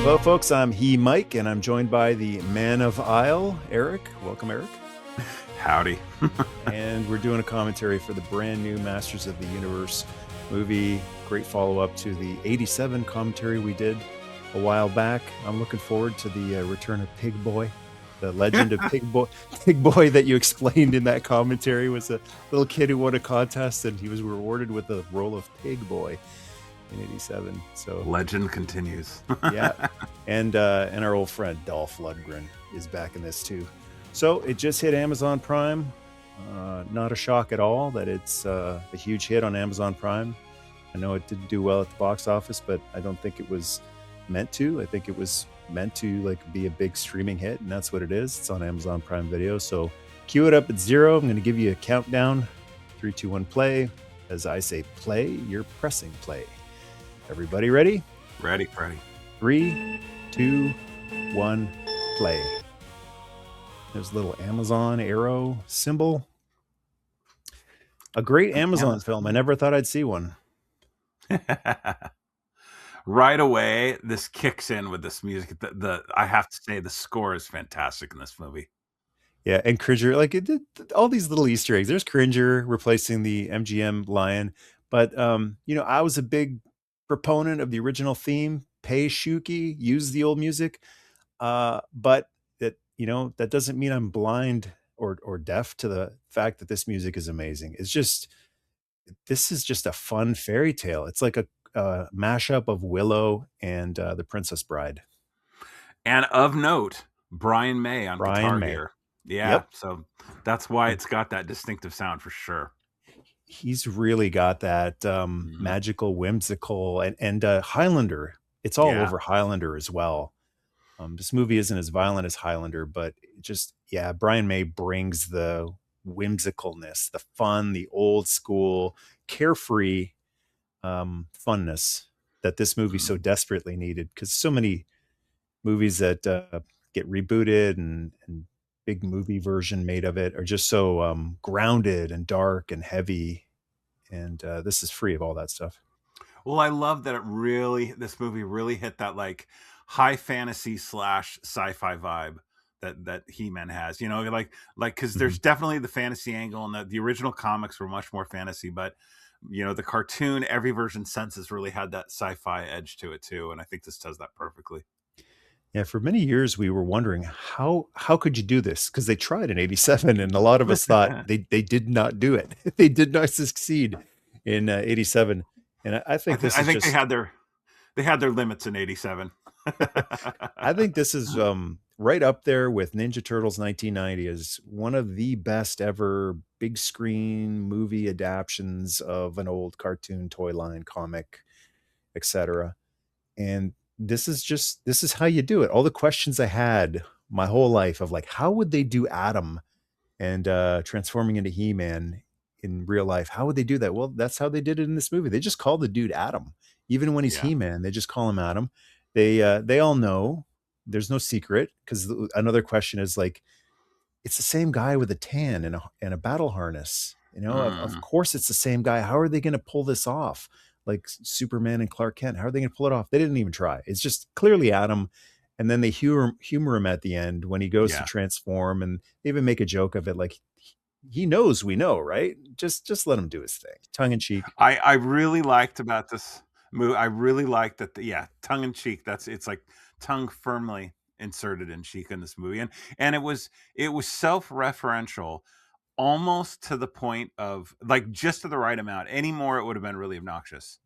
Hello, folks. I'm He Mike, and I'm joined by the man of Isle, Eric. Welcome, Eric. Howdy. And we're doing a commentary for the brand new Masters of the Universe movie. Great follow-up to the 87 commentary we did a while back. I'm looking forward to the return of Pig Boy. The legend of Pig Boy that you explained in that commentary was a little kid who won a contest, and he was rewarded with the role of Pig Boy in 87. So legend continues. Yeah. And our old friend Dolph Lundgren is back in this too. So it just hit Amazon Prime. Not a shock at all that it's a huge hit on Amazon Prime. I know it didn't do well at the box office, but I don't think it was meant to. I think it was meant to be a big streaming hit, and that's what it is. It's on Amazon Prime Video. So cue it up at 0. I'm going to give you a countdown. 3, 2, 1, play. As I say play, you're pressing play. Everybody ready? Ready. 3, 2, 1, play. There's a little Amazon arrow symbol. A great Amazon film. I never thought I'd see one. Right away, this kicks in with this music. I have to say, the score is fantastic in this movie. Yeah, and Cringer, all these little Easter eggs. There's Cringer replacing the MGM lion. But, I was a big proponent of the original theme. Pei Shuki, use the old music. But that doesn't mean I'm blind or deaf to the fact that this music is amazing. This is just a fun fairy tale. It's like a mashup of Willow and The Princess Bride. And of note, Brian May on guitar here. Yeah, yep. So that's why it's got that distinctive sound for sure. He's really got that magical, whimsical, and Highlander. It's all over Highlander as well. This movie isn't as violent as Highlander, but Brian May brings the whimsicalness, the fun, the old school, carefree funness that this movie so desperately needed. Because so many movies that get rebooted and big movie version made of it are just so grounded and dark and heavy. And this is free of all that stuff. Well, I love that this movie really hit that high fantasy / sci-fi vibe that He-Man has, because there's definitely the fantasy angle, and the original comics were much more fantasy, but the cartoon, every version since has really had that sci-fi edge to it too, and I think this does that perfectly. Yeah, for many years we were wondering how could you do this, because they tried in 87, and a lot of us thought they did not do it. They did not succeed in 87, and I think they had their limits in 87. I think this is right up there with Ninja Turtles 1990 as one of the best ever big screen movie adaptions of an old cartoon, toy line, comic, etc. And this is how you do it. All the questions I had my whole life of how would they do Adam and transforming into He-Man in real life? How would they do that? Well, that's how they did it in this movie. They just call the dude Adam. Even when he's He-Man, they just call him Adam. They all know. There's no secret, because another question is it's the same guy with a tan and a battle harness. Of course it's the same guy. How are they going to pull this off? Like Superman and Clark Kent, how are they going to pull it off? They didn't even try. It's just clearly Adam. And then they humor him at the end when he goes to transform, and they even make a joke of it, he knows we know, right? Just let him do his thing, tongue in cheek. I really liked about this movie. I really liked that. Tongue in cheek. It's like tongue firmly inserted in cheek in this movie, and it was self-referential, almost to the point of just to the right amount. Any more, it would have been really obnoxious.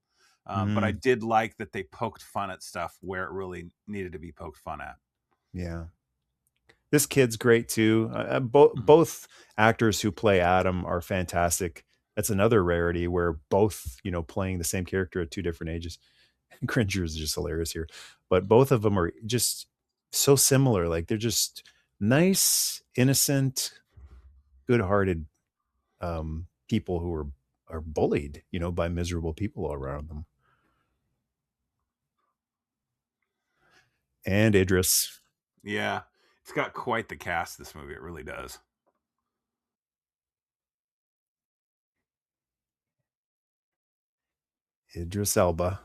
But I did like that they poked fun at stuff where it really needed to be poked fun at. Yeah. This kid's great too. Both actors who play Adam are fantastic. That's another rarity where both, playing the same character at two different ages. Cringer is just hilarious here. But both of them are just so similar. They're just nice, innocent, good-hearted people who are bullied, by miserable people around them. And Idris. Yeah. It's got quite the cast, this movie. It really does. Idris Elba.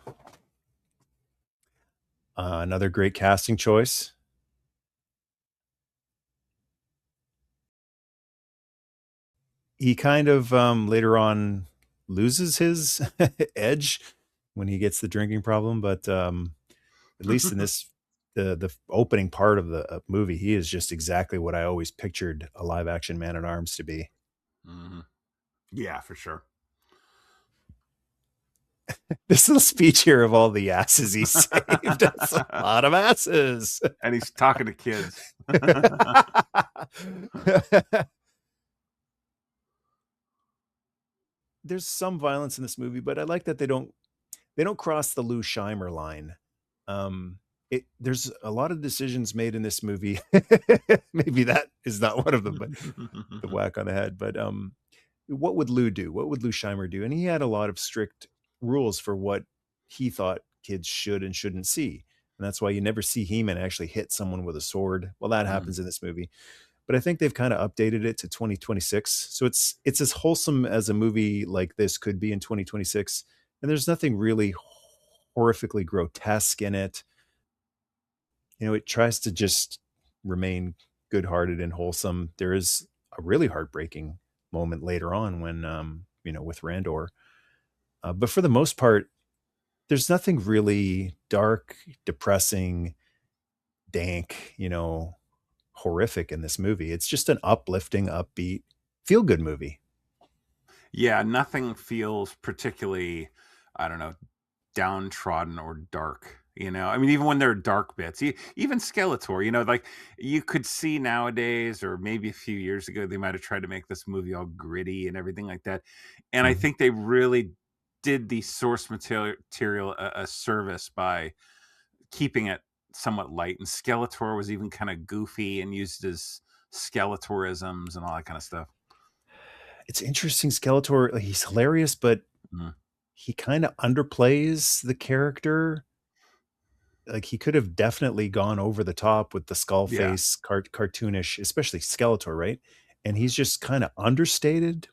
Another great casting choice. He kind of, later on loses his edge when he gets the drinking problem, but, at least in this the opening part of the, movie, he is just exactly what I always pictured a live action Man-at-Arms to be. Mhm. Yeah, for sure. This little speech here of all the asses he saved, that's a lot of asses. And he's talking to kids. There's some violence in this movie, but I like that they don't cross the Lou Scheimer line. There's a lot of decisions made in this movie. Maybe that is not one of them, but the whack on the head. But what would Lou do? What would Lou Scheimer do? And he had a lot of strict rules for what he thought kids should and shouldn't see. And that's why you never see He-Man actually hit someone with a sword. Well, that Mhm. happens in this movie. But I think they've kind of updated it to 2026. So it's as wholesome as a movie like this could be in 2026. And there's nothing really horrifically grotesque in it. It tries to just remain good-hearted and wholesome. There is a really heartbreaking moment later on when, with Randor. But for the most part, there's nothing really dark, depressing, dank, horrific in this movie. It's just an uplifting, upbeat, feel-good movie. Yeah, nothing feels particularly, I don't know, downtrodden or dark. I mean, even when there are dark bits, even Skeletor, like you could see nowadays, or maybe a few years ago, they might have tried to make this movie all gritty and everything like that. And I Mhm. think they really did the source material a service by keeping it somewhat light. And Skeletor was even kind of goofy and used his Skeletorisms and all that kind of stuff. It's interesting, Skeletor, like, he's hilarious, but Mhm. he kinda underplays the character. Like, he could have definitely gone over the top with the skull Yeah. face, cartoonish, especially Skeletor, right? And he's just kinda understated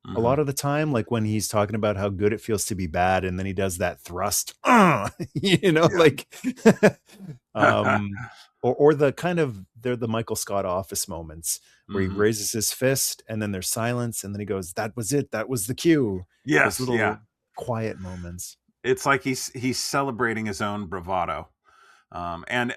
a Hmm. lot of the time, like, when he's talking about how good it feels to be bad, and then he does that thrust, Yeah. like, um, or the kind of they're the Michael Scott Office moments where he Hmm. raises his fist, and then there's silence, and then he goes, "That was it, that was the cue." Those Yes. Yeah. little quiet moments. It's like he's celebrating his own bravado. And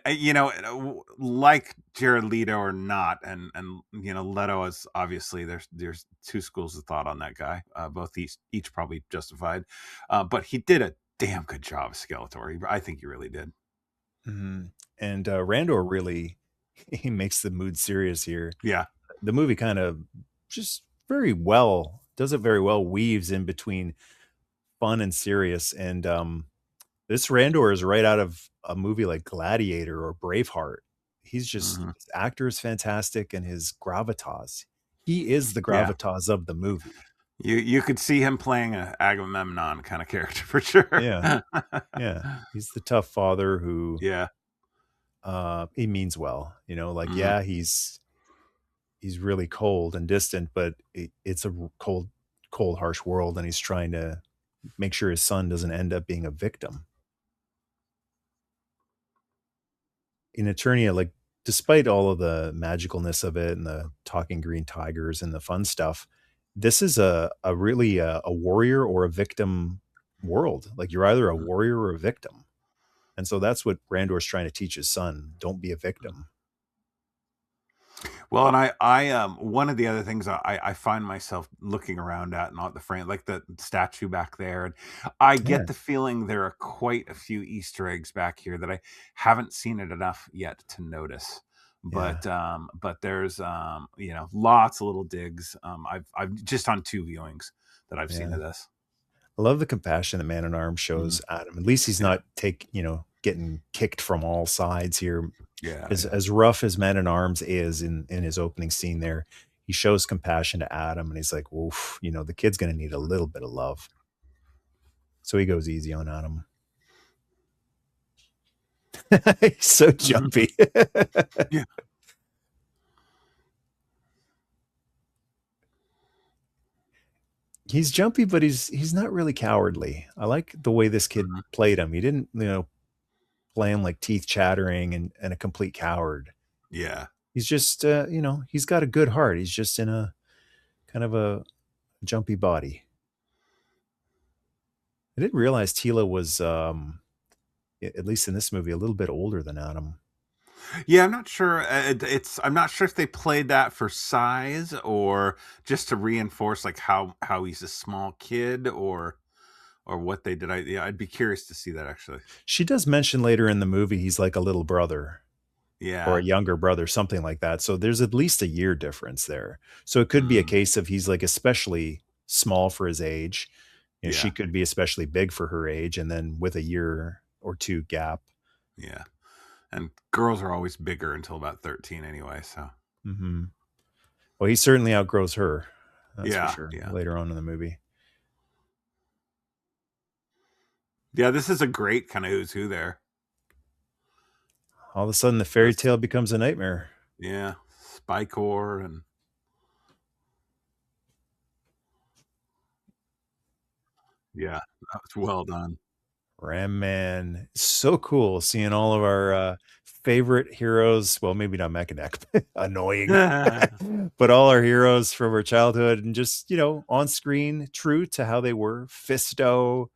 like Jared Leto or not, and Leto is obviously there's two schools of thought on that guy, both each probably justified, but he did a damn good job, Skeletor. I think he really did. Mhm, and, Randor really he makes the mood serious here. Yeah. The movie kind of just very well does it very well, weaves in between fun and serious, and, this Randor is right out of a movie like Gladiator or Braveheart. Hmm. His actor is fantastic and his gravitas. He is the Yeah. gravitas of the movie. You could see him playing a Agamemnon kind of character for sure. Yeah, yeah. He's the tough father who, Yeah. he means well, like, Hmm. yeah, he's really cold and distant, but it's a cold, cold, harsh world, and he's trying to make sure his son doesn't end up being a victim. In Eternia, like, despite all of the magicalness of it and the talking green tigers and the fun stuff, this is a really, a warrior or a victim world. Like, you're either a warrior or a victim, and so that's what Randor's trying to teach his son, "Don't be a victim." Well, and I one of the other things I find myself looking around at, not the frame, like the statue back there, and I Yeah, get the feeling there are quite a few Easter eggs back here that I haven't seen it enough yet to notice. yeah, But there's lots of little digs. I've just on two viewings that I've seen yeah. of this. I love the compassion that Man-at-Arms Mhm. shows Adam. At least he's Yeah, not getting kicked from all sides here. yeah, As yeah. as rough as Man-at-Arms is in his opening scene there, he shows compassion to Adam, and he's like, "Oof, the kid's gonna need a little bit of love." So he goes easy on Adam. He's so Mhm. jumpy. Yeah. He's jumpy, but he's not really cowardly. I like the way this kid Mhm. played him. He didn't, playing like teeth chattering and a complete coward. Yeah. He's just, he's got a good heart. He's just in a kind of a jumpy body. I didn't realize Tila was, at least in this movie, a little bit older than Adam. Yeah, I'm not sure. I'm not sure if they played that for size or just to reinforce like how he's a small kid or what they did. I'd be curious to see that actually. She does mention later in the movie he's like a little brother or Yeah. a younger brother, something like that. So there's at least a year difference there. So it could be a Mm, case of he's like especially small for his age. She yeah. could be especially big for her age, and then with a year or two gap. Yeah. And girls are always bigger until about 13 anyway. So Hmm. Well, he certainly outgrows her. That's for yeah, sure. yeah, Later on in the movie, yeah. This is a great kind of who's who there. all of a sudden, the fairy This, tale becomes a nightmare. yeah, Spy Corps and yeah, that was well done. Ram Man, so cool seeing all of our favorite heroes. Well, maybe not Mechanic, annoying, but all our heroes from our childhood and just, on screen, true to how they were. Fisto,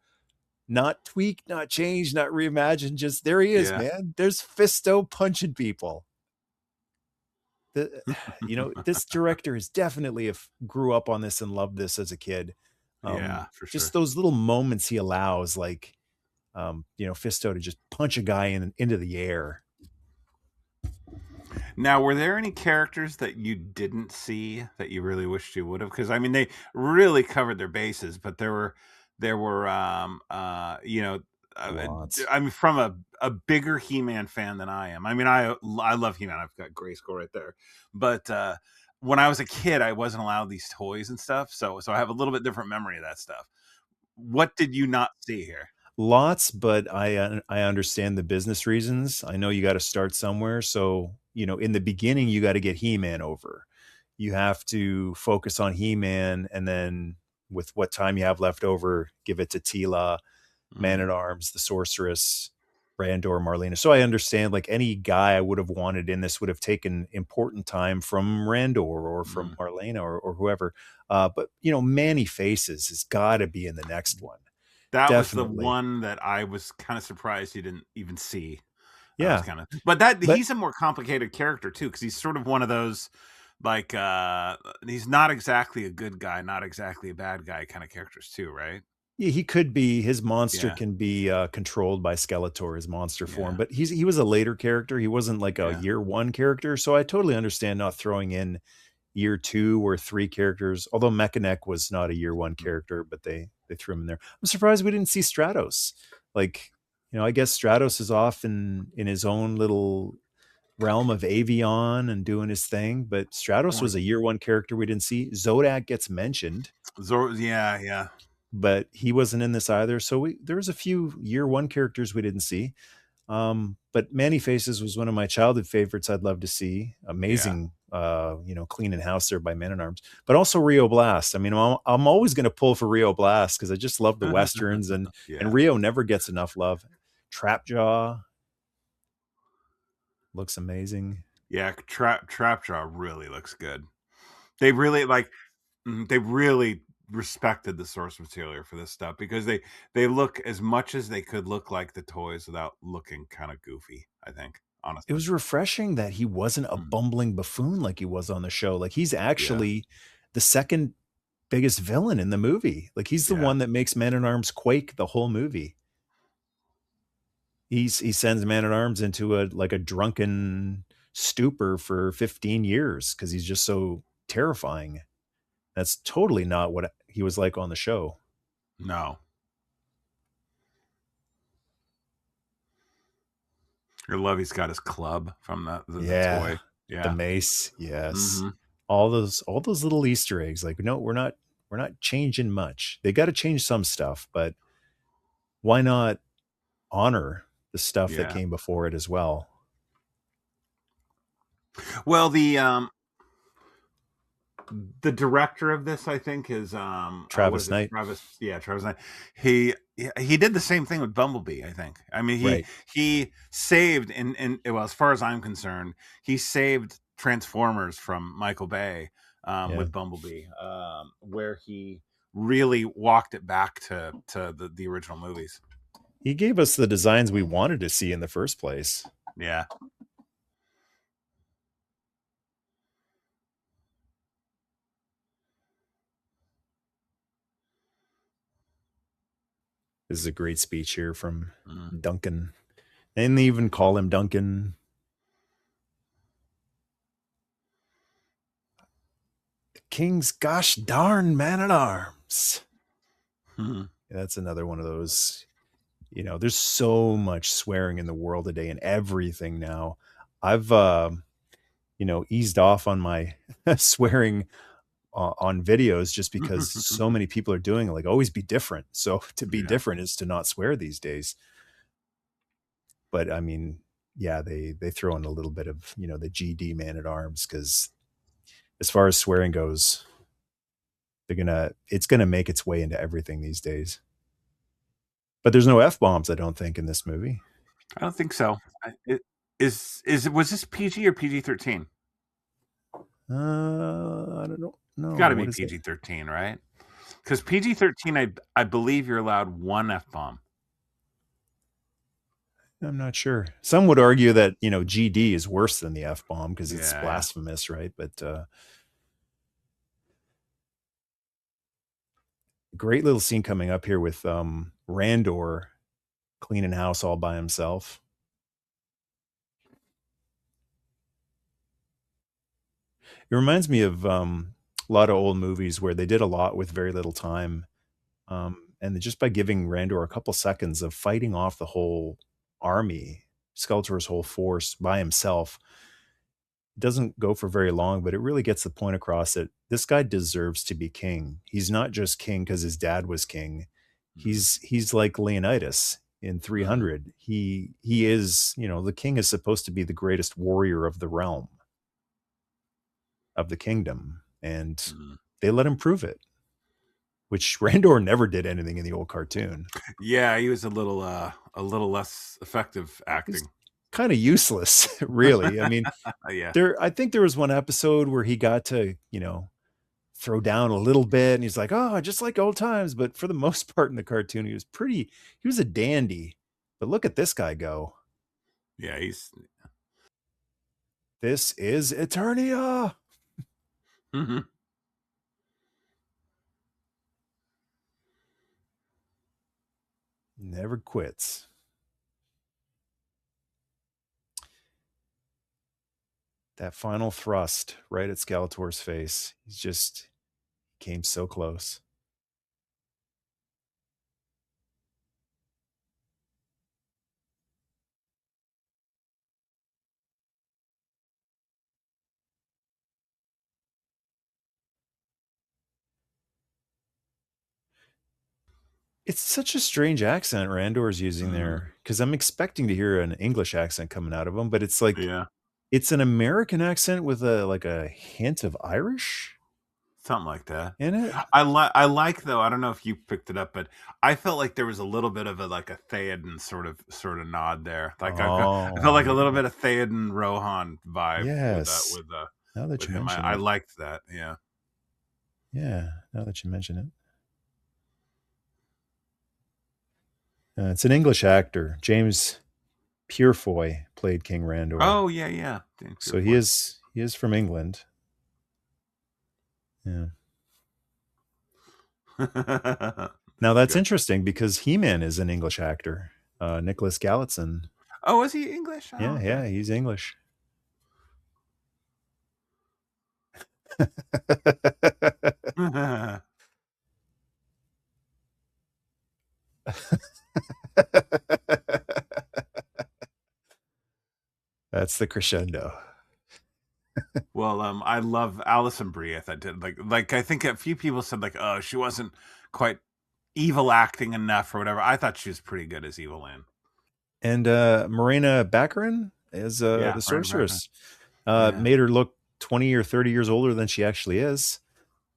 not tweaked, not changed, not reimagined. Just there he is, Yeah. man. There's Fisto punching people. The, this director is definitely grew up on this and loved this as a kid. Yeah, for Just sure. those little moments he allows, like Fisto to just punch a guy into the air. Now, were there any characters that you didn't see that you really wished you would have? Because I mean, they really covered their bases, but there were Lots. I'm from a bigger He-Man fan than I am. I mean, I love He-Man. I've got Grayskull right there, but when I was a kid, I wasn't allowed these toys and stuff, so I have a little bit different memory of that stuff. What did you not see here? Lots, but I understand the business reasons. I know you got to start somewhere. So, in the beginning, you got to get He-Man over. You have to focus on He-Man, and then with what time you have left over, give it to Tila, Man Mm, at Arms, the Sorceress, Brandor, Marlena. So I understand like any guy I would have wanted in this would have taken important time from Randor or from mm. Marlena or whoever. But Manny Faces has got to be in the next one. That was the Definitely. one that I was kinda surprised you didn't even see. That was Yeah. kinda but that But he's a more complicated character too, because he's sort of one of those, like, he's not exactly a good guy, not exactly a bad guy kinda characters too, right? yeah, he could be his monster Yeah, can be controlled by Skeletor, his monster form. yeah, But he was a later character. He wasn't like a yeah, year one character. So I totally understand not throwing in year two or three characters. Although Mechanic was not a year one mm. character, but they threw him in there. I'm surprised we didn't see Stratos. Like, I guess Stratos is off in his own little realm of Avion and doing his thing. But Stratos Or was a year one character we didn't see. Zodak gets mentioned, Yeah, yeah. but he wasn't in this either. So there was a few year one characters we didn't see. But Manny Faces was one of my childhood favorites. I'd love to see. Yeah. Amazing, cleaning house there by Man at Arms, but also Rio Blast. I mean, I'm always going to pull for Rio Blast because I just love the westerns and Yeah. Rio never gets enough love. Trapjaw looks amazing. Yeah, Trapjaw really looks good. They really, like they really respected the source material for this stuff because they look as much as they could look like the toys without looking kinda goofy, I think, It honestly. was refreshing that he wasn't a Mm, bumbling buffoon like he was on the show. Like he's yeah, actually the second biggest villain in the movie. Like he's the yeah. one that makes Man at Arms quake the whole movie. He sends Man at Arms into a drunken stupor for 15 years because he's just so terrifying. That's totally not what he was like on the show. No. I love he's got his club from the Yeah, toy. the Yeah. mace, yes. Mhm. All those little Easter eggs. Like, no, we're not changing much. They got to change some stuff, but why not honor the stuff that Yeah. came before it as well? Well, The director of this, I think, is what is Travis it? Knight. Travis Knight. He did the same thing with Bumblebee, I think. I mean, Right. he saved in well, as far as I'm concerned, he saved Transformers from Michael Bay Yeah. with Bumblebee, where he really walked it back to the original movies. He gave us the designs we wanted to see in the first place. Yeah. This is a great speech here from Mm. Duncan. And they even call him Duncan. The King's gosh darn man at arms. Mhm. That's another one of those. There's so much swearing in the world today and everything now. I've eased off on my swearing on videos just because so many people are doing it. Like, always be different. So to be Yeah. different is to not swear these days. But I mean, yeah, they throw in a little bit of the GD man at arms, because as far as swearing goes, it's gonna make its way into everything these days. But there's no F bombs, I don't think, in this movie. I don't think so. Was this PG or PG-13? I don't know. It's got to be What is it? PG-13, right? Because PG-13, I believe you're allowed one F bomb. I'm not sure. Some would argue that GD is worse than the F bomb because it's Yeah. blasphemous, right? But great little scene coming up here with Randor cleaning house all by himself. It reminds me of a lot of old movies where they did a lot with very little time. And just by giving Randor a couple seconds of fighting off the whole army, Skeletor's whole force by himself, it doesn't go for very long, but it really gets the point across that this guy deserves to be king. He's not just king because his dad was king. Mhm. He's like Leonidas in Mhm. 300. He is, the king is supposed to be the greatest warrior of the realm, of the kingdom, and Mhm. they let him prove it, which Randor never did anything in the old cartoon. Yeah, he was a little less effective He's acting. kind of useless, really. I mean, Yeah. I think there was one episode where he got to, throw down a little bit, and he's like, "Oh, just like old times." But for the most part in the cartoon, he was a dandy. But look at this guy go. Yeah, he's This is Eternia. Mhm. Never quits. That final thrust right at Skeletor's face. He's just came so close. It's such a strange accent Randor's using Mhm. there, because I'm expecting to hear an English accent coming out of him, but it's like Yeah. it's an American accent with a hint of Irish Something like that. in it. I like though, I don't know if you picked it up, but I felt like there was a little bit of a Theoden sort of nod there. Like I Oh, felt like a little yeah. bit of Theoden Rohan vibe with that Yes. Now that with you him. mention I it. liked that. Yeah. Yeah, now that you mention it. It's an English actor. James Purefoy played King Randor. Oh yeah, yeah. Dan So Purefoy. he is from England. Yeah. Now That's that's good. interesting because He-Man is an English actor. Nicholas Gallatin. Oh, is he English? Oh, Yeah, okay. yeah, he's English. That's the crescendo. Well, I love Alison Brie. I thought did like I think a few people said like, oh, she wasn't quite evil acting enough or whatever. I thought she was pretty good as Evil Lynn. And Morena Baccarin as Yeah, the Miranda Bachman. sorceress Yeah. made her look 20 or 30 years older than she actually is.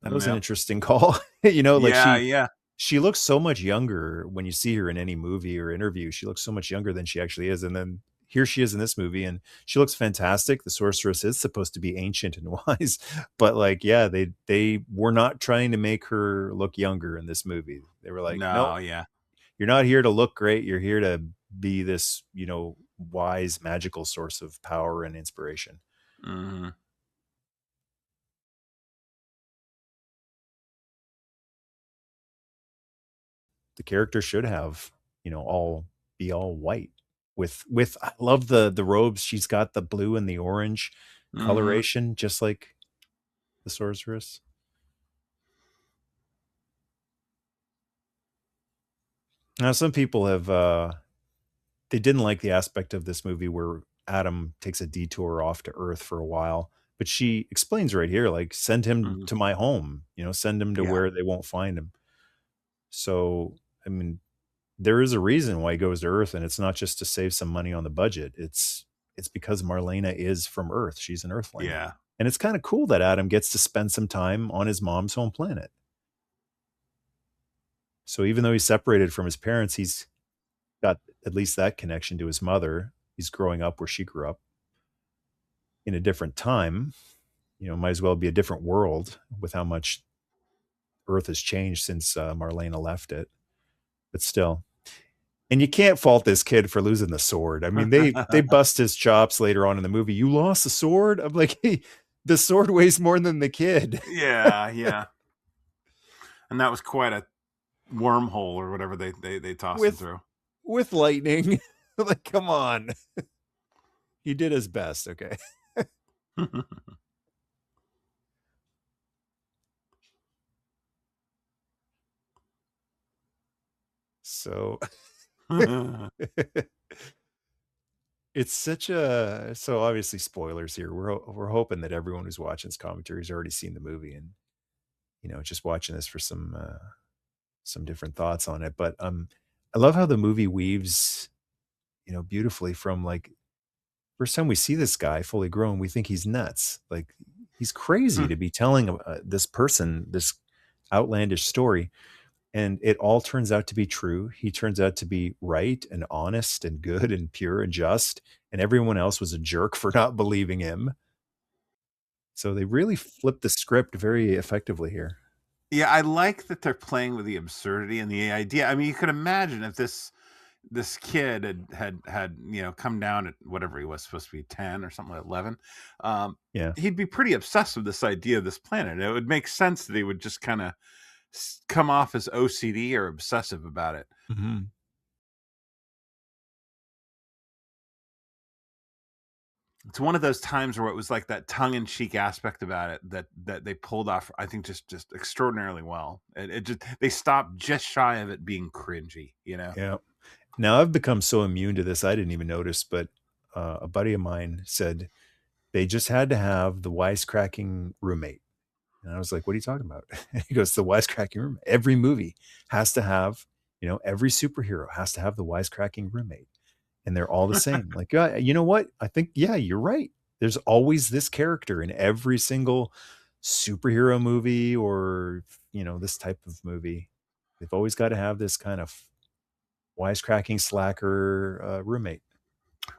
That was an Yep. interesting call. You know, like Yeah, yeah. she looks so much younger when you see her in any movie or interview. She looks so much younger than she actually is. And then here she is in this movie and she looks fantastic. The sorceress is supposed to be ancient and wise, but like, yeah, they were not trying to make her look younger in this movie. They were like, "Nope, No, yeah. you're not here to look great. You're here to be this, wise, magical source of power and inspiration." Mhm. The character should have, all be all white with I love the robes. She's got the blue and the orange Mhm. coloration, just like the sorceress. Now, some people have they didn't like the aspect of this movie where Adam takes a detour off to Earth for a while, but she explains right here, like, send him Mhm. to my home, send him to Yeah. where they won't find him. So, I mean, there is a reason why he goes to Earth, and it's not just to save some money on the budget. It's because Marlena is from Earth. She's an Earthling. Yeah. And it's kind of cool that Adam gets to spend some time on his mom's home planet. So even though he's separated from his parents, he's got at least that connection to his mother. He's growing up where she grew up in a different time. Might as well be a different world with how much Earth has changed since Marlena left it. But still, and you can't fault this kid for losing the sword. I mean, they bust his chops later on in the movie. You lost the sword? I'm like, hey, the sword weighs more than the kid. Yeah, yeah. And that was quite a wormhole or whatever they tossed him with through. with lightning. Like, come on. He did his best, okay. So it's such a so obviously spoilers here. We're hoping that everyone who's watching this commentary has already seen the movie and just watching this for some different thoughts on it. But I love how the movie weaves, beautifully from like first time we see this guy fully grown, we think he's nuts. Like he's crazy to be telling this person this outlandish story. And it all turns out to be true. He turns out to be right and honest and good and pure and just. And everyone else was a jerk for not believing him. So they really flipped the script very effectively here. Yeah, I like that they're playing with the absurdity and the idea. I mean, you could imagine if this kid had come down at whatever he was supposed to be 10 or something like 11. um Yeah. he'd be pretty obsessed with this idea of this planet. It would make sense that he would just kind of come off as OCD or obsessive about it. Mhm. It's one of those times where it was like that tongue-in-cheek aspect about it that they pulled off, I think, just extraordinarily well. It just they stopped just shy of it being cringy. Yeah. Now I've become so immune to this, I didn't even notice, but a buddy of mine said they just had to have the wisecracking roommate. And I was like, "What are you talking about?" And he goes, "The wisecracking roommate. Every movie has to have, every superhero has to have the wisecracking roommate, and they're all the same." Like, you know what? I think, yeah, you're right. There's always this character in every single superhero movie or this type of movie. They've always got to have this kind of wisecracking slacker roommate.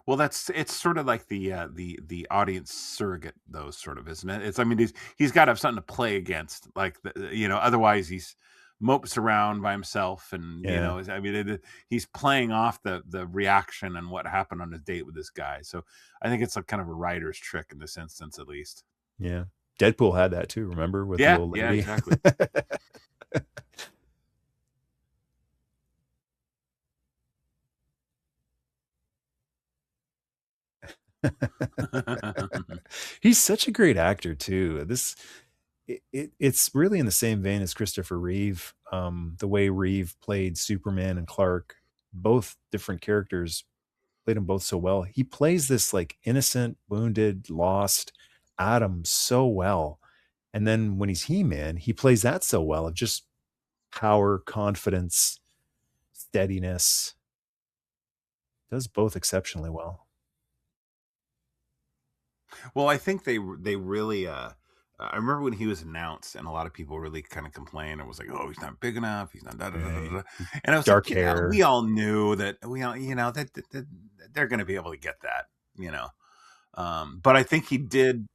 Well, it's sort of like the audience surrogate, though, sort of, isn't it? It's I mean, he's got to have something to play against, like otherwise he's mopes around by himself, and Yeah, I mean, he's playing off the reaction and what happened on his date with this guy. So I think it's like kind of a writer's trick in this instance, at least. yeah. Deadpool had that too. Remember with the Yeah, old yeah, lady. exactly. He's such a great actor too. It's really in the same vein as Christopher Reeve. The way Reeve played Superman and Clark, both different characters, played them both so well. He plays this like innocent, wounded, lost Adam so well. And then when he's He-Man, he plays that so well of just power, confidence, steadiness. Does both exceptionally well. Well, I think they really, I remember when he was announced and a lot of people really kinda complained and was like, "Oh, he's not big enough, he's not da da da da Right. da," and I was like, Dark we hair. all knew that we all that they're gonna be able to get that, you know? But I think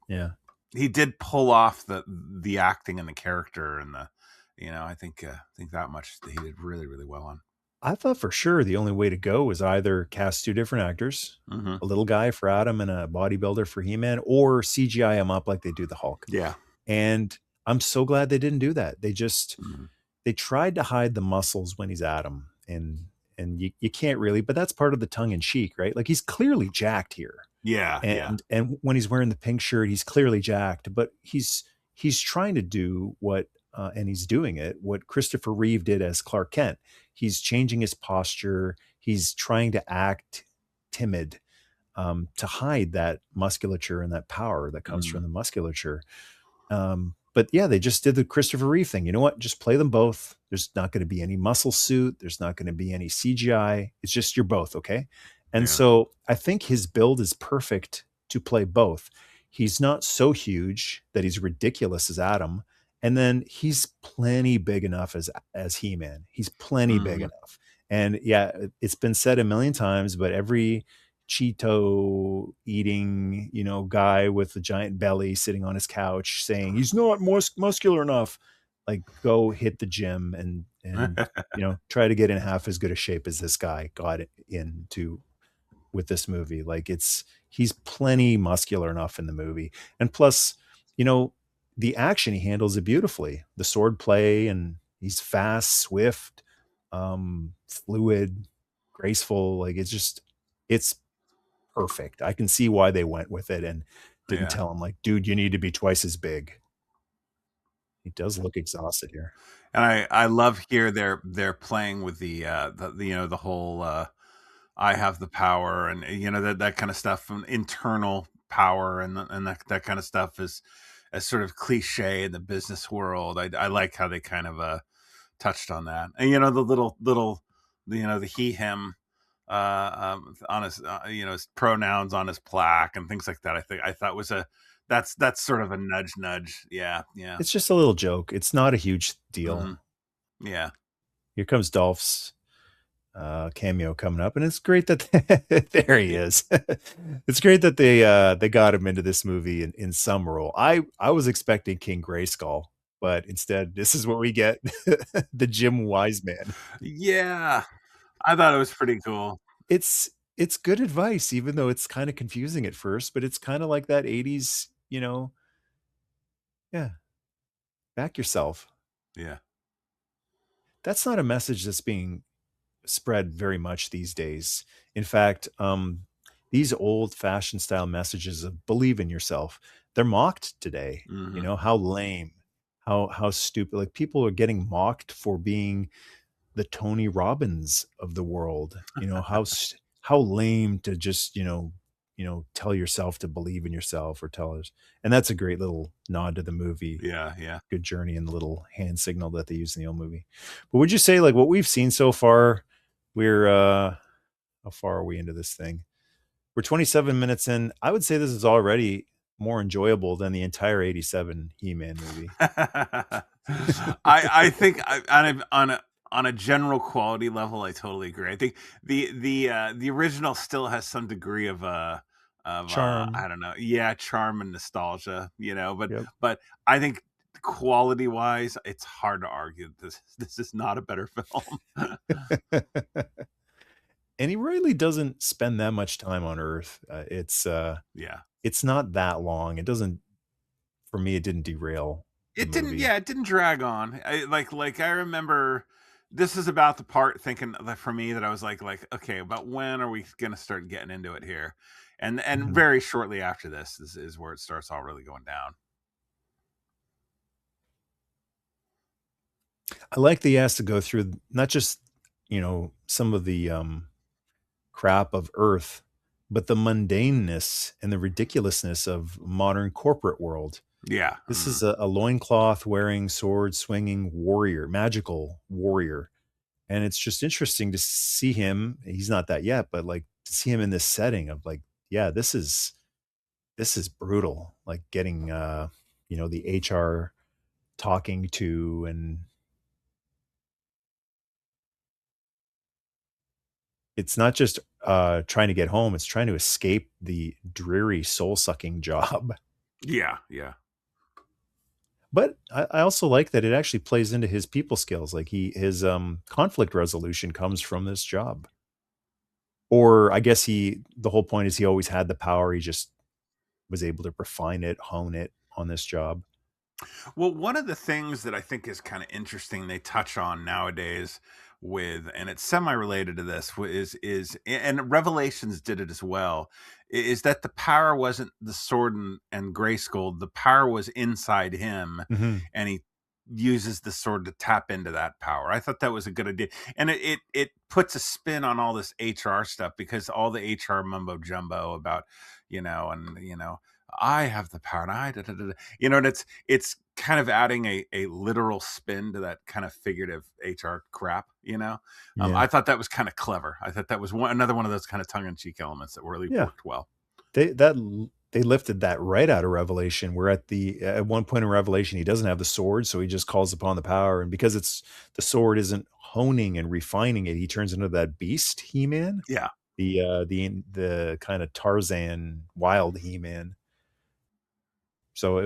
Yeah. he did pull off the acting and the character and I think that much that he did really, really well on. I thought for sure the only way to go was either cast 2 different actors, Mhm. a little guy for Adam and a bodybuilder for He-Man, or CGI him up like they do the Hulk. Yeah. And I'm so glad they didn't do that. Mhm. They tried to hide the muscles when he's Adam, and you can't really, but that's part of the tongue in cheek, right? Like, he's clearly jacked here. Yeah, yeah. And when he's wearing the pink shirt, he's clearly jacked, but he's trying to do what and he's doing it what Christopher Reeve did as Clark Kent. He's changing his posture. He's trying to act timid to hide that musculature and that power that comes from Mhm. the musculature. But yeah, they just did the Christopher Reeve thing. You know what? Just play them both. There's not going to be any muscle suit. There's not going to be any CGI. It's just you're both, okay? And Yeah. so I think his build is perfect to play both. He's not so huge that he's ridiculous as Adam, and then he's plenty big enough as He-Man. He's plenty big Mhm. enough. And yeah, it's been said a million times, but every Cheeto eating, guy with a giant belly sitting on his couch saying he's not muscular enough. Like, go hit the gym and try to get in half as good a shape as this guy got into with this movie. Like, he's plenty muscular enough in the movie, and plus, you know, the action he handles it beautifully. The sword play, and he's fast, swift, fluid, graceful. Like, it's perfect. I can see why they went with it and didn't Yeah. tell him like, "Dude, you need to be twice as big." He does look exhausted here. And I love here they're playing with the whole, "I have the power," and, that kinda stuff, and internal power and that kinda stuff is sort of cliche in the business world. I like how they kind of, touched on that. And, the little the he, him, on his, his pronouns on his plaque and things like that. I thought was a that's sort of a nudge, nudge. Yeah, yeah. It's just a little joke. It's not a huge deal. Mhm. Yeah. Here comes Dolph's cameo coming up, and it's great that there he is. It's great that they got him into this movie in some role. I was expecting King Grayskull, but instead this is what we get. The Jim Wise Man. Yeah. I thought it was pretty cool. It's good advice, even though it's kind of confusing at first, but it's kind of like that 80s, yeah, back yourself. Yeah. That's not a message that's being spread very much these days. In fact, these old fashioned style messages of believe in yourself, they're mocked today. Mhm. How lame, how stupid. Like, people are getting mocked for being the Tony Robbins of the world. How lame to just, tell yourself to believe in yourself or tell us. And that's a great little nod to the movie. Yeah, yeah. Good Journey and the little hand signal that they use in the old movie. But would you say, like, what we've seen so far, we're how far are we into this thing? We're 27 minutes in. I would say this is already more enjoyable than the entire 87 He-Man movie. I think on a general quality level, I totally agree. I think the original still has some degree of I Charm. don't know, yeah, charm and nostalgia, Yep. but I think quality wise, it's hard to argue that this is not a better film. And he really doesn't spend that much time on Earth. Yeah. It's not that long. It doesn't For me, it didn't derail the It didn't, movie. yeah, it didn't drag on. I remember this is about the part thinking that for me that I was like, okay, about when are we gonna start getting into it here? And Mhm. very shortly after this is where it starts all really going down. I like that he has to go through not just, some of the, crap of Earth, but the mundaneness and the ridiculousness of modern corporate world. Yeah. This is Mhm. a loincloth wearing, sword swinging warrior, magical warrior. And it's just interesting to see him. He's not that yet, but like to see him in this setting of like, yeah, this is This is brutal, like getting, the HR talking to, and it's not just, trying to get home, it's trying to escape the dreary soul-sucking job. Yeah, yeah. But I also like that it actually plays into his people skills, like, conflict resolution comes from this job. Or I guess the whole point is he always had the power, he just was able to refine it, hone it on this job. Well, one of the things that I think is kind of interesting they touch on nowadays with, and it's semi-related to this, and Revelations did it as well, is that the power wasn't the sword and Grayskull. The power was inside him, Mhm. and he uses the sword to tap into that power. I thought that was a good idea, and it puts a spin on all this HR stuff, because all the HR mumbo jumbo about, I have the power, and and it's kind of adding a literal spin to that kind of figurative HR crap, Yeah. I thought that was kind of clever. I thought that was another one of those kind of tongue-in-cheek elements that really Yeah. worked well. They lifted that right out of Revelation, where at one point in Revelation, he doesn't have the sword, so he just calls upon the power, and because the sword isn't honing and refining it, he turns into that beast He-Man, Yeah. the kinda Tarzan wild He-Man. So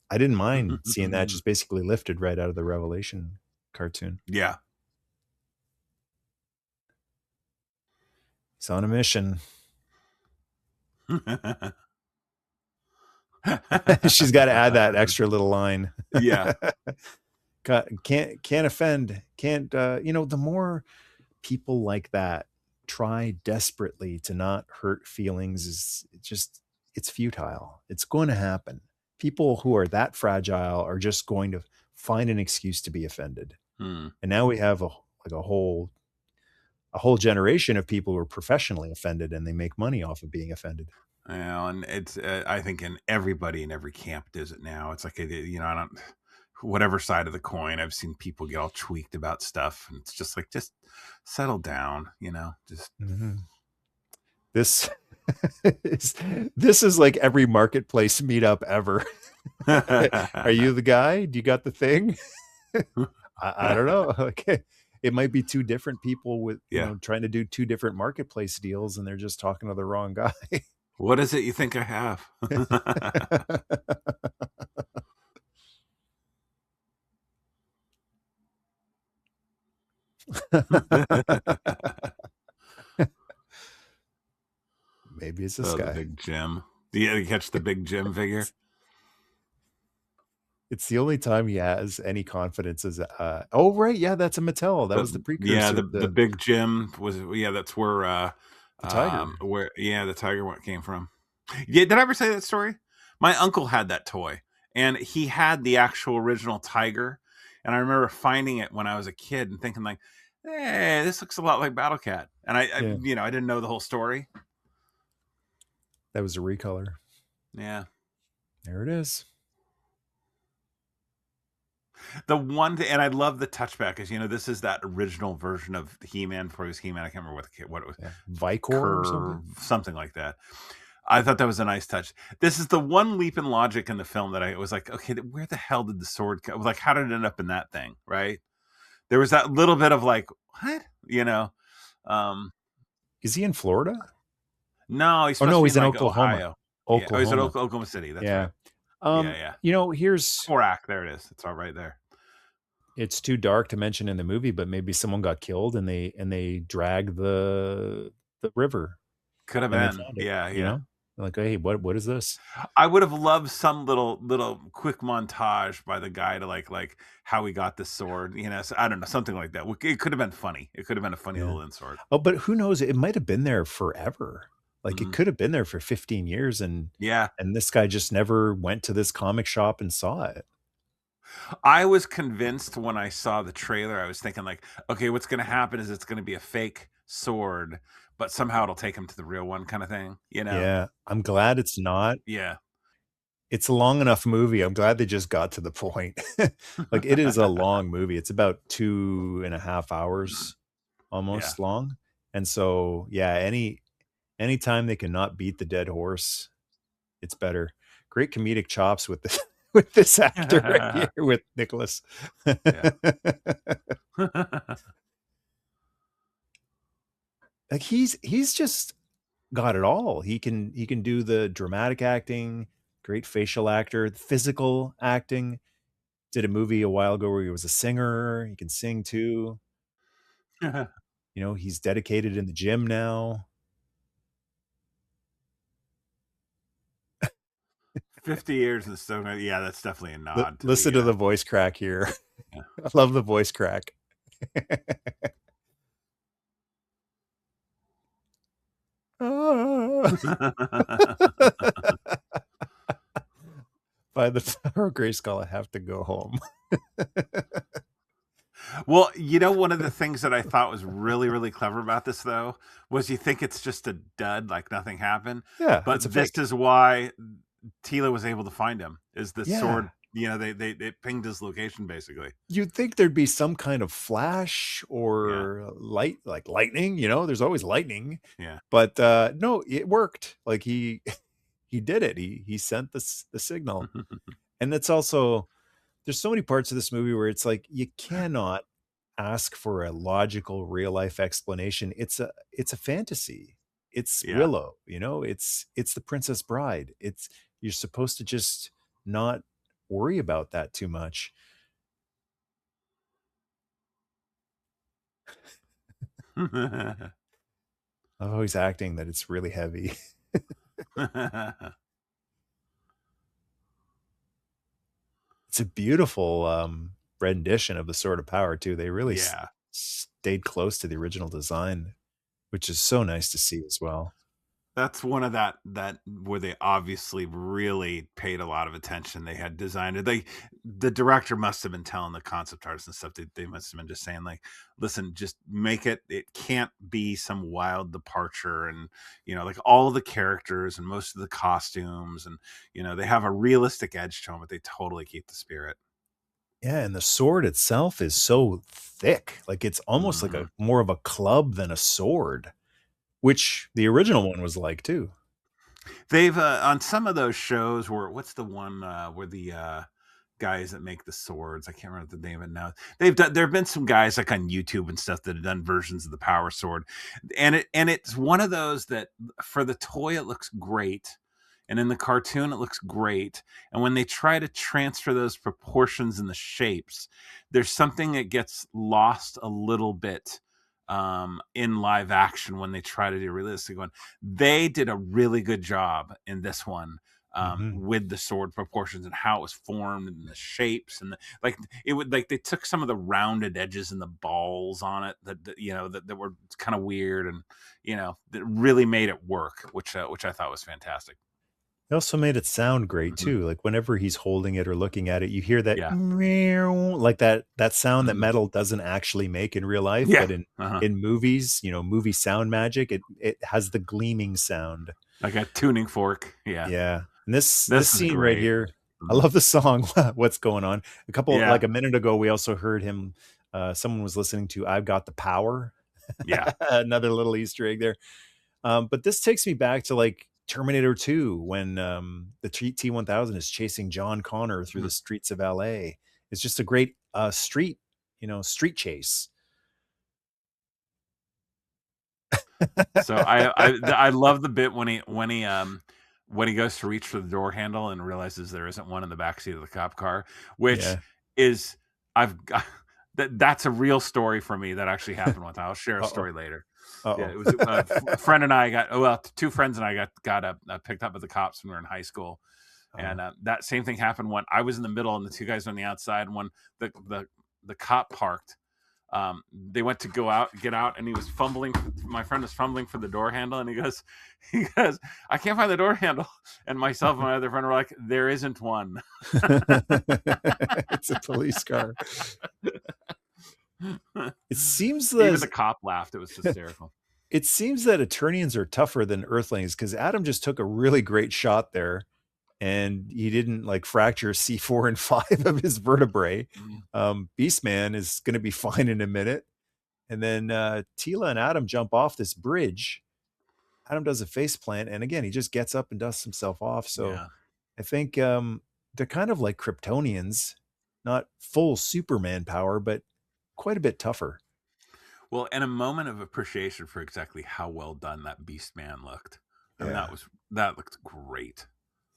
I didn't mind seeing that just basically lifted right out of the Revelation cartoon. Yeah. He's on a mission. She's gotta add that extra little line. Yeah. Can't offend, can't, the more people like that try desperately to not hurt feelings, it's futile. It's going to happen. People who are that fragile are just going to find an excuse to be offended. Hmm. And now we have a whole generation of people who are professionally offended, and they make money off of being offended. And it's I think in everybody in every camp does it now. It's like I don't, whatever side of the coin, I've seen people get all tweaked about stuff, and it's just like, just settle down, just. Mhm. This is this is like every marketplace meetup ever. Are you the guy? Do you got the thing? I don't know. Okay. It might be 2 different people with, Yeah. trying to do 2 different marketplace deals, and they're just talking to the wrong guy. What is it you think I have? Maybe it's this Oh, the guy. big Jim. Yeah, you catch the big Jim figure? It's it's the only time he has any confidence is, oh, right, yeah, that's a Mattel. That was the Yeah, precursor the to big Jim was, yeah, that's the tiger. yeah, the tiger one came from. Yeah, did I ever say that story? My uncle had that toy, and he had the actual original tiger, and I remember finding it when I was a kid and thinking like, "Hey, this looks a lot like Battle Cat," and Yeah, I didn't know the whole story. that was a recolor. Yeah. There it is. The one thing, and I love the touchback, is this is that original version of He-Man before he was He-Man. I can't remember what it was, Yeah. Vicor or Curve, something? something like that. I thought that was a nice touch. This is the one leap in logic in the film that I was like, okay, where the hell did the sword come? Like, how did it end up in that thing? Right? There was that little bit of like, what? Um, Is he in Florida? no, he's Oh, supposed no, to be in he's in like Oklahoma. Ohio. Yeah. Oh, he's at Oklahoma. Oklahoma City. That's Yeah. right. Yeah, yeah. Here's Korak. There it is. It's all right there. it's too dark to mention in the movie, but maybe someone got killed and they drag the river Could have and they been. found it, Yeah, yeah. Like, "Hey, what is this?" I would have loved some little quick montage by the guy to like how he got the sword. So I don't know, something like that. It could have been funny. It could have been a funny Yeah. little insert. Oh, but who knows? It might have been there forever. Like, it Mhm. could have been there for 15 years, Yeah, and this guy just never went to this comic shop and saw it. I was convinced when I saw the trailer. I was thinking like, okay, what's going to happen is it's going to be a fake sword, but somehow it'll take him to the real one, kind of thing. Yeah, I'm glad it's not. Yeah. It's a long enough movie. I'm glad they just got to the point. Like, it is a long movie. It's about 2.5 hours Yeah. almost long. And so, yeah, anytime they cannot beat the dead horse, It's better. Great comedic chops with this with this actor right here with Nicholas. Yeah. Like he's just got it all. He can do the dramatic acting, great facial actor, physical acting. Did a movie a while ago where he was a singer. He can sing too. You know, he's dedicated in the gym now. 50 years in Stone. Yeah, that's definitely a nod to Listen the to the voice crack here. yeah. I love the voice crack. By the power of Grayskull, I have to go home. Well, you know, one of the things that I thought was really, really clever about this, though, was you think it's just a dud, like nothing happened. Yeah, it's a But this fake. is why Tila was able to find him. Is the Yeah. sword? You know, they pinged his location basically. You'd think there'd be some kind of flash Yeah, or light, like lightning, there's always lightning. yeah. But no, it worked. Like he he did it. He sent the signal. And it's also there's so many parts of this movie where it's like you cannot ask for a logical real life explanation. It's a fantasy. It's Yeah. Willow, it's the Princess Bride. It's you're supposed to just not worry about that too much. I'm always acting that it's really heavy. It's a beautiful rendition of the Sword of Power too. They really Yeah. stayed close to the original design, which is so nice to see as well. That's one of that where they obviously really paid a lot of attention. They had designed it. The director must have been telling the concept artists and stuff. They must have been just saying like, listen, just make it. It can't be some wild departure, and like all of the characters and most of the costumes, and they have a realistic edge to them, but they totally keep the spirit. Yeah, and the sword itself is so thick. Like it's almost like Hmm. a more of a club than a sword, which the original one was like too. They've on some of those shows where what's the one where the guys that make the swords. I can't remember the name of it now. There have been some guys like on YouTube and stuff that have done versions of the power sword. And it's one of those that for the toy it looks great. And in the cartoon it looks great. And when they try to transfer those proportions and the shapes, there's something that gets lost a little bit in live action when they try to do a realistic one. They did a really good job in this one Mhm. with the sword proportions and how it was formed and the shapes and like it would like they took some of the rounded edges and the balls on it that were kind of weird and that really made it work, which I thought was fantastic. They also made it sound great Hmm. too. Like whenever he's holding it or looking at it, you hear that Yeah. meow, like that sound that Mhm. metal doesn't actually make in real life, Yeah. but in Uh-huh. in movies, movie sound magic, it has the gleaming sound. Like a tuning fork. Yeah. Yeah. And this This is scene right great. here, I Mhm. love the song What's Going On. Yeah. Like a minute ago, we also heard him someone was listening to I've Got the Power. Yeah. Another little Easter egg there. But this takes me back to like Terminator 2 when the T-1000 is chasing John Connor through Mhm. the streets of LA. It's just a great street chase. So I love the bit when he goes to reach for the door handle and realizes there isn't one in the backseat of the cop car, which Yeah. is I've got that's a real story for me that actually happened one time. I'll share a Uh-oh. story later. Yeah, Uh-oh. it was a friend and I got two friends and I got picked up at the cops when we were in high school, and Oh. that same thing happened when I was in the middle and the two guys were on the outside. And when the cop parked, they went to get out, and he was fumbling. My friend was fumbling for the door handle, and he goes, I can't find the door handle. And myself and my other friend were like, there isn't one. It's a police car. It seems Even the that cop laughed. It was hysterical. it seems that Eternians are tougher than Earthlings because Adam just took a really great shot there, and he didn't like fracture C4 and 5 of his vertebrae. Mm. Beastman is going to be fine in a minute, and then Tila and Adam jump off this bridge, Adam does a face plant, and again, he just gets up and dusts himself off. So Yeah. I think they're kind of like Kryptonians, not full Superman power, but quite a bit tougher. Well, and a moment of appreciation for exactly how well done that Beast Man looked. I mean, Yeah. that looked great.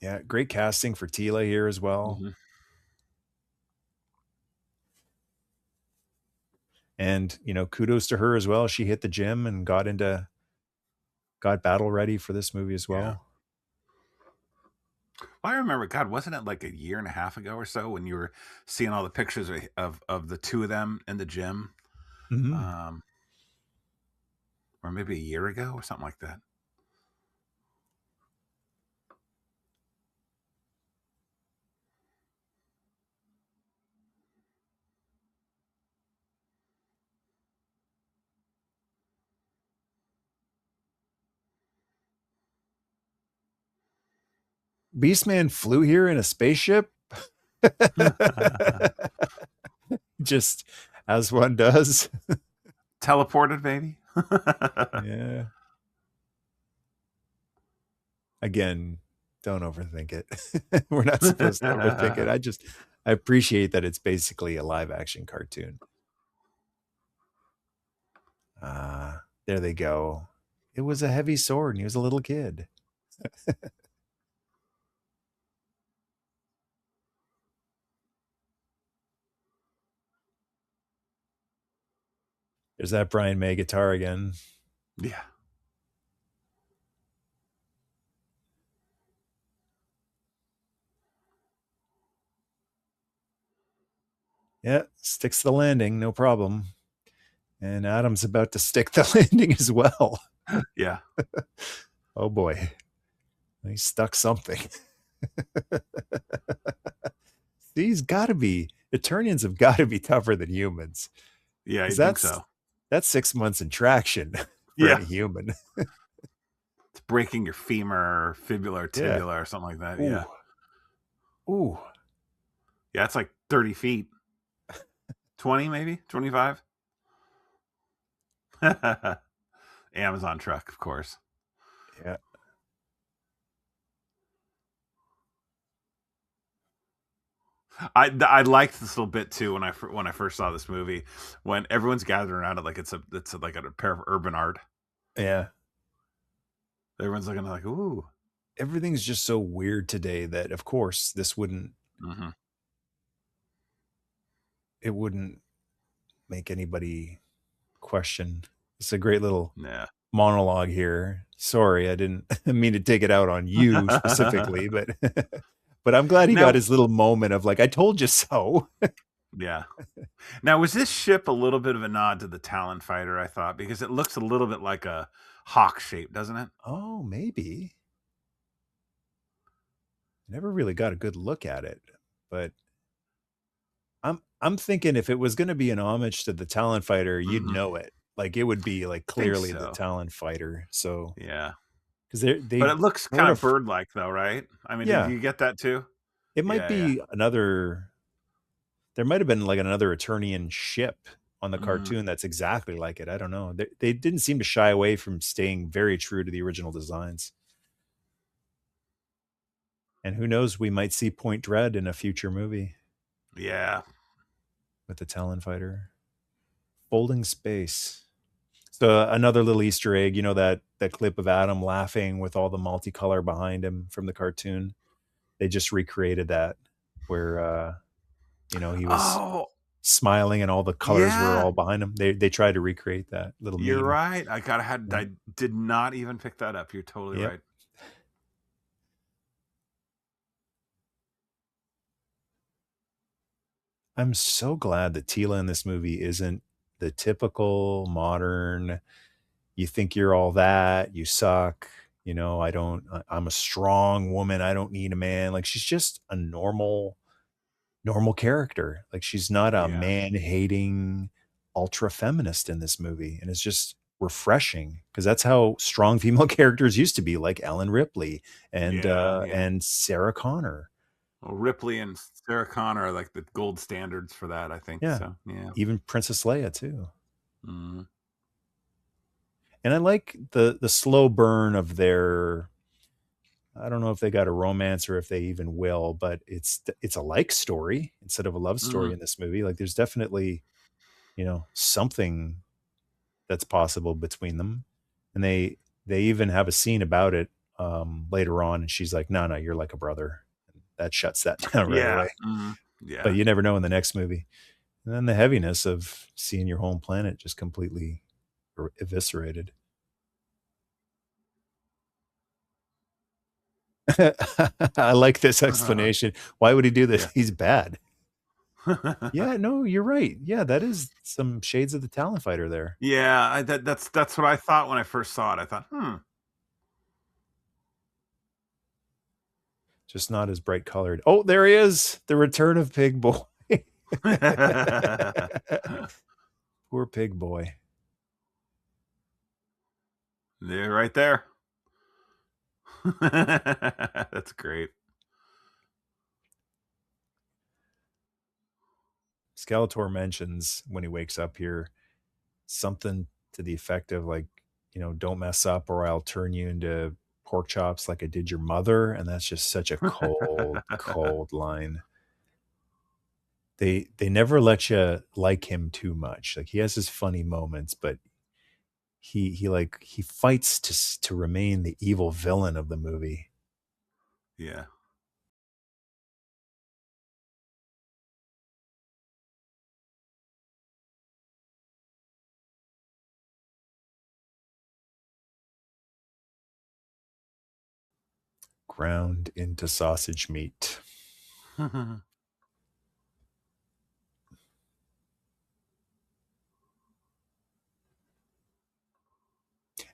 Yeah. Great casting for Tila here as well. Mhm. And, kudos to her as well. She hit the gym and got battle ready for this movie as Yeah. well. I remember, God, wasn't it like a year and a half ago or so when you were seeing all the pictures of the two of them in the gym? Mhm. Um, or maybe a year ago or something like that. Beastman flew here in a spaceship. Just as one does. Teleported, baby. Yeah. Again, don't overthink it. We're not supposed to overthink it. I appreciate that it's basically a live action cartoon. There they go. It was a heavy sword and he was a little kid. There's that Brian May guitar again. Yeah. Yeah, sticks to the landing, no problem. And Adam's about to stick the landing as well. Yeah. Oh boy. He stuck something. These gotta be Eternians have got to be tougher than humans. Yeah, I Because think that's so. that's 6 months in traction for Yeah. any human. It's breaking your femur or fibula or Yeah. tibula or something like that. Ooh. Yeah. Ooh. Yeah, it's like 30 feet. 20 maybe? 25? Amazon truck, of course. Yeah. I liked this little bit too when I first saw this movie, when everyone's gathered around it like like a pair of urban art. Yeah. Everyone's looking like, ooh. Everything's just so weird today that of course Hmm. it wouldn't make anybody question. It's a great little Yeah. monologue here. Sorry, I didn't mean to take it out on you specifically, but but I'm glad he got Now, his little moment of like, I told you so. yeah. Now, was this ship a little bit of a nod to the Talon fighter? I thought, because it looks a little bit like a hawk shape, doesn't it? Oh, maybe. Never really got a good look at it, but I'm thinking if it was gonna be an homage to the Talon Fighter, you'd Hmm. know it. Like, it would be, like, Think clearly the so. Talon Fighter, so Yeah. 'cause But it looks weren't kind a of f bird-like though, right? I mean, did yeah, you get that too? it might Yeah, yeah. be another there might have been, like, another Eternian ship on the Mhm. cartoon that's exactly like it, I don't know. They didn't seem to shy away from staying very true to the original designs. And who knows, we might see Point Dread in a future movie Yeah. with the Talon Fighter. Folding space. So another little Easter egg, that clip of Adam laughing with all the multicolor behind him from the cartoon. They just recreated that where he was Oh, smiling and all the colors were yeah. all behind him. They tried to recreate that little You're meme. right. Yeah. I did not even pick that up. You're totally Yep. right. I'm so glad that Tila in this movie isn't the typical modern, you think you're all that, you suck, I'm a strong woman, I don't need a man. Like she's just a normal character. Like she's not a Yeah. man-hating ultra feminist in this movie, and it's just refreshing because that's how strong female characters used to be, like Ellen Ripley and Yeah, yeah. Sarah Connor. Well, Ripley and Sarah Connor are like the gold standards for that, I think. Yeah, So, yeah. even Princess Leia too. Mhm. And I like the slow burn of their, I don't know if they got a romance or if they even will, but it's a like story instead of a love story Mhm. in this movie. Like there's definitely, something that's possible between them. And they even have a scene about it later on, and she's like, "No, no, you're like a brother." And that shuts that down right Yeah, away. mhm, But yeah. you never know in the next movie. And then the heaviness of seeing your home planet just completely eviscerated. I like this explanation. Why would he do this? Yeah. He's bad. Yeah, no, you're right. Yeah, that is some shades of the talent fighter there. Yeah, that's what I thought when I first saw it. I thought, "Hmm." Just not as bright colored. Oh, there he is. The return of Pig Boy. Poor Pig Boy. They're right there. That's great. Skeletor mentions when he wakes up here something to the effect of like, don't mess up or I'll turn you into pork chops like I did your mother. And that's just such a cold, cold line. They never let you like him too much. Like he has his funny moments, but he fights to remain the evil villain of the movie. Yeah. Ground into sausage meat. And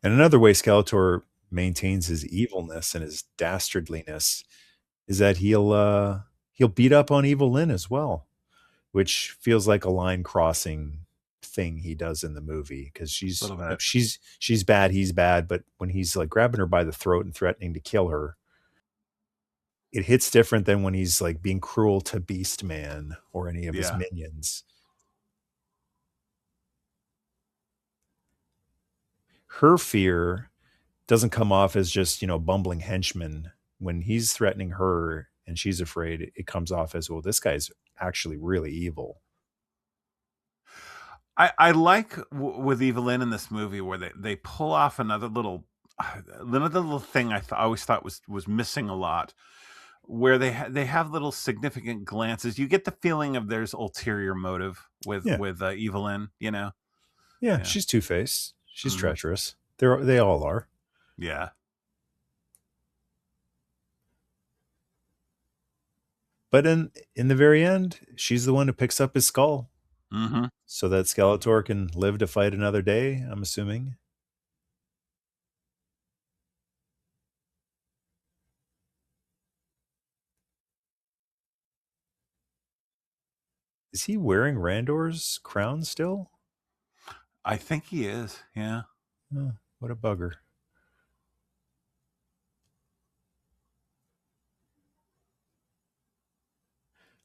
another way Skeletor maintains his evilness and his dastardliness is that he'll beat up on Evil Lynn as well, which feels like a line crossing thing he does in the movie because she's Little bit. she's bad, he's bad, but when he's like grabbing her by the throat and threatening to kill her, it hits different than when he's like being cruel to Beast Man or any of his Yeah. minions. Her fear doesn't come off as just, bumbling henchman. When he's threatening her and she's afraid, it comes off as, well, this guy's actually really evil. I like with Evelyn in this movie where they pull off another little thing I always thought was missing a lot, where they have little significant glances. You get the feeling of there's ulterior motive Yeah. with Evelyn, you know? Yeah. Yeah. She's two-faced. She's Mhm. treacherous. They all are. Yeah. But in the very end, she's the one who picks up his skull Mhm. so that Skeletor can live to fight another day, I'm assuming. Is he wearing Randor's crown still? I think he is. Yeah. Oh, what a bugger.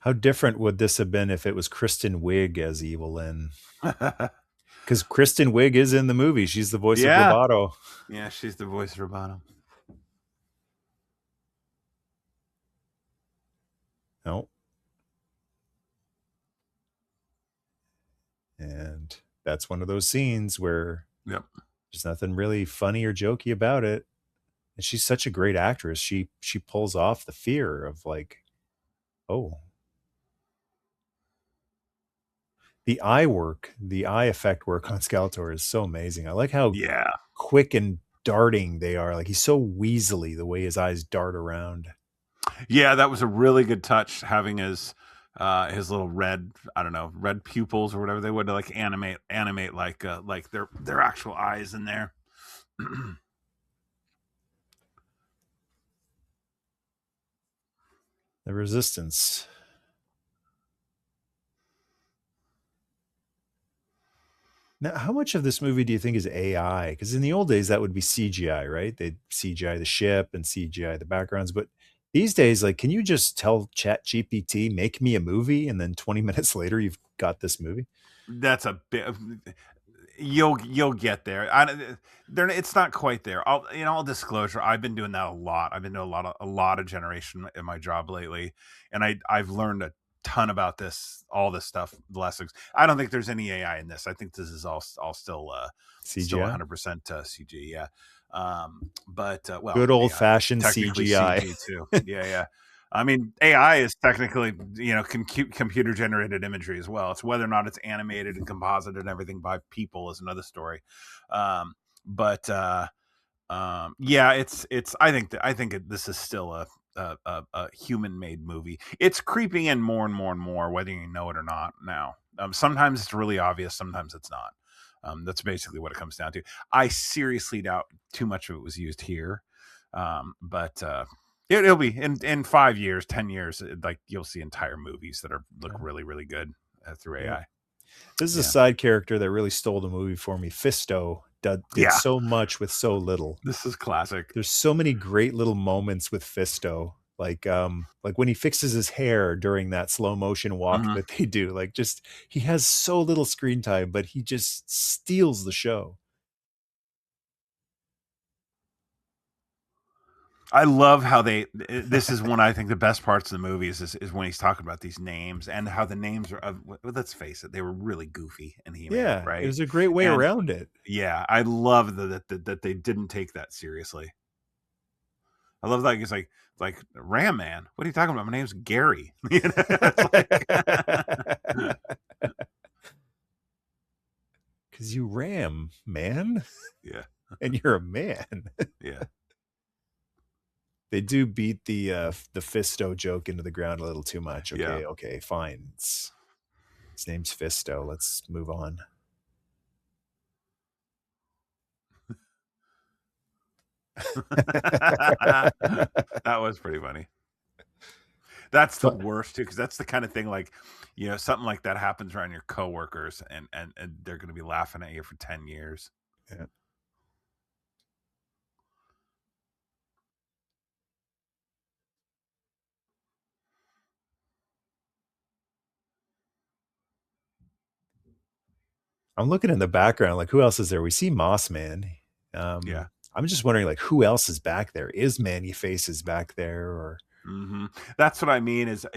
How different would this have been if it was Kristen Wiig as Evil Lynn? Because Kristen Wiig is in the movie. She's the voice of Yeah. Roboto. Yeah, she's the voice of Roboto. No. And that's one of those scenes where Yep. there's nothing really funny or jokey about it. And she's such a great actress. She pulls off the fear of like, oh, the eye work, the eye effect work on Skeletor is so amazing. I like how Yeah. quick and darting they are. Like he's so weaselly the way his eyes dart around. Yeah, that was a really good touch having his little red pupils or whatever they would to like animate like their actual eyes in there. The resistance. Now, how much of this movie do you think is AI? Because in the old days, that would be CGI, right? They'd CGI the ship and CGI the backgrounds. But these days, like, can you just tell Chat GPT, make me a movie? And then 20 minutes later, you've got this movie? That's a bit You'll get there. It's not quite there. In all disclosure, I've been doing that a lot. I've been doing a lot of generation in my job lately, and I've learned a ton about all this stuff the last 6. I don't think there's any AI in this. I think this is all still CGI. 100% CG. Yeah. But well, Good old AI fashioned technically CGI. CG too. Yeah, yeah. I mean, AI is technically, computer generated imagery as well. It's whether or not it's animated and composited and everything by people is another story. Um, but yeah, it's. This is still a human made movie. It's creeping in more and more and more, whether you know it or not. Now, sometimes it's really obvious, sometimes it's not. That's basically what it comes down to. I seriously doubt too much of it was used here, but it'll be in 5 years, 10 years. Like you'll see entire movies that look Yeah. really, really good through Yep. AI. This is a Yeah, side character that really stole the movie for me. Fisto did yeah. so much with so little. This is classic. There's so many great little moments with Fisto. Like when he fixes his hair during that slow motion walk Mhm. that they do. Like just he has so little screen time, but he just steals the show. I love how this is one I think the best parts of the movie is when he's talking about these names and how the names are let's face it, they were really goofy in He-Man, Yeah, it right? was a great way And around it. yeah, I love that they didn't take that seriously. I love that he's like Ram Man. What are you talking about? My name's Gary. It's like Cause you ram, man. yeah, And you're a man. yeah. They do beat the Fisto joke into the ground a little too much. Yeah. Okay, fine. His name's Fisto. Let's move on. That was pretty funny. That's the But worst too, because that's the kind of thing like, something like that happens around your coworkers, and they're going to be laughing at you for 10 years. yeah. I'm looking in the background, like who else is there? We see Moss Man. Yeah. I'm just wondering, like, who else is back there? Is Manny Faces back there, or Hmm. That's what I mean. Is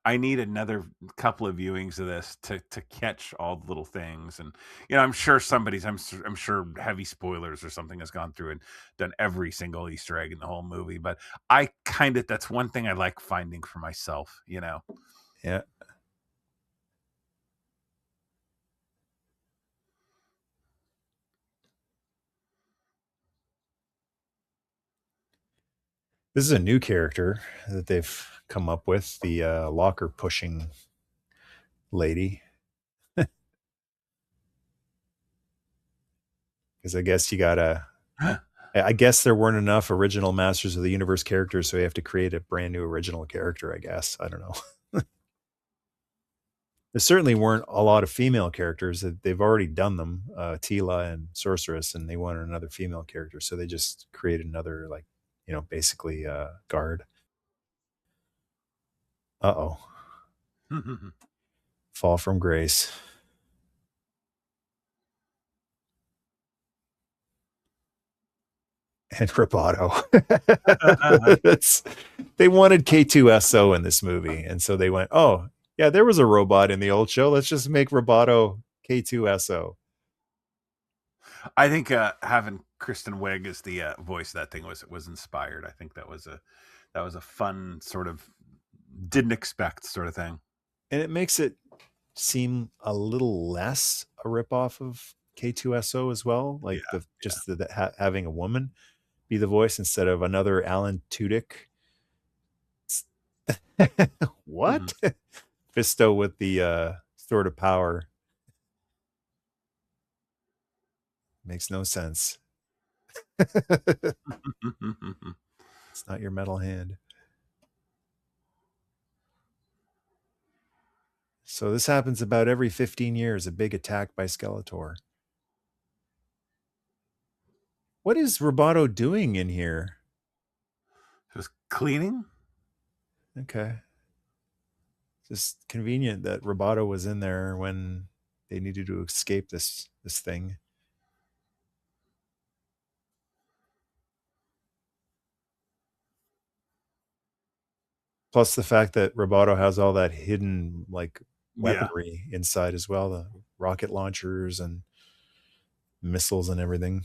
I need another couple of viewings of this to catch all the little things, and I'm sure I'm sure heavy spoilers or something has gone through and done every single Easter egg in the whole movie. But that's one thing I like finding for myself. yeah? This is a new character that they've come up with, the locker pushing lady. Because I guess you gotta. I guess there weren't enough original Masters of the Universe characters, so you have to create a brand new original character. I guess I don't know. There certainly weren't a lot of female characters. They've already done them, Tila and Sorceress, and they wanted another female character, so they just created another, like, basically guard. Uh-oh. Fall from grace. And Roboto. They wanted K2SO in this movie, and so they went, oh, yeah, there was a robot in the old show. Let's just make Roboto K2SO. I think having Kristen Wiig as the voice of that thing was inspired. I think that was a fun sort of didn't expect sort of thing. And it makes it seem a little less a ripoff of K2SO as well. Like Yeah, having a woman be the voice instead of another Alan Tudyk. yeah. What? Fisto with the sword of power. Makes no sense. It's not your metal hand. So this happens about every 15 years, a big attack by Skeletor. What is Roboto doing in here? Just cleaning. Okay. Just convenient that Roboto was in there when they needed to escape this thing. Plus the fact that Roboto has all that hidden, like, Yeah. weaponry inside as well, the rocket launchers and missiles and everything.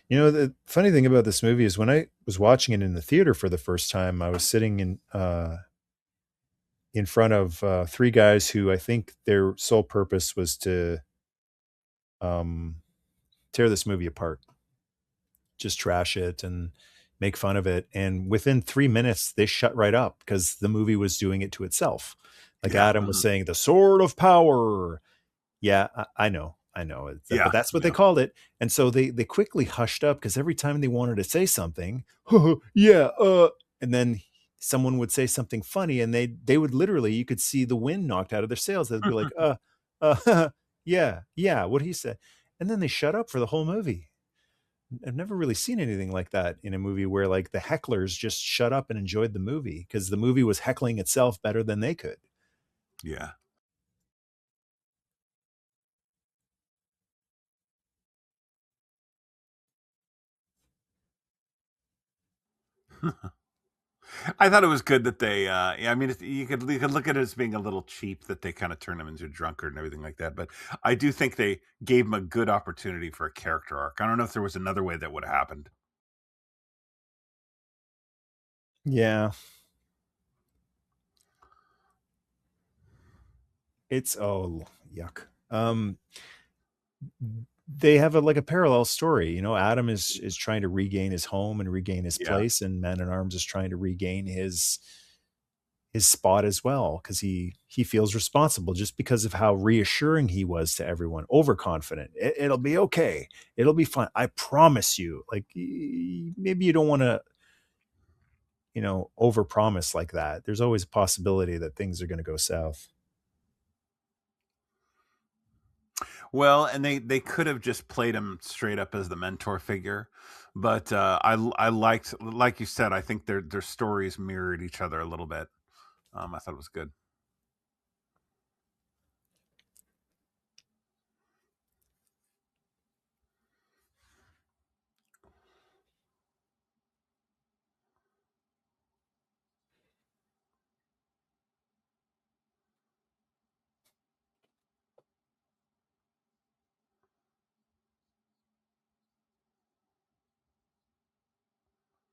You know, the funny thing about this movie is when I was watching it in the theater for the first time, I was sitting in front of, 3 guys who I think their sole purpose was to, um, tear this movie apart. Just trash it and make fun of it, and within 3 minutes, they shut right up because the movie was doing it to itself. Like, Yeah. Adam was saying, "The sword of power." Yeah, I know, it's but Yeah. that's what they Yeah. called it, and so they quickly hushed up because every time they wanted to say something, "Yeah, and then someone would say something funny, and they would literally you could see the wind knocked out of their sails. They'd be like, yeah, yeah, what he said," and then they shut up for the whole movie. I've never really seen anything like that in a movie where, like, the hecklers just shut up and enjoyed the movie because the movie was heckling itself better than they could. Yeah. I thought it was good that they, yeah, I mean, you could look at it as being a little cheap that they kind of turned him into a drunkard and everything like that. But I do think they gave him a good opportunity for a character arc. I don't know if there was another way that would have happened. Yeah, it's oh, yuck. They have like a parallel story. You know, Adam is trying to regain his home and regain his Yeah. place, and Man at Arms is trying to regain his spot as well because he feels responsible just because of how reassuring he was to everyone, overconfident. It'll be okay. It'll be fine. I promise you. Like maybe you don't want to overpromise like that. There's always a possibility that things are going to go south. Well, and they could have just played him straight up as the mentor figure, but I liked, like you said, I think their stories mirrored each other a little bit. I thought it was good.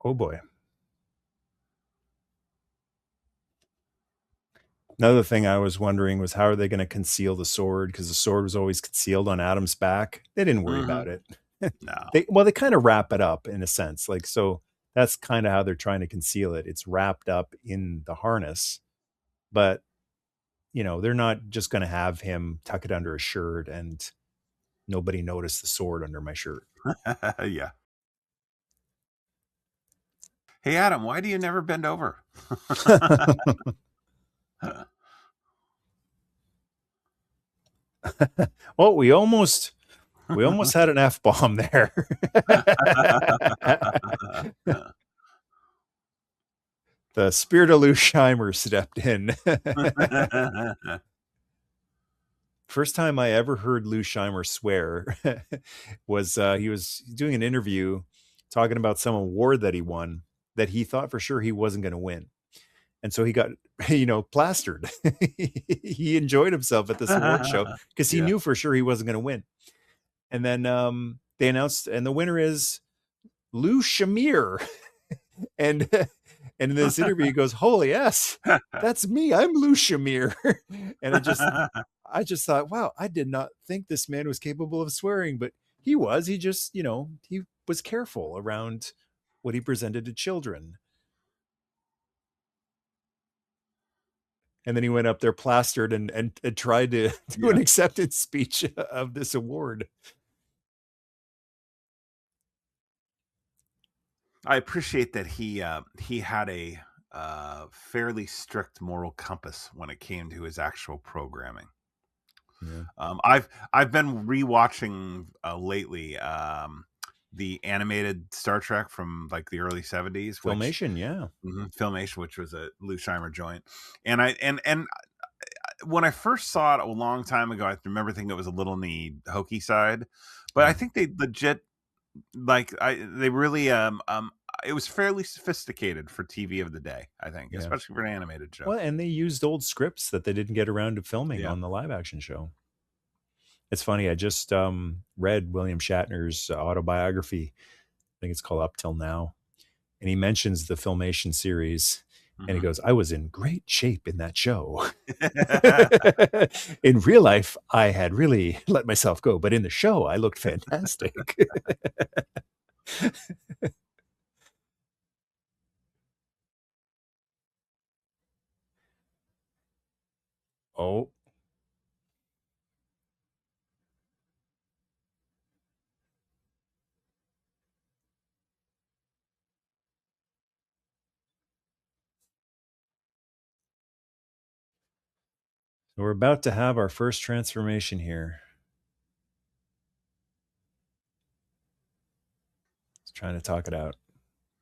Oh boy. Another thing I was wondering was how are they going to conceal the sword because the sword was always concealed on Adam's back. They didn't worry Hmm. about it. No. They kind of wrap it up in a sense. Like so that's kind of how they're trying to conceal it. It's wrapped up in the harness, but they're not just going to have him tuck it under a shirt and nobody notice the sword under my shirt. Yeah. Hey, Adam, why do you never bend over? Well, we almost had an F bomb there. The spirit of Lou Scheimer stepped in. First time I ever heard Lou Scheimer swear was he was doing an interview talking about some award that he won that he thought for sure he wasn't going to win. And so he got, plastered. He enjoyed himself at this award show because he Yeah. knew for sure he wasn't going to win. And then they announced, and the winner is Lou Shamir. And and in this interview, he goes, "Holy yes, that's me. I'm Lou Shamir." And I just thought, wow, I did not think this man was capable of swearing, but he was. He just, he was careful around what he presented to children. And then he went up there plastered and tried to do an Yeah. acceptance speech of this award. I appreciate that he had a fairly strict moral compass when it came to his actual programming. Yeah. I've been rewatching lately the animated Star Trek from like the early '70s, which Filmation, yeah. Filmation, which was a Lou Scheimer joint, and I and when I first saw it a long time ago, I remember thinking it was a little on the hokey side, but I Yeah. think they legit like they really it was fairly sophisticated for TV of the day, I think, Yeah. especially for an animated show. Well, and they used old scripts that they didn't get around to filming Yeah. on the live action show. It's funny, I just, read William Shatner's autobiography. I think it's called Up Till Now, and he mentions the Filmation series, and he Mhm. goes, "I was in great shape in that show." In real life, I had really let myself go, but in the show, I looked fantastic. Oh, we're about to have our first transformation here. He's trying to talk it out.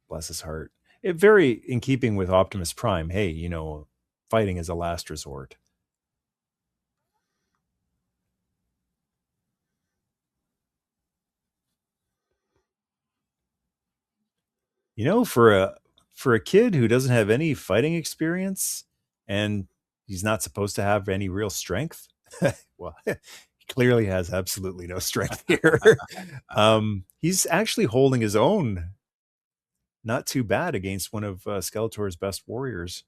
Bless his heart. It very in keeping with Optimus Prime. Hey, fighting is a last resort. For a kid who doesn't have any fighting experience and he's not supposed to have any real strength, well, he clearly has absolutely no strength here. He's actually holding his own not too bad against one of Skeletor's best warriors.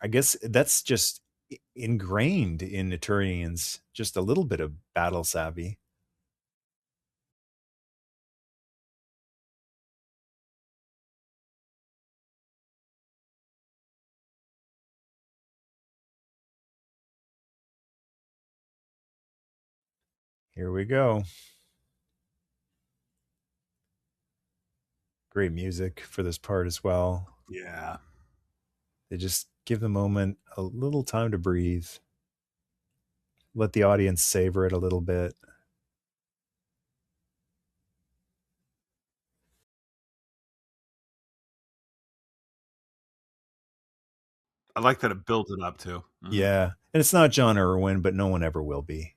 I guess that's just ingrained in Eternians, just a little bit of battle savvy. Here we go. Great music for this part as well. Yeah. They just give the moment a little time to breathe, let the audience savor it a little bit. I like that it built it up too. Mhm. Yeah, and it's not John Irwin, but no one ever will be.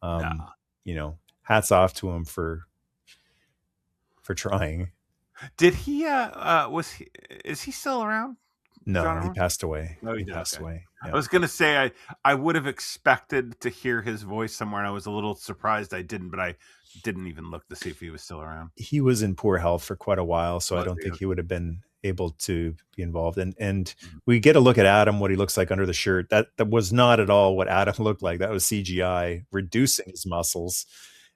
No. Hats off to him for trying. Did he was he is he still around? John No, he Irwin? passed away. No, he He did, passed okay. away. I Yeah. was gonna say I would have expected to hear his voice somewhere, and I was a little surprised I didn't, but I didn't even look to see if he was still around. He was in poor health for quite a while, so I Was don't he? think he Okay. would have been able to be involved. And Mhm. we get a look at Adam, what he looks like under the shirt. That was not at all what Adam looked like. That was CGI reducing his muscles.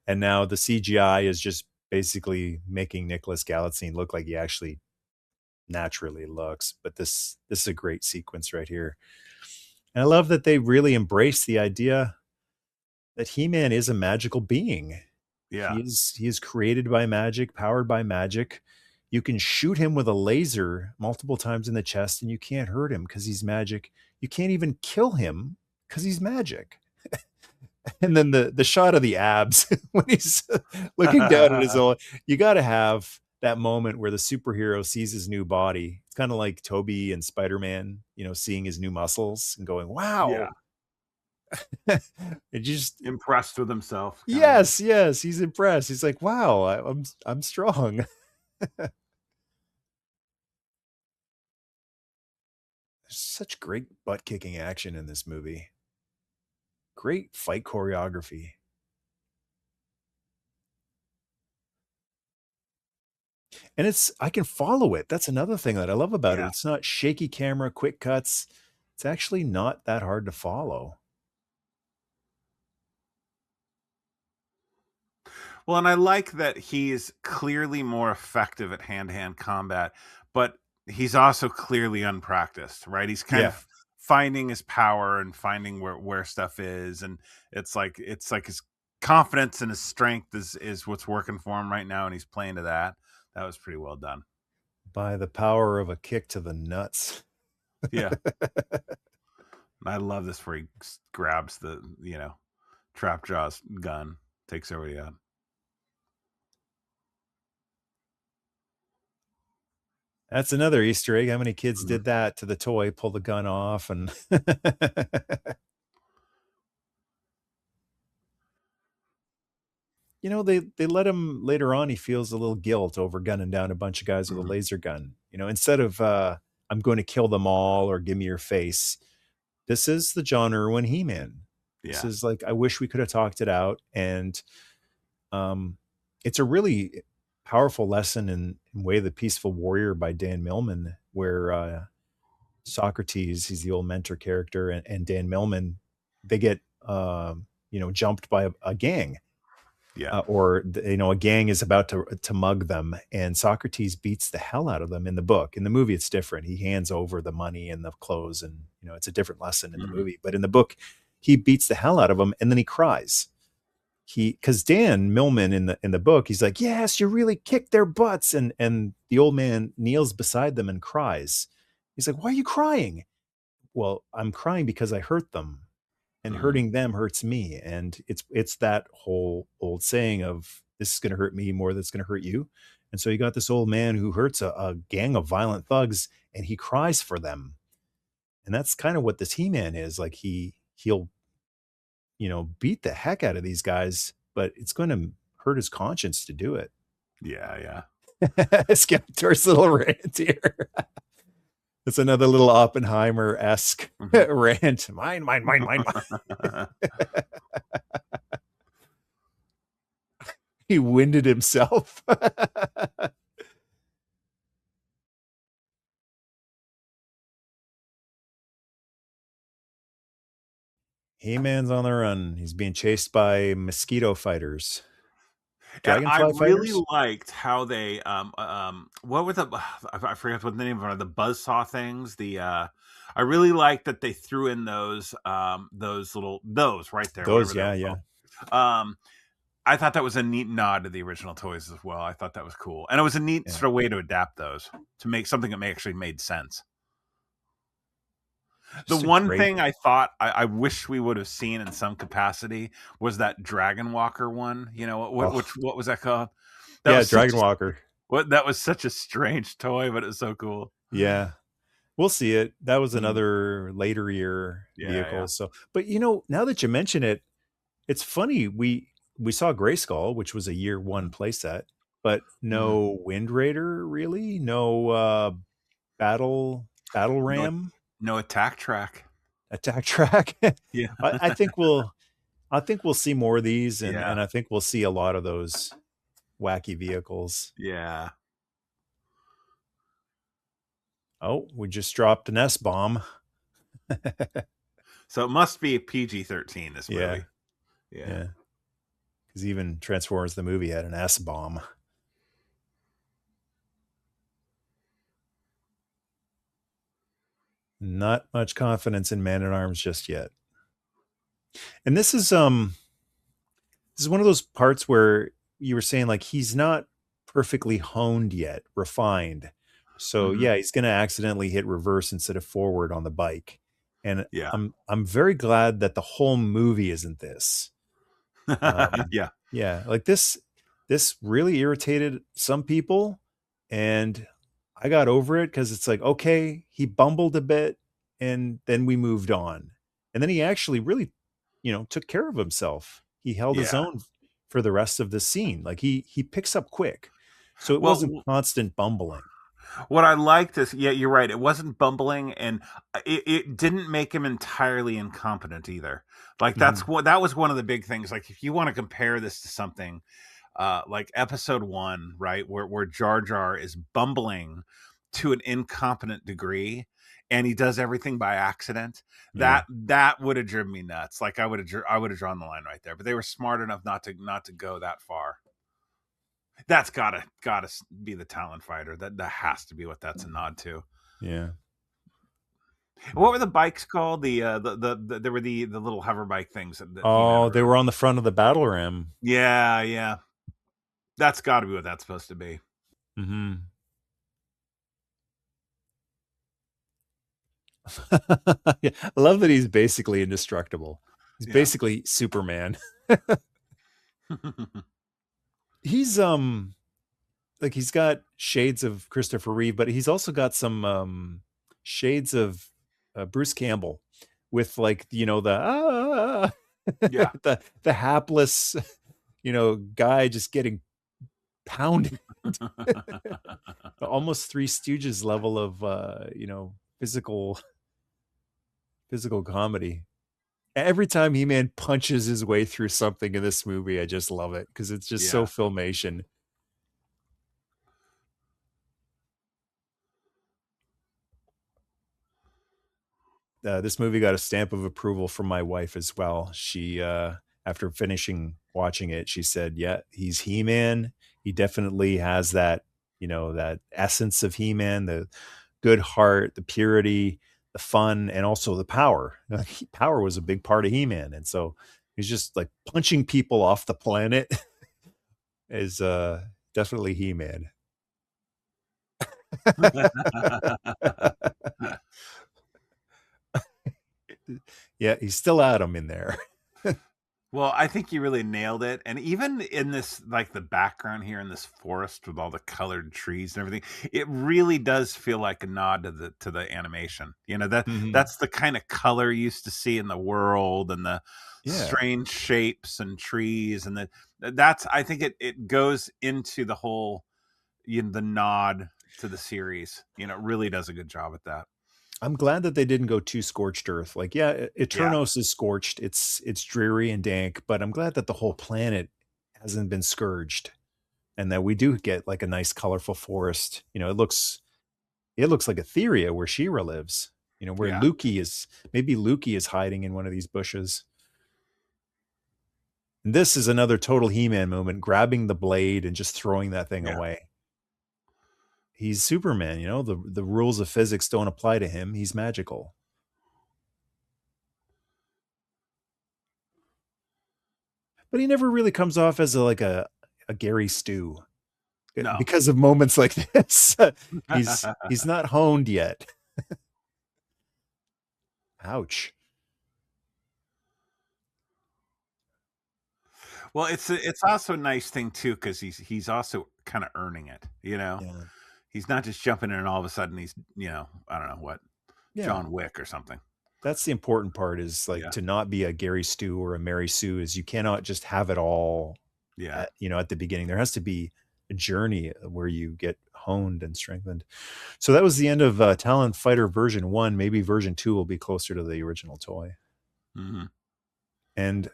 And now the CGI is just basically making Nicholas Galitzine look like he actually naturally looks. But this is a great sequence right here. And I love that they really embrace the idea that He-Man is a magical being. Yeah. He is created by magic, powered by magic. You can shoot him with a laser multiple times in the chest and you can't hurt him because he's magic. You can't even kill him because he's magic. And then the shot of the abs when he's looking down at his own, you got to have that moment where the superhero sees his new body. It's kind of like Toby and Spider-Man, seeing his new muscles and going, Yeah. "Wow." It just Impressed with himself, kinda. yes, yes, he's impressed. He's like, "Wow, I'm strong." There's such great butt kicking action in this movie. Great fight choreography. And I can follow it. That's another thing that I love about it. Yeah. It's not shaky camera, quick cuts. It's actually not that hard to follow. Well, and I like that he's clearly more effective at hand-to-hand combat, but he's also clearly unpracticed, right? He's kind Yeah. of finding his power and finding where stuff is, and it's like his confidence and his strength is what's working for him right now, and he's playing to that. That was pretty well done. By the power of a kick to the nuts. Yeah. I love this where he grabs the, Trapjaw's gun, takes everybody out. That's another Easter egg. How many kids Mhm. did that to the toy, pull the gun off and you know, they let him later on, he feels a little guilt over gunning down a bunch of guys with a Mhm. laser gun. You know, instead of I'm going to kill them all or give me your face. This is the John Irwin He-Man. This Yeah. is like I wish we could have talked it out and um it's a really powerful lesson in Way of the Peaceful Warrior by Dan Millman where Socrates, he's the old mentor character, and Dan Millman, they get you know, jumped by a gang, Yeah. or you know, a gang is about to mug them, and Socrates beats the hell out of them in the book. In the movie, it's different. He hands over the money and the clothes, and you know, it's a different lesson in the Mhm. movie. But in the book, he beats the hell out of them, and then he cries. He because Dan Millman in the book, he's like, "Yes, you really kicked their butts," and the old man kneels beside them and cries. He's like, "Why are you crying?" Well, I'm crying because I hurt them, and Mhm. hurting them hurts me. And it's that whole old saying of this is going to hurt me more than it's going to hurt you. And so you got this old man who hurts a gang of violent thugs, and he cries for them. And that's kind of what this He-Man is like. He'll you know beat the heck out of these guys, but it's going to hurt his conscience to do it. Yeah, yeah. Skeptor's little rant here. It's another little Oppenheimer-esque Mhm. rant. Mine, mine, mine, mine, mine. He winded himself. He-Man's on the run. He's being chased by mosquito fighters, And I dragonfly really fighters. liked how they, what were the I forget what the name of the buzzsaw things, I really liked that they threw in those little those right there, Those, whatever they yeah, were yeah, called. Um, I thought that was a neat nod to the original toys as well. I thought that was cool, and it was a neat yeah. sort of way to adapt those to make something that actually made sense. The Just a one great, thing I thought I wish we would have seen in some capacity was that Dragon Walker one. You know oh what was that called? That yeah, was such Dragon Walker. that was such a strange toy, but it was so cool. Yeah, we'll see it. That was Mhm. another later year Yeah, vehicle. yeah. So, but you know, now that you mention it, it's funny. We saw Grayskull, which was a year one Mhm. playset, but Mhm. no Wind Raider really. No battle No ram no attack track. attack track. Yeah. I think we'll see more of these, Yeah. and I think we'll see a lot of those wacky vehicles. Yeah. Oh, we just dropped an S bomb. So it must be PG-13, this Yeah, movie. Yeah. yeah. Because even Transformers the movie had an S bomb. Not much confidence in Man at Arms just yet. And this is one of those parts where you were saying like he's not perfectly honed yet, refined. So Mhm. yeah, he's going to accidentally hit reverse instead of forward on the bike. And Yeah. I'm very glad that the whole movie isn't this. Yeah. Yeah, like this really irritated some people, and I got over it because it's like, okay, he bumbled a bit, and then we moved on. And then he actually really, you know, took care of himself. He held his Yeah. own for the rest of the scene. Like he picks up quick. So it wasn't Well, constant bumbling. what I liked is, yeah, you're right. It wasn't bumbling, and it didn't make him entirely incompetent either. Like Mhm. that was one of the big things. Like if you want to compare this to something, like Episode One, right, where Jar Jar is bumbling to an incompetent degree, and he does everything by accident. Yeah. That would have driven me nuts. Like I would have drawn the line right there. But they were smart enough not to go that far. That's gotta be the Talon Fighter. That has to be what that's a nod to. Yeah. What were the bikes called? There were the little hover bike things that He Man Oh, they rode. were on the front of the battle ram. Yeah, yeah. That's got to be what that's supposed to be. Mhm. Yeah, I love that he's basically indestructible. He's Yeah. basically Superman. He's like he's got shades of Christopher Reeve, but he's also got some shades of Bruce Campbell with like the Yeah. the hapless guy just getting pounded. Almost Three Stooges level of physical comedy. Every time He-Man punches his way through something in this movie, I just love it because it's just so Yeah. Filmation. This movie got a stamp of approval from my wife as well. She, after finishing watching it, she said, "Yeah, he's He-Man. He definitely has that, that essence of He-Man, the good heart, the purity, the fun, and also the power. Power was a big part of He-Man, and so he's just like punching people off the planet is definitely He-Man." Yeah, he's still at him in there. Well, I think you really nailed it, and even in this, like, the background here in this forest with all the colored trees and everything, it really does feel like a nod to the animation. Mhm. That's the kinda color you used to see in the world and the Yeah. strange shapes and trees and that's I think it goes into the whole, the nod to the series. It really does a good job at that. I'm glad that they didn't go too scorched earth. Like, yeah, Yeah, Eternos is scorched. It's dreary and dank, but I'm glad that the whole planet hasn't been scourged and that we do get like a nice colorful forest. It looks like Etheria where She-Ra lives. Where yeah, Lukey is hiding in one of these bushes. And this is another total He-Man moment, grabbing the blade and just throwing that thing yeah. away. He's Superman, the rules of physics don't apply to him. He's magical. But he never really comes off as a Gary Stu No. because of moments like this. He's not honed yet. Ouch. Well, it's also a nice thing too because he's also kind of earning it. Yeah. He's not just jumping in and all of a sudden he's I don't know what, Yeah. John Wick or something. That's the important part is like Yeah, to not be a Gary Stu or a Mary Sue is you cannot just have it all yeah. at the beginning. There has to be a journey where you get honed and strengthened. So that was the end of Talon Fighter version 1. Maybe version 2 will be closer to the original toy. Hmm. And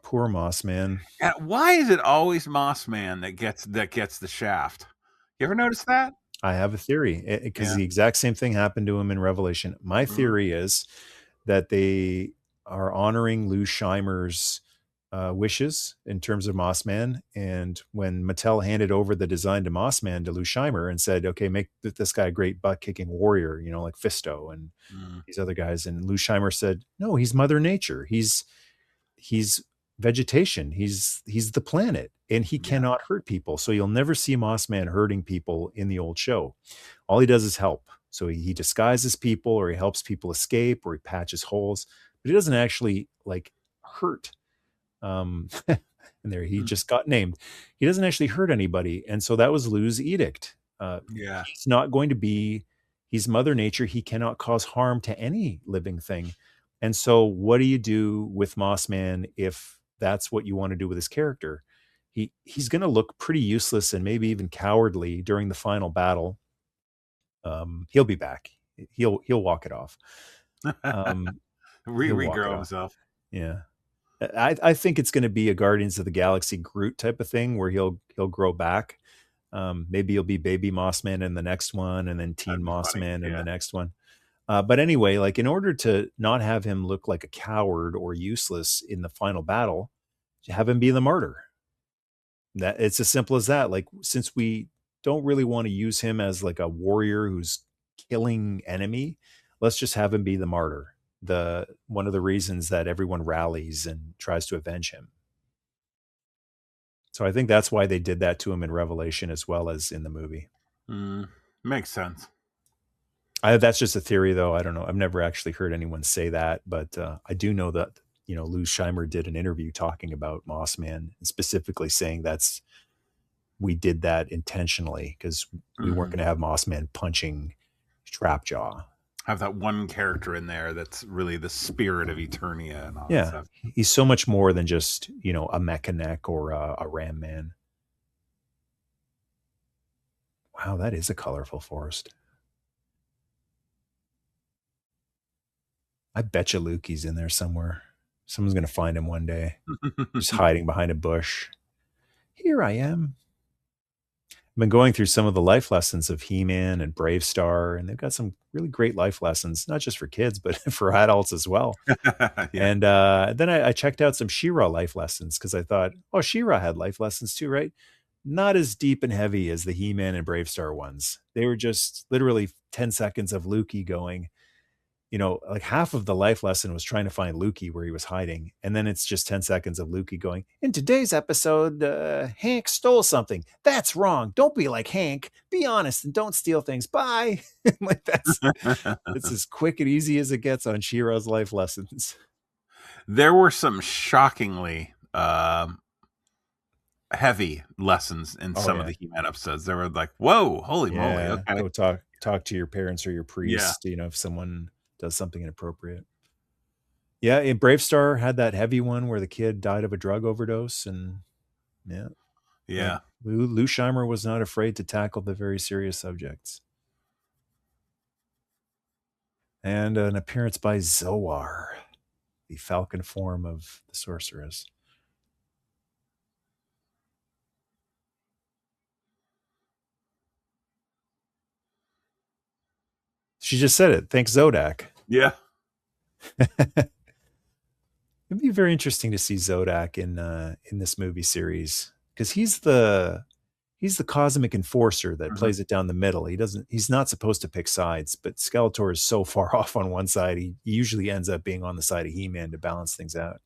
poor Moss Man. Yeah, why is it always Moss Man that gets the shaft? You ever notice that? I have a theory because Yeah. the exact same thing happened to him in Revelation. My Mhm. theory is that they are honoring Lou Scheimer's wishes in terms of Mossman. And when Mattel handed over the design to Mossman to Lou Scheimer and said, "Okay, make this guy a great butt kicking warrior," like Fisto and Mm, these other guys, and Lou Scheimer said, "No, he's Mother Nature. He's vegetation. He's the planet, and he yeah. cannot hurt people. So you'll never see Mossman hurting people in the old show. All he does is help. So he disguises people, or he helps people escape, or he patches holes, but he doesn't actually like hurt." And there he Mm, just got named. He doesn't actually hurt anybody, and so that was Lou's edict. yeah. He's not going to be. He's Mother Nature. He cannot cause harm to any living thing. And so, what do you do with Mossman if that's what you want to do with his character? He's going to look pretty useless and maybe even cowardly during the final battle. He'll be back. He'll walk it off. Um, he'll walk it Regrow off. himself. Yeah. I think it's going to be a Guardians of the Galaxy Groot type of thing where he'll grow back. Maybe he'll be Baby Mossman in the next one, and then Teen That'd be funny. Mossman in the Yeah. next one. But anyway, like in order to not have him look like a coward or useless in the final battle, have him be the martyr. That it's as simple as that. Like since we don't really want to use him as like a warrior who's killing enemy, let's just have him be the martyr. The one of the reasons that everyone rallies and tries to avenge him. So I think that's why they did that to him in Revelation as well as in the movie. Mm, makes sense. That's just a theory, though. I don't know. I've never actually heard anyone say that, but I do know that Lou Scheimer did an interview talking about Mossman, and specifically saying we did that intentionally because we weren't Mhm. gonna have Mossman punching Trapjaw. Have that one character in there that's really the spirit of Eternia and all that Yeah, stuff. he's so much more than just, a Mechanic or a Ram Man. Wow, that is a colorful forest. I bet you Lukey's in there somewhere. Someone's gonna find him one day, just hiding behind a bush. "Here I am." I've been going through some of the life lessons of He-Man and Brave Star, and they've got some really great life lessons, not just for kids, but for adults as well. Yeah. And then I checked out some She-Ra life lessons because I thought, oh, She-Ra had life lessons too, right? Not as deep and heavy as the He-Man and Brave Star ones. They were just literally 10 seconds of Lukey going, like half of the life lesson was trying to find Lukey where he was hiding. And then it's just 10 seconds of Lukey going, in today's episode, Hank stole something. That's wrong. Don't be like Hank. Be honest and don't steal things. Bye. Like that's as quick and easy as it gets on She-Ra's life lessons. There were some shockingly, heavy lessons in Oh some of yeah. the He-Man episodes. They were like, "Whoa, holy moly, Yeah. okay." Go talk to your parents or your Yeah. priest, if someone does something inappropriate. Yeah, and Brave Star had that heavy one where the kid died of a drug overdose, and yeah, yeah. Yeah. Lou Scheimer was not afraid to tackle the very serious subjects. And an appearance by Zoar, the falcon form of the sorceress. She just said it. Thanks, Zodak. Yeah. It'd be very interesting to see Zodak in this movie series because he's the cosmic enforcer that Mhm. plays it down the middle. He's not supposed to pick sides, but Skeletor is so far off on one side, he usually ends up being on the side of He-Man to balance things out.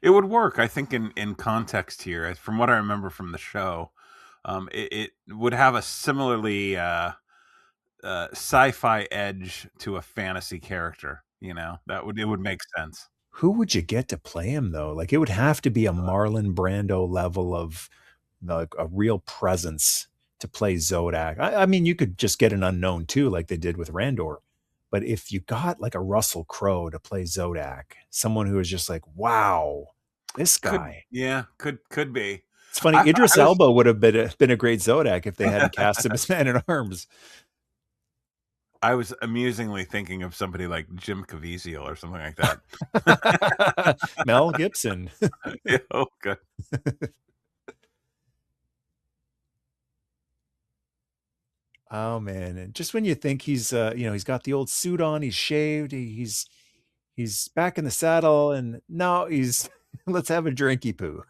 It would work, I think, in context here, from what I remember from the show, it would have a similarly, sci-fi edge to a fantasy character, it would make sense. Who would you get to play him though? Like it would have to be a Marlon Brando level of like a real presence to play Zodak. I mean, you could just get an unknown too, like they did with Randor. But if you got like a Russell Crowe to play Zodak, someone who is just like, wow, this Could guy. Yeah, could be. It's funny, I Idris was Elba would have been a great Zodak if they hadn't cast him as Man at Arms. I was amusingly thinking of somebody like Jim Caviezel or something like that. Mel Gibson. Yeah, oh, good. Oh man, and just when you think he's got the old suit on, he's shaved, he's back in the saddle, and no, he's let's have a drinky poo.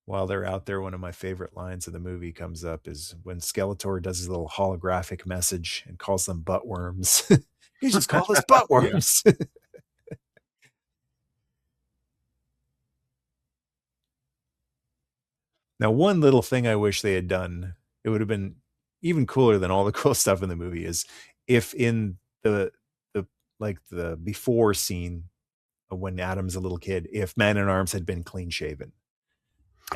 While they're out there, one of my favorite lines of the movie comes up is when Skeletor does his little holographic message and calls them butt worms. He just called us butt Yeah. worms. Now, one little thing I wish they had done, it would have been even cooler than all the cool stuff in the movie, is if in the like the before scene of when Adam's a little kid, if Man at Arms had been clean shaven.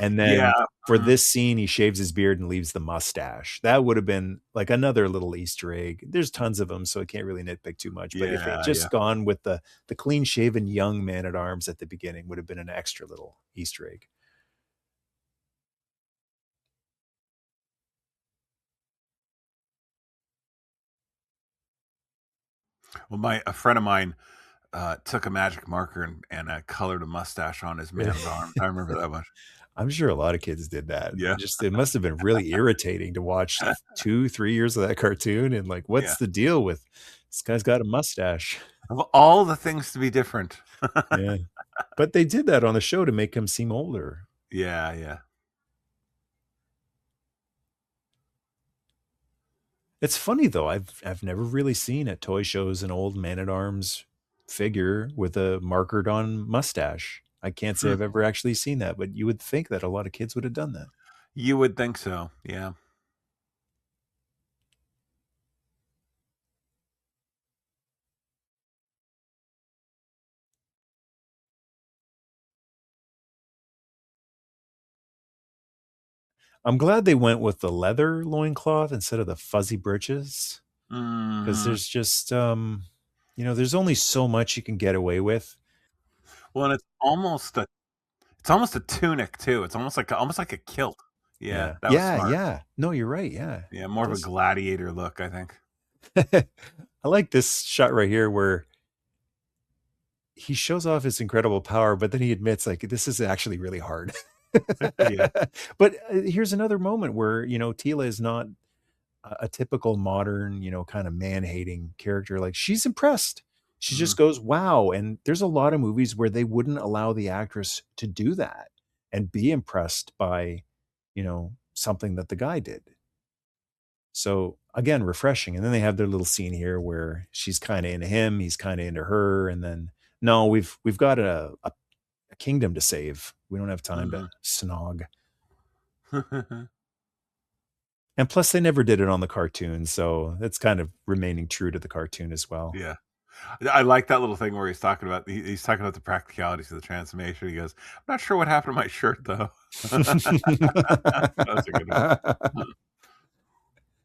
And Yeah, then for mhm. this scene, he shaves his beard and leaves the mustache. That would have been like another little Easter egg. There's tons of them, so I can't really nitpick too much. But if they had Yeah, yeah. just gone with the clean shaven young Man at Arms at the beginning, would have been an extra little Easter egg. Well, a friend of mine, took a magic marker and colored a mustache on his Really? man at arms. I remember that much. I'm sure a lot of kids did that. Yeah, Just it must have been really irritating to watch 2, 3 years of that cartoon and like, yeah. what's the deal with this guy's got a mustache? Of all the things to be different. Yeah. But they did that on the show to make him seem older. Yeah, yeah. It's funny though, I've never really seen at toy shows an old Man-at-Arms figure with a markered on mustache. I can't say Hmm. I've ever actually seen that, but you would think that a lot of kids would have done that. You would think so, yeah. I'm glad they went with the leather loincloth instead of the fuzzy breeches, because Mhm. there's just there's only so much you can get away with. Well, and it's almost a tunic too. It's almost like a kilt. Yeah, Yeah. that was Yeah, smart. yeah. No, you're right. Yeah. Yeah, It more of a does. gladiator look, I think. I like this shot right here where he shows off his incredible power, but then he admits like this is actually really hard. Yeah. But here's another moment where, Tila is not a typical modern, kind of man-hating character. Like she's impressed. She Mhm. just goes, "Wow." And there's a lot of movies where they wouldn't allow the actress to do that and be impressed by, something that the guy did. So again, refreshing. And then they have their little scene here where she's kind of into him, he's kind of into her, and then no, we've got a kingdom to save. We don't have time to Mhm. snog. And plus, they never did it on the cartoon, so that's kind of remaining true to the cartoon as well. Yeah. I like that little thing where he's talking about the practicalities of the transformation. He goes, "I'm not sure what happened to my shirt though." That's a good one.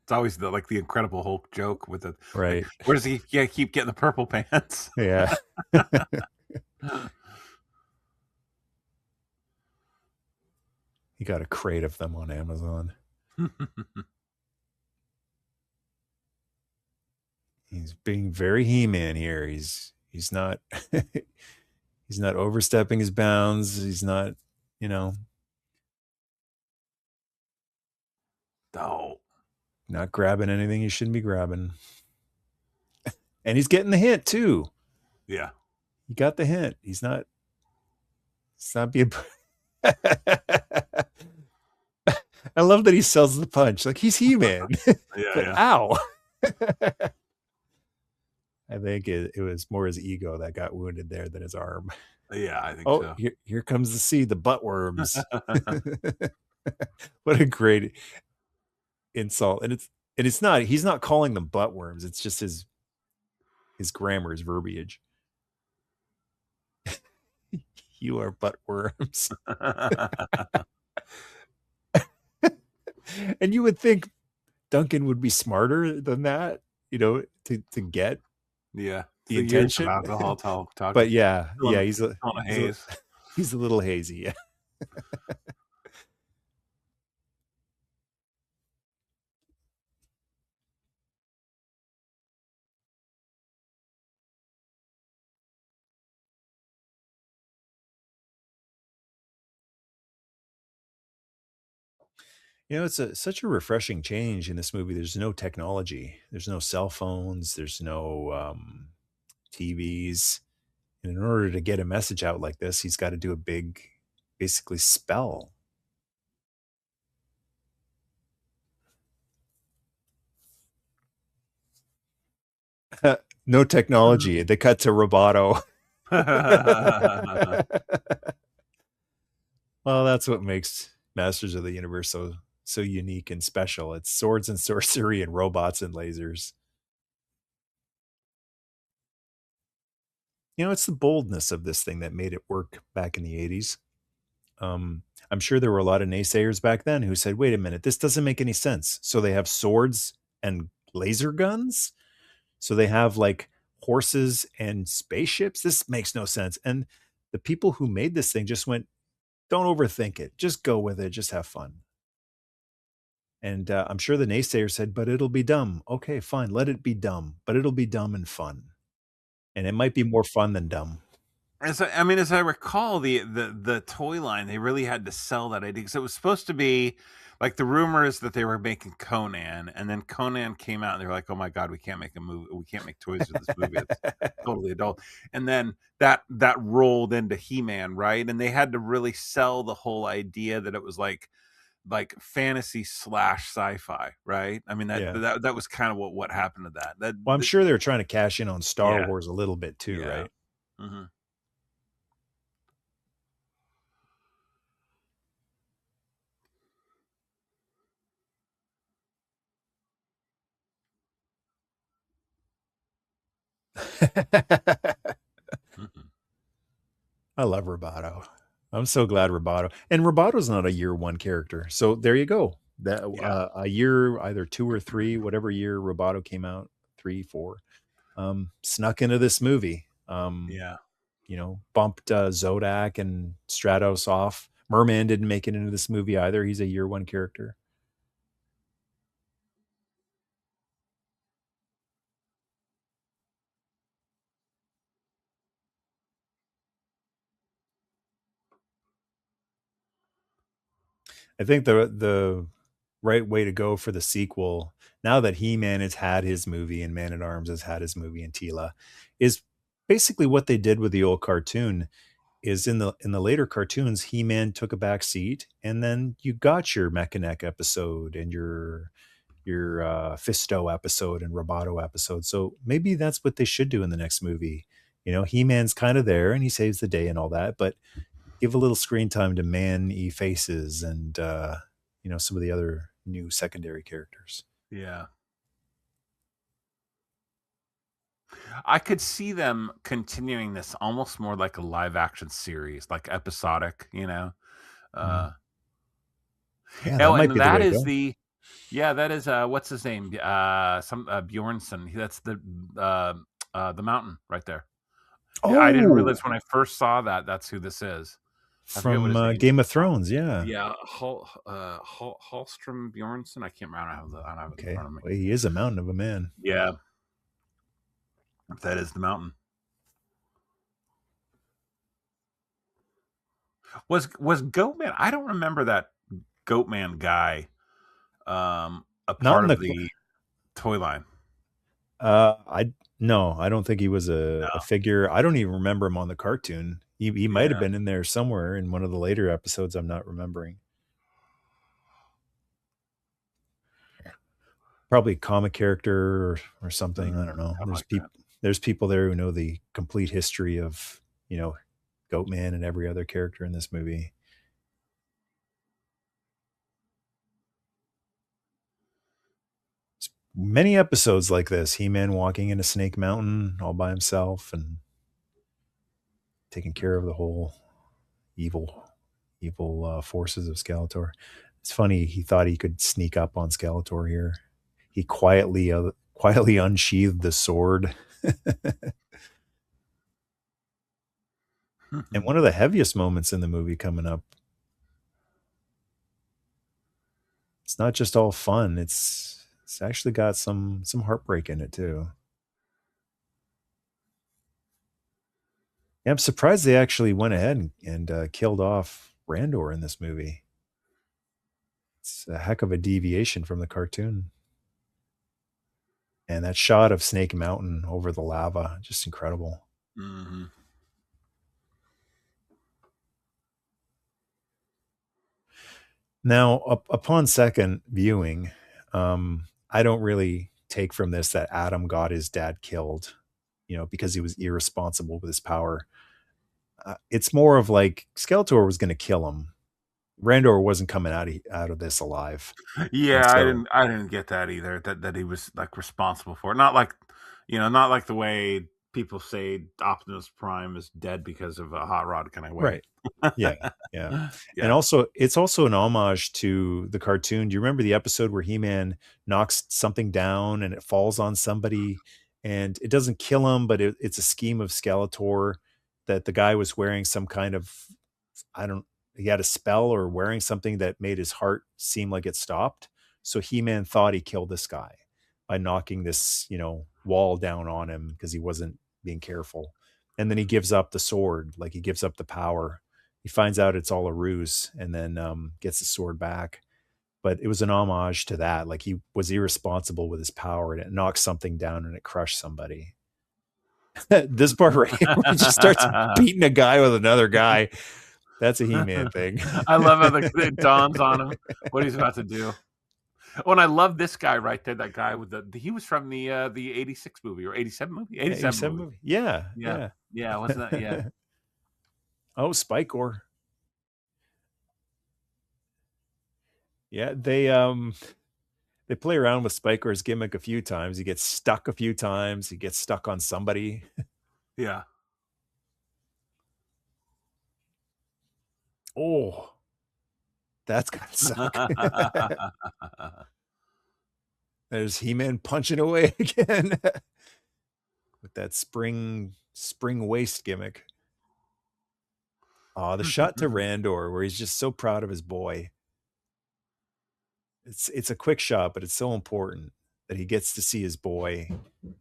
It's always the Incredible Hulk joke with the like, Right. where does he yeah, keep getting the purple pants? Yeah. He got a crate of them on Amazon. He's being very He-Man here. He's not he's not overstepping his bounds. He's not, you know, Oh, not grabbing anything he shouldn't be grabbing. And he's getting the hint too. yeah. He got the hint. He's not being I love that he sells the punch. Like he's He-Man. Yeah, But yeah. ow. I think it was more his ego that got wounded there than his arm. Yeah, I think Oh, so. here comes the seed, the butt worms. What a great insult. And it's not, he's not calling them butt worms. It's just his grammar, his verbiage. You are butt worms. And you would think Duncan would be smarter than that, to get Yeah. the The years of intention. alcohol talking But yeah, filling he's a filling a he's a haze. he's a little hazy. Yeah. It's such a refreshing change in this movie. There's no technology. There's no cell phones. There's no TVs. And in order to get a message out like this, he's got to do a big, basically, spell. No technology. They cut to Roboto. Well, that's what makes Masters of the Universe so unique and special. It's swords and sorcery and robots and lasers. It's the boldness of this thing that made it work back in the 80s. I'm sure there were a lot of naysayers back then who said, wait a minute, this doesn't make any sense. So they have swords and laser guns. So they have like horses and spaceships. This makes no sense. And the people who made this thing just went, don't overthink it. Just go with it. Just have fun. And I'm sure the naysayers said, but it'll be dumb. Okay, fine. Let it be dumb, but it'll be dumb and fun. And it might be more fun than dumb. As I recall, the toy line, they really had to sell that idea because it was supposed to be like the rumors that they were making Conan, and then Conan came out, and they were like, "Oh my god, we can't make a movie. We can't make toys for this movie. It's totally adult." And then that rolled into He-Man, right? And they had to really sell the whole idea that it was like fantasy slash sci-fi, right? I mean that Yeah. that that was kind of what happened to that. Well, I'm sure they were trying to cash in on Star Yeah, Wars a little bit too, yeah. right? Hmm. I love Roboto. I'm so glad Roboto, and Roboto's not a year one character. So there you go. That Yeah, a year, either two or three, whatever year Roboto came out, 3, 4, snuck into this movie. yeah. Bumped Zodak and Stratos off. Merman didn't make it into this movie either. He's a year one character. I think the right way to go for the sequel, now that He-Man has had his movie and Man at Arms has had his movie and Tila, is basically what they did with the old cartoon. Is in the later cartoons, He-Man took a back seat, and then you got your Mechanic episode and your Fisto episode and Roboto episode. So maybe that's what they should do in the next movie. He-Man's kind of there and he saves the day and all that, but give a little screen time to Man-E Faces and some of the other new secondary characters. Yeah. I could see them continuing this almost more like a live action series, like episodic, you know? Mm. Uh, Yeah, that oh, might and be the that way to is go. the yeah, that is, what's his name? Some Bjornson. That's the mountain right there. Yeah, I didn't Oh, realize when I first saw that that's who this is. I forget what from his name is. Game of Thrones. Yeah. Yeah, Hallstrom Bjornson. I can't remember. I don't have it in Okay. front of me. Well, he is a mountain of a man. Yeah, that is the mountain. Was Goatman? I don't remember that Goatman guy a Not part in of the. the toy line. I No, I don't think he was No. a figure. I don't even remember him on the cartoon. He might have Yeah. been in there somewhere in one of the later episodes. I'm not remembering. Probably a comic character or something. I don't know. Something like that. There's people there who know the complete history of Goatman and every other character in this movie. Many episodes like this. He-Man walking into Snake Mountain all by himself and taking care of the whole evil forces of Skeletor. It's funny. He thought he could sneak up on Skeletor here. He quietly unsheathed the sword. And one of the heaviest moments in the movie coming up. It's not just all fun. It's actually got some heartbreak in it too. Yeah, I'm surprised they actually went ahead and killed off Randor in this movie. It's a heck of a deviation from the cartoon. And that shot of Snake Mountain over the lava, just incredible. Mm-hmm. Now, upon second viewing, I don't really take from this that Adam got his dad killed, because he was irresponsible with his power. It's more of like Skeletor was going to kill him. Randor wasn't coming out of this alive, and Yeah, so I didn't get that either. That he was like responsible for it. Not like not like the way people say Optimus Prime is dead because of a hot rod kind of way. right, yeah, yeah. And Yeah. also, it's also an homage to the cartoon. Do you remember the episode where He-Man knocks something down and it falls on somebody and it doesn't kill him, but it's a scheme of Skeletor that the guy was wearing some kind of, I don't, he had a spell or wearing something that made his heart seem like it stopped. So He-Man thought he killed this guy by knocking this, wall down on him because he wasn't being careful. And then he gives up the sword, like he gives up the power. He finds out it's all a ruse and then gets the sword back. But it was an homage to that. Like he was irresponsible with his power and it knocks something down and it crushed somebody. This part right here, where he just starts beating a guy with another guy. That's a He-Man thing. I love how it dawns on him what he's about to do. Oh, and I love this guy right there. That guy with he was from the '86 movie or '87 movie, Yeah, '87 87 movie. movie. Yeah, Yeah, yeah. yeah, wasn't that? Yeah, Oh, Spikor. Yeah, they play around with Spiker's gimmick a few times. He gets stuck a few times. He gets stuck on somebody. yeah. Oh, that's gotta suck. There's He-Man punching away again with that spring waist gimmick. Oh, the shot to Randor where he's just so proud of his boy. It's a quick shot, but it's so important that he gets to see his boy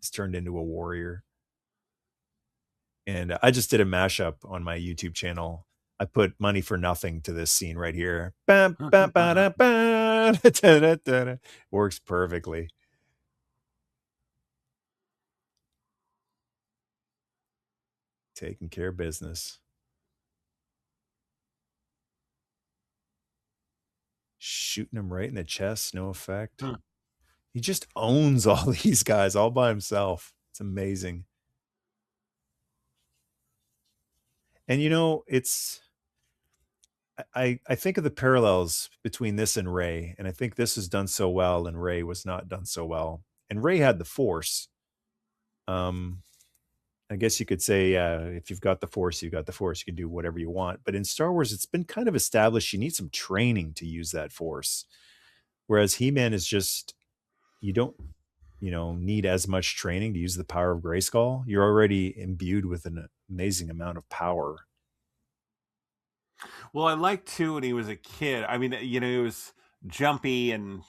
is turned into a warrior. And I just did a mashup on my YouTube channel. I put money for nothing to this scene right here. Bam, bam, ba, da, ba, da, da, da, da. Works perfectly. Taking care of business. Shooting him right in the chest, no effect. He just owns all these guys all by himself. It's amazing. And you know, I think of the parallels between this and Ray, and I think this is done so well, and Ray was not done so well. And Ray had the Force. Um, I guess you could say, if you've got the Force, you've got the Force. You can do whatever you want. But in Star Wars, it's been kind of established you need some training to use that Force. Whereas He-Man is just you don't need as much training to use the power of Grayskull. You're already imbued with an amazing amount of power. Well, I liked too when he was a kid. I mean, he was jumpy and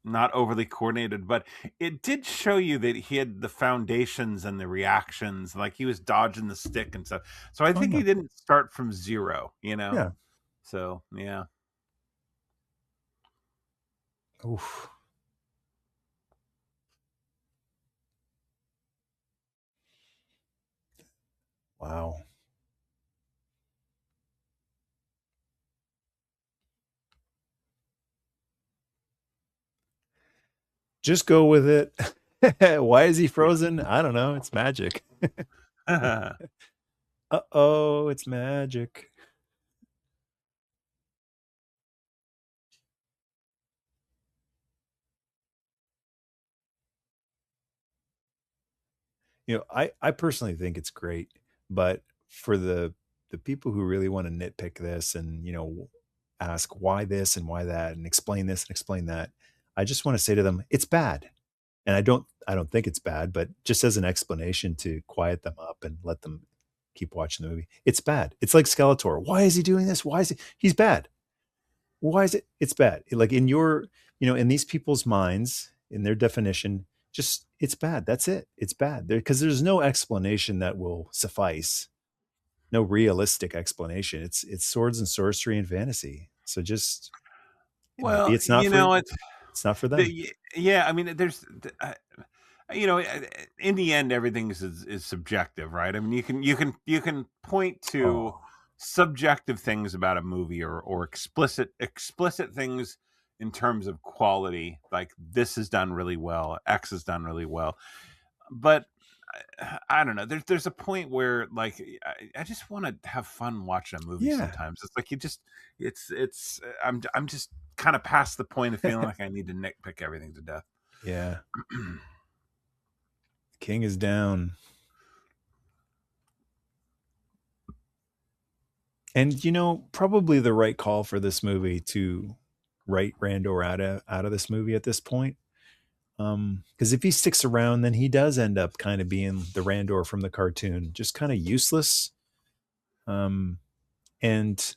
not overly coordinated, but it did show you that he had the foundations and the reactions, like he was dodging the stick and stuff. So I Oh think yeah, he didn't start from zero. yeah. So yeah. Oof. Wow. Just go with it. Why is he frozen? I don't know. It's magic. Uh-oh, it's magic. I personally think it's great, but for the people who really want to nitpick this and, ask why this and why that and explain this and explain that, I just want to say to them, it's bad. And I don't think it's bad, but just as an explanation to quiet them up and let them keep watching the movie. It's bad. It's like Skeletor. Why is he doing this? Why is he's bad? Why is it? It's bad. Like in in these people's minds, in their definition, just it's bad. That's it. It's bad. Because there's no explanation that will suffice. No realistic explanation. It's swords and sorcery and fantasy. So just maybe Well, it's not for them. yeah. I mean, in the end, everything is subjective, right? I mean, you can point to Oh, subjective things about a movie or explicit things in terms of quality, like this is done really well, X is done really well, but I don't know. There's a point where like I just want to have fun watching a movie. yeah. Sometimes it's like it's I'm just kind of past the point of feeling like I need to nitpick everything to death. Yeah. King is down. And probably the right call for this movie to write Randor out of this movie at this point. Because if he sticks around, then he does end up kind of being the Randor from the cartoon, just kind of useless. Um, and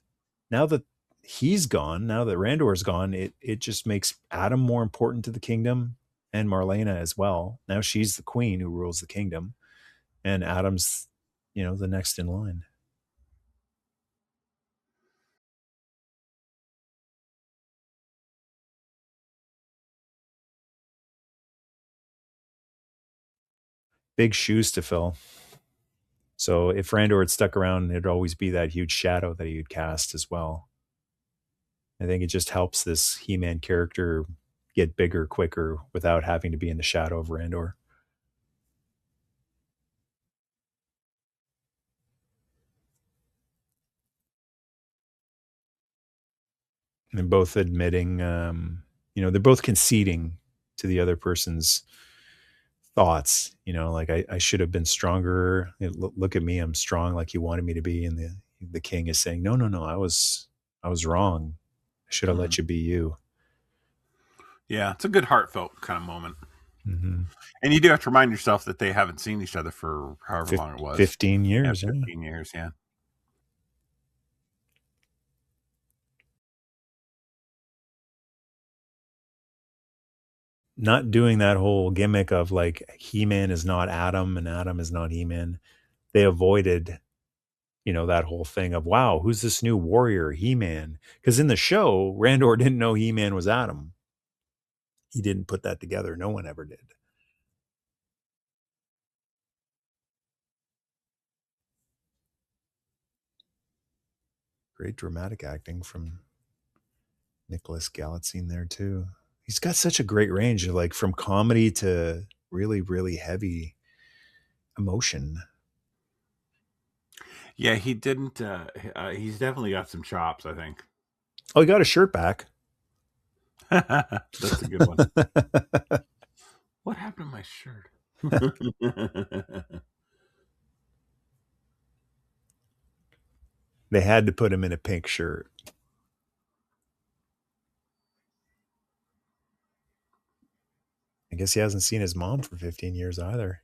now that he's gone, now that Randor's gone, it just makes Adam more important to the kingdom and Marlena as well. Now she's the queen who rules the kingdom, and Adam's, the next in line. Big shoes to fill. So if Randor had stuck around, it'd always be that huge shadow that he would cast as well. I think it just helps this He-Man character get bigger quicker without having to be in the shadow of Randor. And both admitting, they're both conceding to the other person's thoughts. Like I should have been stronger. Look at me, I'm strong, like you wanted me to be. And the king is saying, no, no, no, I was I was wrong. I should have let Mhm. you be you. Yeah, it's a good heartfelt kind of moment. Mhm. And you do have to remind yourself that they haven't seen each other for however long it was. 15 Yeah, years, yeah. 15 years, yeah. Not doing that whole gimmick of, like, He-Man is not Adam and Adam is not He-Man. They avoided, that whole thing of, "Wow, who's this new warrior, He-Man?" Because in the show, Randor didn't know He-Man was Adam. He didn't put that together, no one ever did. Great dramatic acting from Nicholas Galitzine there too. He's got such a great range of, like, from comedy to really, really heavy emotion. Yeah, he didn't, he's definitely got some chops, I think. Oh, he got his shirt back. That's a good one. What happened to my shirt? They had to put him in a pink shirt. I guess he hasn't seen his mom for 15 years either.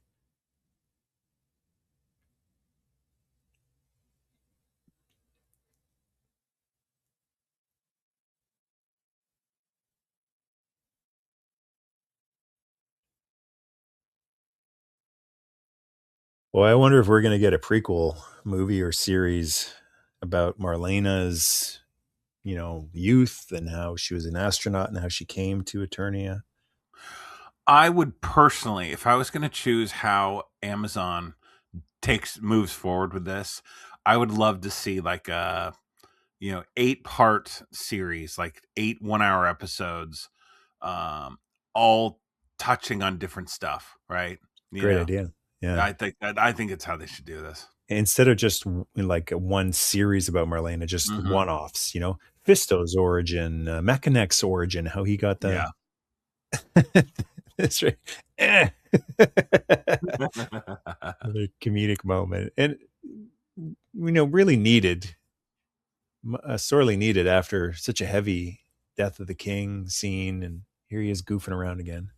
Well, I wonder if we're gonna get a prequel movie or series about Marlena's, youth and how she was an astronaut and how she came to Eternia. I would personally, if I was gonna choose how Amazon moves forward with this, I would love to see like a 8-part series, like 8 one-hour episodes, um, all touching on different stuff, right? You Great know, idea. Yeah. I think it's how they should do this. Instead of just like one series about Marlena, just Mhm. one-offs, Fisto's origin, Mechanex's origin, how he got the Yeah. that's right. Eh. Another comedic moment. And really needed, sorely needed after such a heavy death of the king scene, and here he is goofing around again.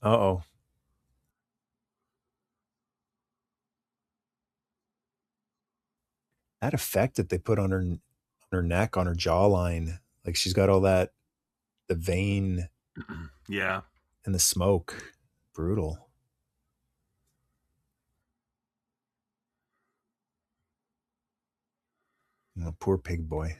Uh-oh. That effect that they put on her neck, on her jawline, like she's got all that the vein Yeah. and the smoke. Brutal. Poor pig boy.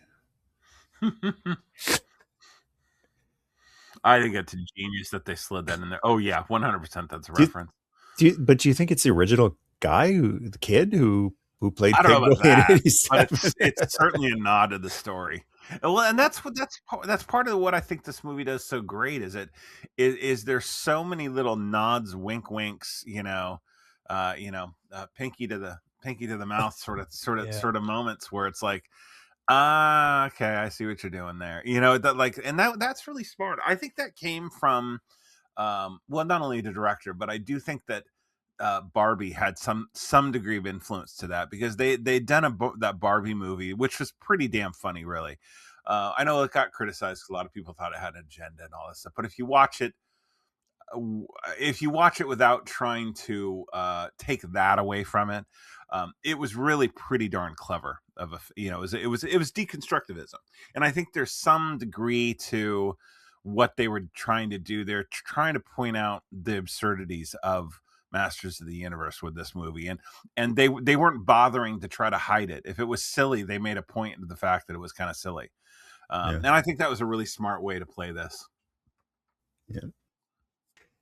I think it's genius that they slid that in there. Oh, yeah, 100% that's a Do you, reference. do you think it's the original guy the kid who played I don't Pig know about Boy in that, but '87? it's certainly a nod to the story. Well, and that's part of what I think this movie does so great is there's so many little nods, wink winks, pinky to the mouth Yeah. sort of moments where it's like, ah, okay, I see what you're doing there. That like and that's really smart. I think that came from well, not only the director, but I do think that Barbie had some degree of influence to that because they'd done that Barbie movie, which was pretty damn funny, really. I know it got criticized because a lot of people thought it had an agenda and all this stuff, but if you watch it without trying to take that away from it, it was really pretty darn clever. It was deconstructivism, and I think there's some degree to what they were trying to do. They're trying to point out the absurdities of Masters of the Universe with this movie, and they weren't bothering to try to hide it. If it was silly, they made a point of the fact that it was kind of silly, Yeah. and I think that was a really smart way to play this. Yeah.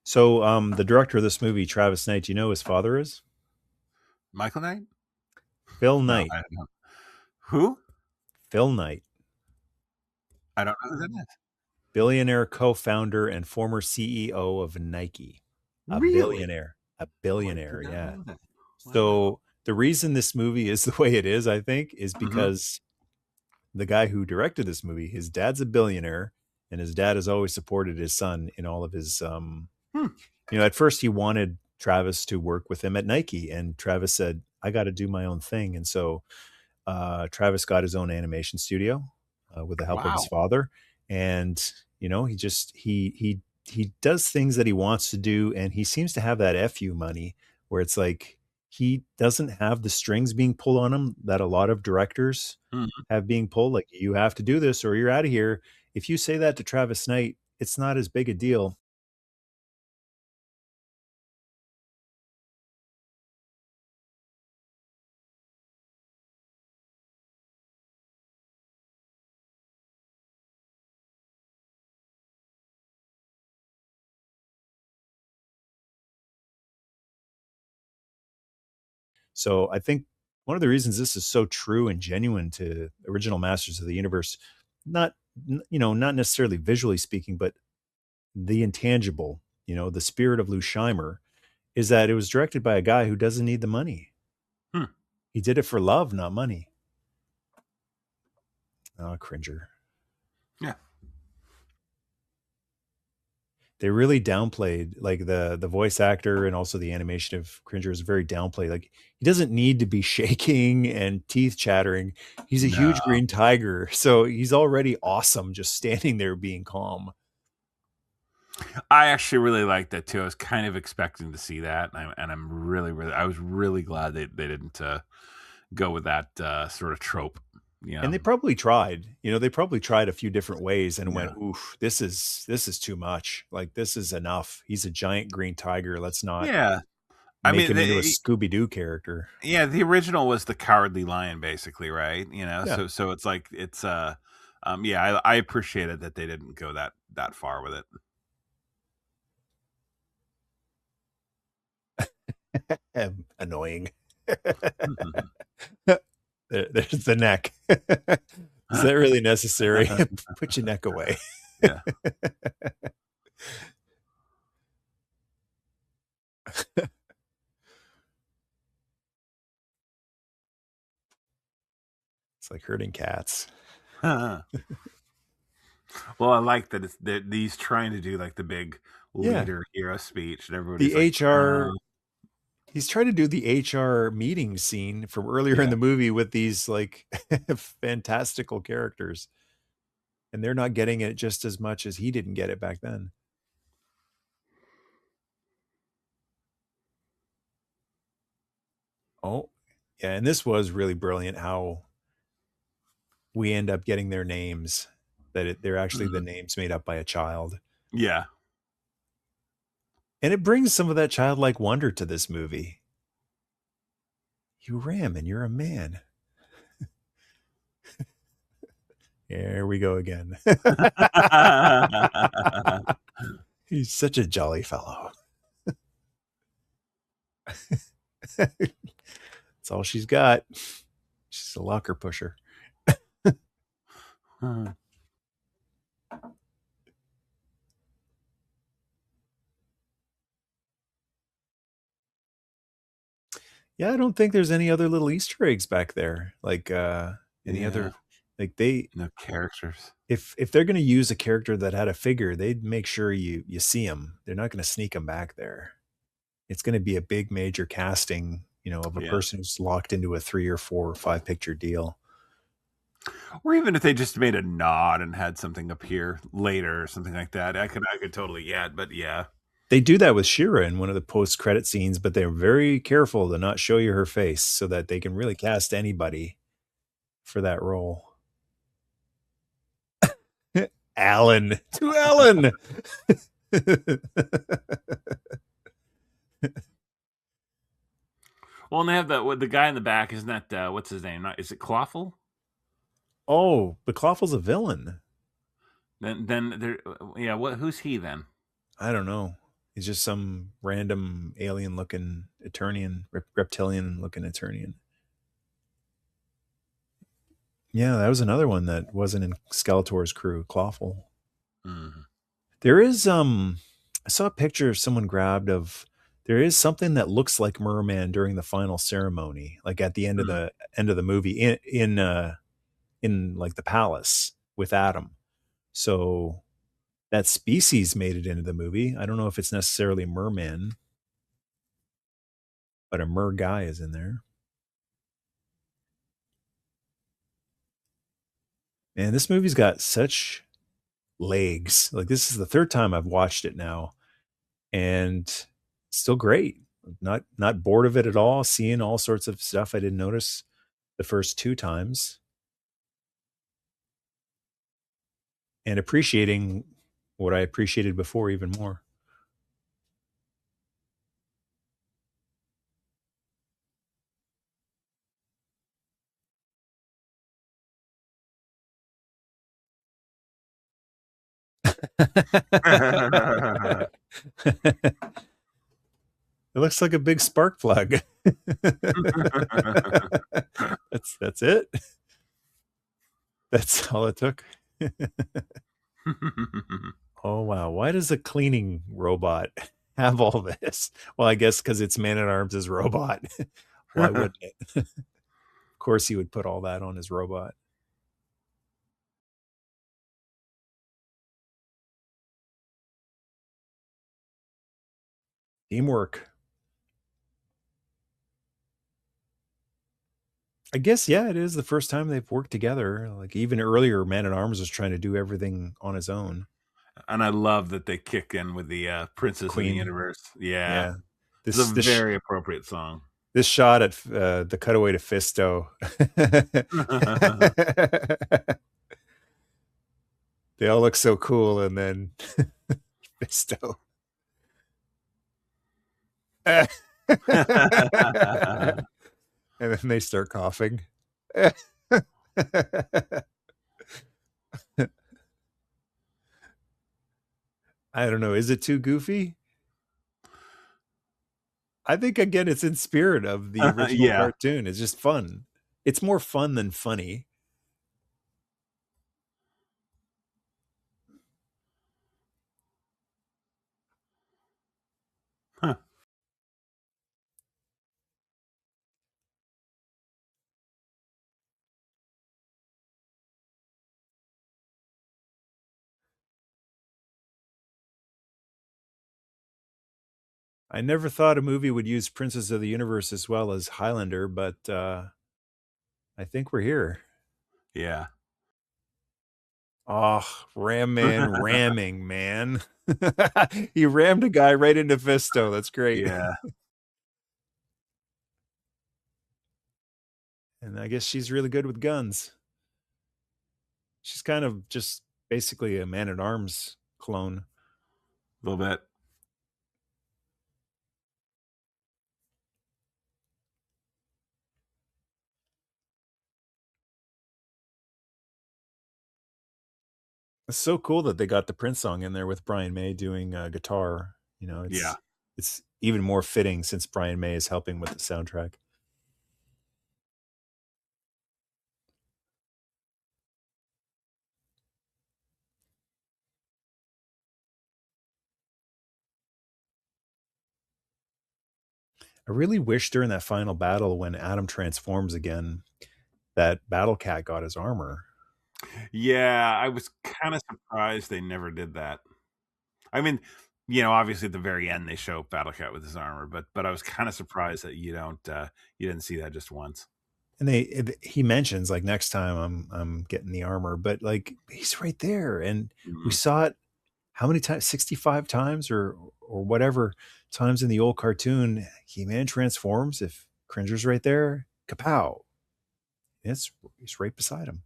So, the director of this movie, Travis Knight, do you know who his father is? Michael Knight? Phil No, Knight. I don't know. Who? Phil Knight, I don't know who that is. billionaire co-founder and former CEO of Nike. A Really? billionaire. A Oh, I billionaire, did not yeah. know that. Wow. So, the reason this movie is the way it is, I think, is Mhm. because the guy who directed this movie, his dad's a billionaire, and his dad has always supported his son in all of his Hmm. You know, at first he wanted Travis to work with him at Nike, and Travis said, "I got to do my own thing." And so Travis got his own animation studio with the help of his Wow. father, and you know, he does things that he wants to do, and he seems to have that fu money where it's like he doesn't have the strings being pulled on him that a lot of directors Mhm. have being pulled. Like, you have to do this or you're out of here. If you say that to Travis Knight, it's not as big a deal. So I think one of the reasons this is so true and genuine to original Masters of the Universe, not you know, not necessarily visually speaking, but the intangible, you know, the spirit of Lou Scheimer, is that it was directed by a guy who doesn't need the money. Hmm. He did it for love, not money. Oh, cringer. Yeah. They really downplayed, like, the voice actor and also the animation of Cringer is very downplayed. Like, he doesn't need to be shaking and teeth chattering. He's a No. huge green tiger, so he's already awesome just standing there being calm. I actually really like that too. I was kind of expecting to see that, and I'm really, really, I was really glad they didn't go with that sort of trope. You And know? they probably tried, you know, they probably tried a few different ways and Yeah. went, "Oof, this is too much. Like, this is enough. He's a giant green tiger. Let's not Yeah. I make mean, him into a Scooby-Doo character." yeah, the original was the Cowardly Lion, basically, right? You know, Yeah. so it's like yeah, I appreciated that they didn't go that far with it. Annoying. There's the neck. Is that really necessary? Put your neck away. Yeah. It's like herding cats. Well, I like that it's that he's trying to do like the big Yeah. leader hero speech, and The everybody's like, HR he's trying to do the HR meeting scene from earlier in yeah. the movie with these like fantastical characters, and they're not getting it just as much as he didn't get it back then. Oh, yeah, and this was really brilliant how we end up getting their names, they're actually the Mhm. names made up by a child. Yeah. And it brings some of that childlike wonder to this movie. You ram and you're a man. Here we go again. He's such a jolly fellow. That's all she's got. She's a locker pusher. Yeah, I don't think there's any other little Easter eggs back there. Like any Yeah. other like they No characters. if they're going to use a character that had a figure, they'd make sure you see him. They're not going to sneak him back there. It's going to be a big major casting, you know, of a Yeah. person who's locked into a 3 or 4 or 5 picture deal. Or even if they just made a nod and had something appear later or something like that, I could totally, yeah, but yeah. They do that with Shira in one of the post-credit scenes, but they're very careful to not show you her face so that they can really cast anybody for that role. Alan, to Alan. Well, and they have the guy in the back, isn't that what's his name? Not, is it Clawful? Oh, but Clawful's a villain. Then there, yeah. What? Who's he then? I don't know. He's just some random alien-looking Eternian, reptilian-looking Eternian. Yeah, that was another one that wasn't in Skeletor's crew, Clawful. Mhm. There is I saw a picture someone grabbed of there is something that looks like Merman during the final ceremony, like at the Mm. end of the movie in like the palace with Adam. So That species made it into the movie. I don't know if it's necessarily merman, but a mer guy is in there. Man, this movie's got such legs. Like this is the third time I've watched it now, and still great. Not bored of it at all. Seeing all sorts of stuff I didn't notice the first two times, and appreciating what I appreciated before even more. It looks like a big spark plug. That's it. That's all it took. Oh wow, why does a cleaning robot have all this? Well, I guess because it's Man at Arms' robot. Why wouldn't it? Of course, he would put all that on his robot. Teamwork. I guess, yeah, it is the first time they've worked together. Like even earlier, Man at Arms was trying to do everything on his own. And I love that they kick in with the, Princess of the Queen, Universe. Yeah. yeah. It's a This very appropriate song. this shot at the cutaway to Fisto. They all look so cool, and then Fisto. And then they start coughing. I don't know. Is it too goofy? I think again, it's in spirit of the original Yeah. cartoon. It's just fun. It's more fun than funny. Huh. I never thought a movie would use Princess of the Universe as well as Highlander, but I think we're here. Yeah. Oh, Ram Man ramming, man. He rammed a guy right into Fisto. That's great. Yeah. And I guess she's really good with guns. She's kind of just basically a Man at Arms clone. A little bit. It's so cool that they got the Prince song in there with Brian May doing guitar. You know, Yeah. it's even more fitting since Brian May is helping with the soundtrack. I really wish during that final battle when Adam transforms again, that Battle Cat got his armor. Yeah, I was kinda surprised they never did that. I mean, obviously at the very end, they show Battle Cat with his armor, but I was kinda surprised that you didn't see that just once. And he mentions like next time I'm getting the armor, but like he's right there, and we Mhm. saw it how many times? 65 times or whatever times in the old cartoon. He-Man transforms. If Cringer's right there, kapow! It's he's right beside him.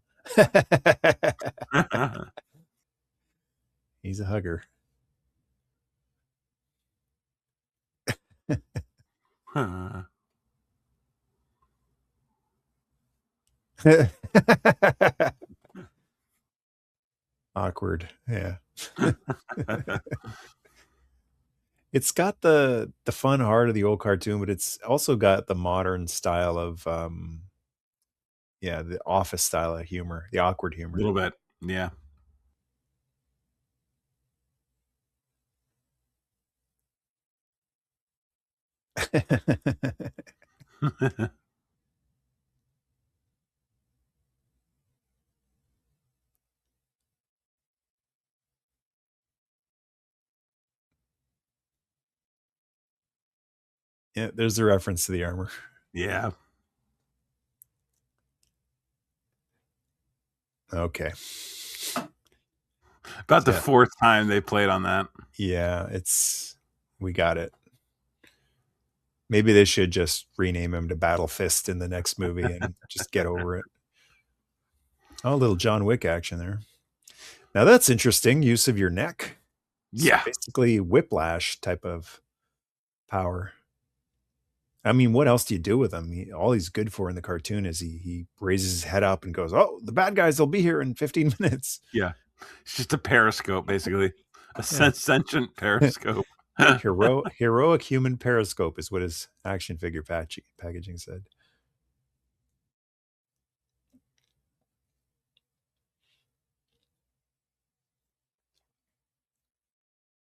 He's a hugger. Awkward. Yeah. It's got the fun heart of the old cartoon, but it's also got the modern style of yeah, the office style of humor, the awkward A humor. little bit, yeah. Yeah, there's a reference to the armor. Yeah. Okay. About the Yeah. 4th time they played on that. Yeah, we got it. Maybe they should just rename him to Battle Fist in the next movie and just get over it. Oh, a little John Wick action there. Now that's interesting. Use of your neck. It's Yeah. basically whiplash type of power. I mean, what else do you do with him? All he's good for in the cartoon is he raises his head up and goes, "Oh, the bad guys will be here in 15 minutes." Yeah. It's just a periscope, basically. A Yeah. sentient periscope. Heroic human periscope is what his action figure packaging said.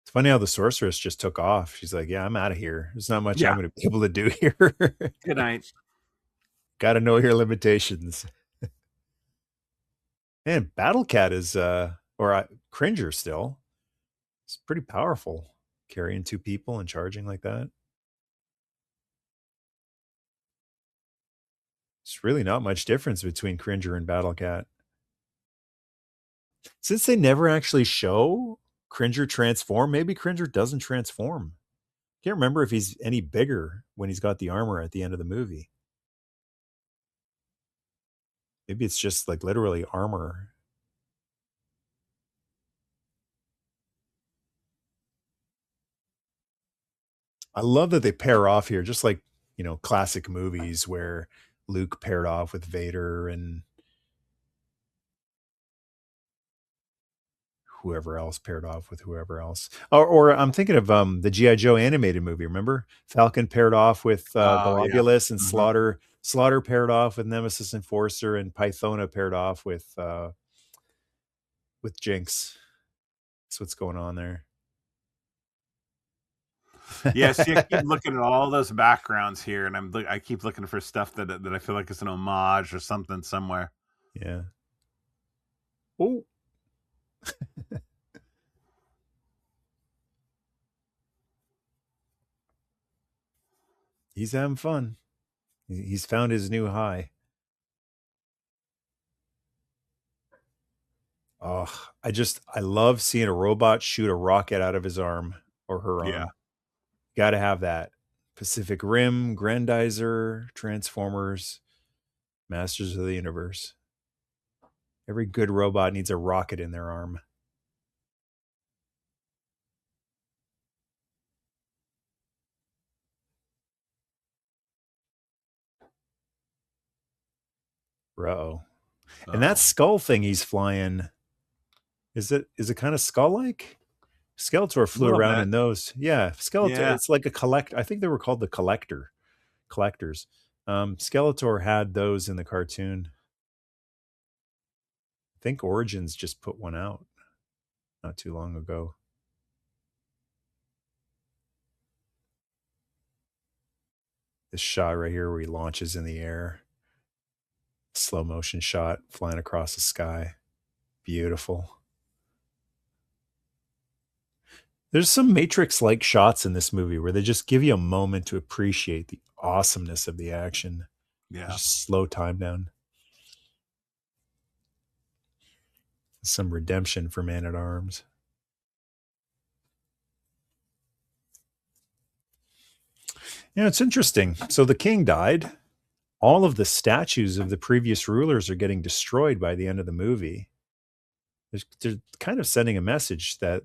It's funny how the sorceress just took off. She's like, "Yeah, I'm out of here. There's not much I'm Yeah. going to be able to do here." Good night. Got to know your limitations. Man, Battle Cat is Cringer still. It's pretty powerful, carrying two people and charging like that. It's really not much difference between Cringer and Battle Cat. Since they never actually show Cringer transform, maybe Cringer doesn't transform. Can't remember if he's any bigger when he's got the armor at the end of the movie. Maybe it's just like literally armor. I love that they pair off here, just like, classic movies where Luke paired off with Vader and whoever else paired off with whoever else. Or I'm thinking of the G.I. Joe animated movie, remember? Falcon paired off with Oh, yeah. Globulus and Mhm. Slaughter paired off with Nemesis Enforcer, and Pythona paired off with Jinx. That's what's going on there. Yeah, see, I keep looking at all those backgrounds here, and I keep looking for stuff that I feel like is an homage or something somewhere. Yeah. Oh. He's having fun. He's found his new high. Oh, I love seeing a robot shoot a rocket out of his arm or her Yeah. arm. Got to have that. Pacific Rim, Grandizer, Transformers, Masters of the Universe. Every good robot needs a rocket in their arm. Uh-oh. And that Uh-oh. skull thing he's flying, is it kind of skull-like? Skeletor A flew little around bit. in those. Yeah, Skeletor, Yeah. it's like a I think they were called the collectors. Skeletor had those in the cartoon. I think Origins just put one out not too long ago. This shot right here where he launches in the air. Slow motion shot flying across the sky. Beautiful. There's some Matrix like shots in this movie where they just give you a moment to appreciate the awesomeness of the action. Yeah. Just slow time down. Some redemption for Man at Arms. Yeah, it's interesting. So the king died. All of the statues of the previous rulers are getting destroyed by the end of the movie. They're kind of sending a message that,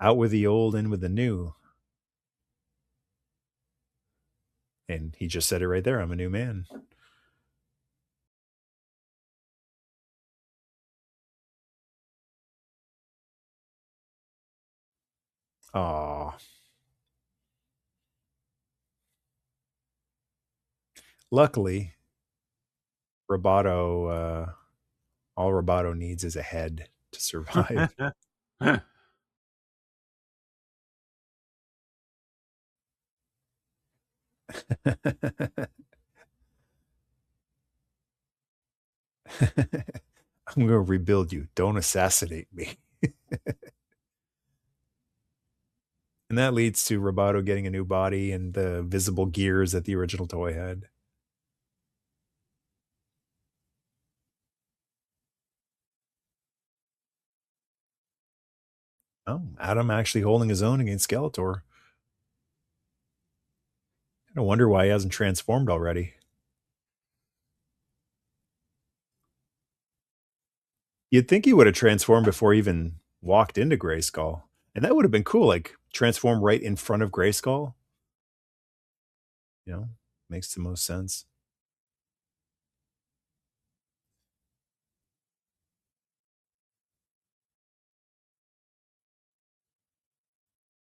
out with the old, in with the new. And he just said it right there. I'm a new man. Aw. Luckily, Roboto, all Roboto needs is a head to survive. I'm going to rebuild you. Don't assassinate me. And that leads to Roboto getting a new body and the visible gears that the original toy had. Oh, Adam actually holding his own against Skeletor. I wonder why he hasn't transformed already. You'd think he would have transformed before he even walked into Grayskull. And that would have been cool, like transform right in front of Grayskull. You know, makes the most sense.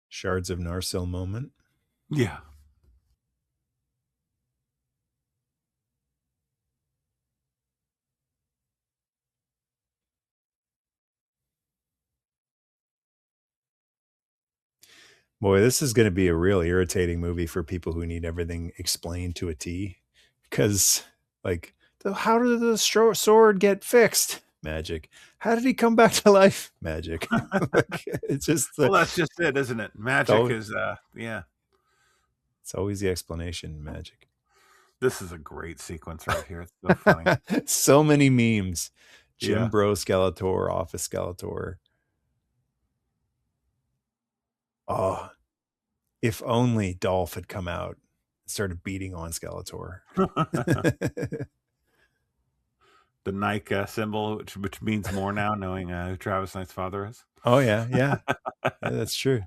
Shards of Narsil moment. Yeah. Boy, this is going to be a real irritating movie for people who need everything explained to a T. Because, like, how did the sword get fixed? Magic. How did he come back to life? Magic. Like, it's just Well, that's just it, isn't it? Magic is, yeah. It's always the explanation, magic. This is a great sequence right here. It's so funny. So many memes. Jim Yeah. Bro Skeletor, Office Skeletor. Oh, if only Dolph had come out and started beating on Skeletor. The Nike symbol, which means more now, knowing who Travis Knight's father is. Oh, yeah, yeah. Yeah, that's true.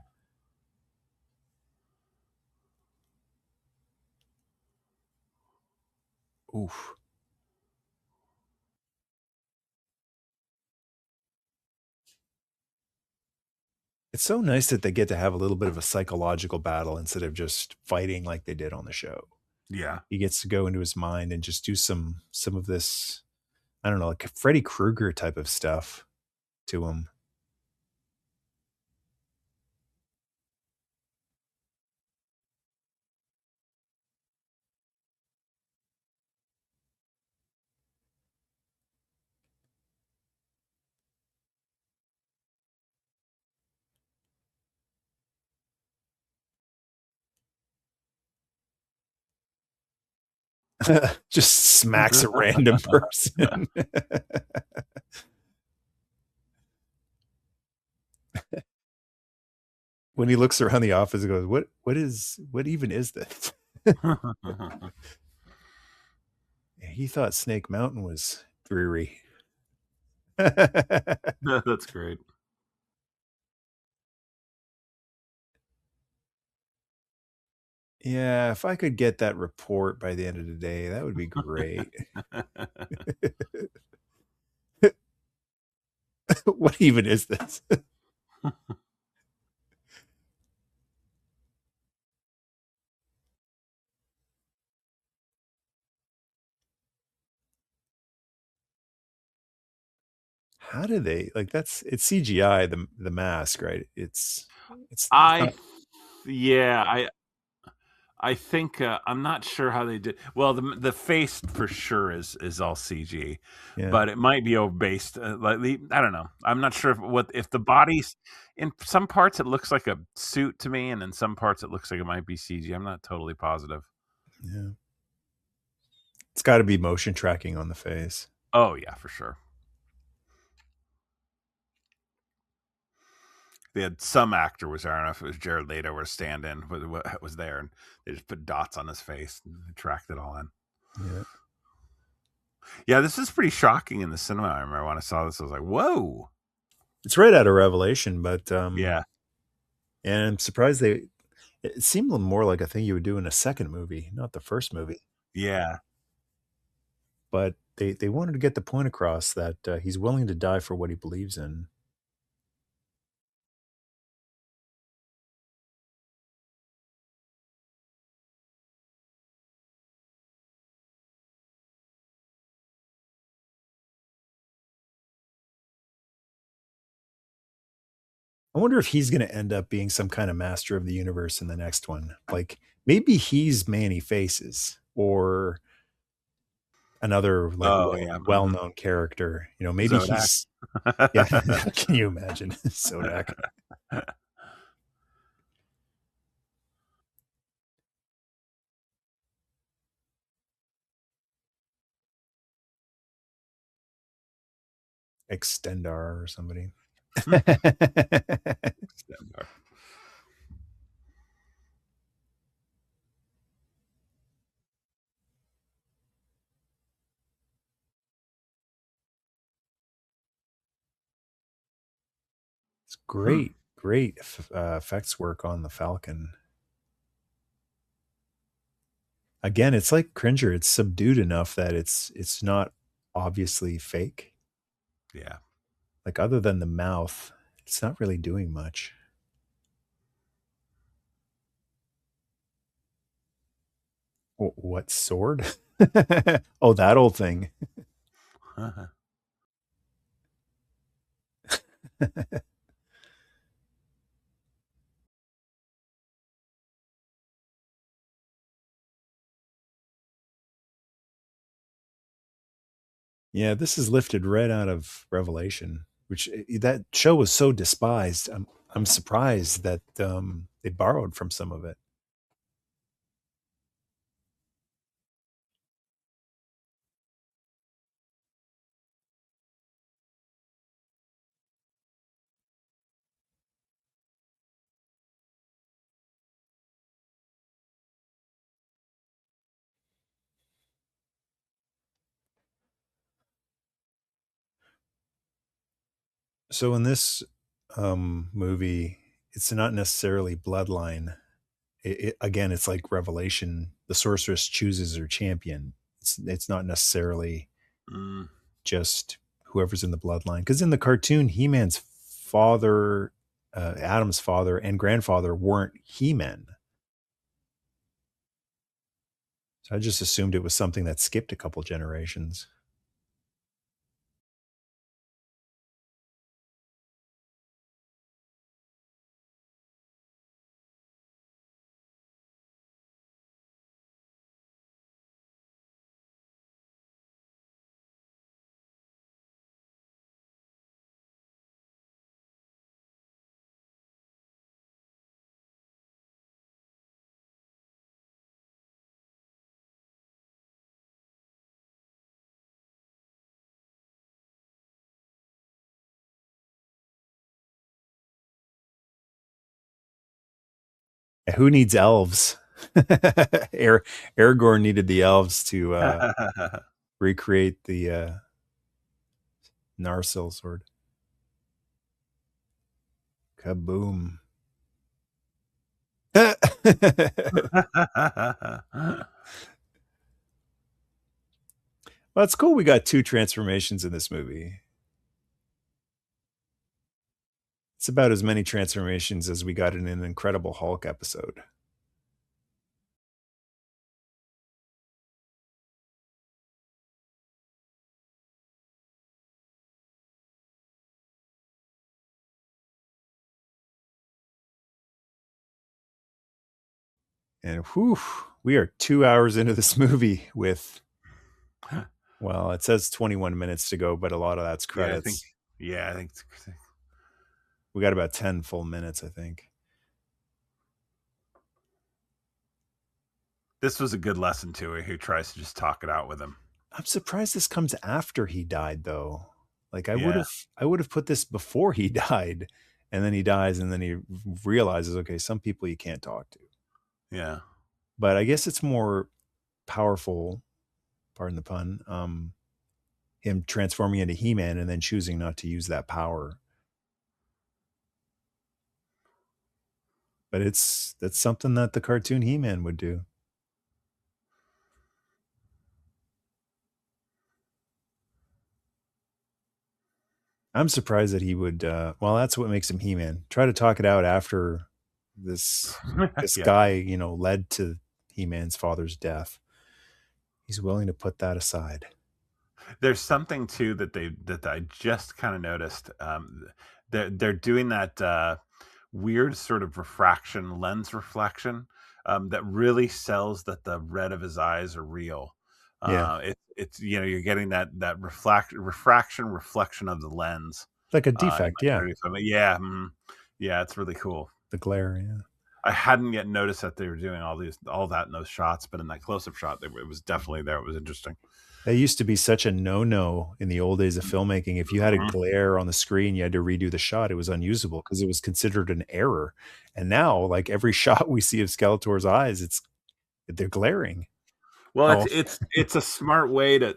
Oof. It's so nice that they get to have a little bit of a psychological battle instead of just fighting like they did on the show. Yeah. He gets to go into his mind and just do some of this, I don't know, like Freddy Krueger type of stuff to him. Just smacks a random person. When he looks around the office and goes, what even is this? He thought Snake Mountain was dreary. That's great. Yeah, if I could get that report by the end of the day, that would be great. What even is this? How do they like that's it's CGI the mask, right? It's not, Yeah, I think I'm not sure how they did. Well, the face for sure is all CG, yeah. but it might be based. I don't know. I'm not sure if the bodies in some parts it looks like a suit to me, and in some parts it looks like it might be CG. I'm not totally positive. Yeah. It's got to be motion tracking on the face. Oh yeah, for sure. They had some actor was there. I don't know if it was Jared Leto or stand-in, what was there, and they just put dots on his face and tracked it all in. Yeah. Yeah, this is pretty shocking in the cinema. I remember when I saw this, I was like, "Whoa!" It's right out of Revelation, but Yeah, and I'm surprised it seemed more like a thing you would do in a second movie, not the first movie. yeah. But they wanted to get the point across that he's willing to die for what he believes in. I wonder if he's going to end up being some kind of master of the universe in the next one. Like maybe he's Manny Faces or another like Oh yeah, well-known character. You know, maybe Zodak. he's yeah. Can you imagine Zodak? Extendar or somebody. Extendar. It's great, great effects work on the Falcon. Again, it's like Cringer. It's subdued enough that it's not obviously fake. Yeah. Like other than the mouth, it's not really doing much. What sword? Oh, that old thing. Yeah, this is lifted right out of Revelation, which that show was so despised. I'm surprised that they borrowed from some of it. So in this movie, it's not necessarily bloodline. Again, it's like Revelation. The sorceress chooses her champion. It's not necessarily Mm. just whoever's in the bloodline. Because in the cartoon, He-Man's father, Adam's father, and grandfather weren't He-Men. So I just assumed it was something that skipped a couple generations. Who needs elves? Aragorn needed the elves to recreate the Narsil sword. Kaboom. Well, it's cool we got 2 transformations in this movie. It's about as many transformations as we got in an Incredible Hulk episode. And whew, we are 2 hours into this movie with, well, it says 21 minutes to go, but a lot of that's Yeah, I think. credits. Yeah, I think. We got about 10 full minutes, I think. This was a good lesson to who tries to just talk it out with him. I'm surprised this comes after he died, though. Like I Yeah. would have put this before he died, and then he dies, and then he realizes, okay, some people you can't talk to. Yeah. But I guess it's more powerful, pardon the pun, him transforming into He-Man and then choosing not to use that power. But that's something that the cartoon He-Man would do. I'm surprised that he would. Well, that's what makes him He-Man. Try to talk it out after this Yeah. guy, led to He-Man's father's death. He's willing to put that aside. There's something too that I just kind of noticed. They're doing that weird sort of lens reflection that really sells that the red of his eyes are real. Yeah, It's you're getting that reflection of the lens. like a In defect. Yeah, yeah, yeah, it's really cool. the glare. Yeah. I hadn't yet noticed that they were doing all that in those shots, but in that close-up shot, it was definitely there. It was interesting. That used to be such a no-no in the old days of filmmaking. If you had a Mhm. glare on the screen, you had to redo the shot. It was unusable because it was considered an error. And now, like every shot we see of Skeletor's eyes, they're glaring. Well, Oh, it's a smart way to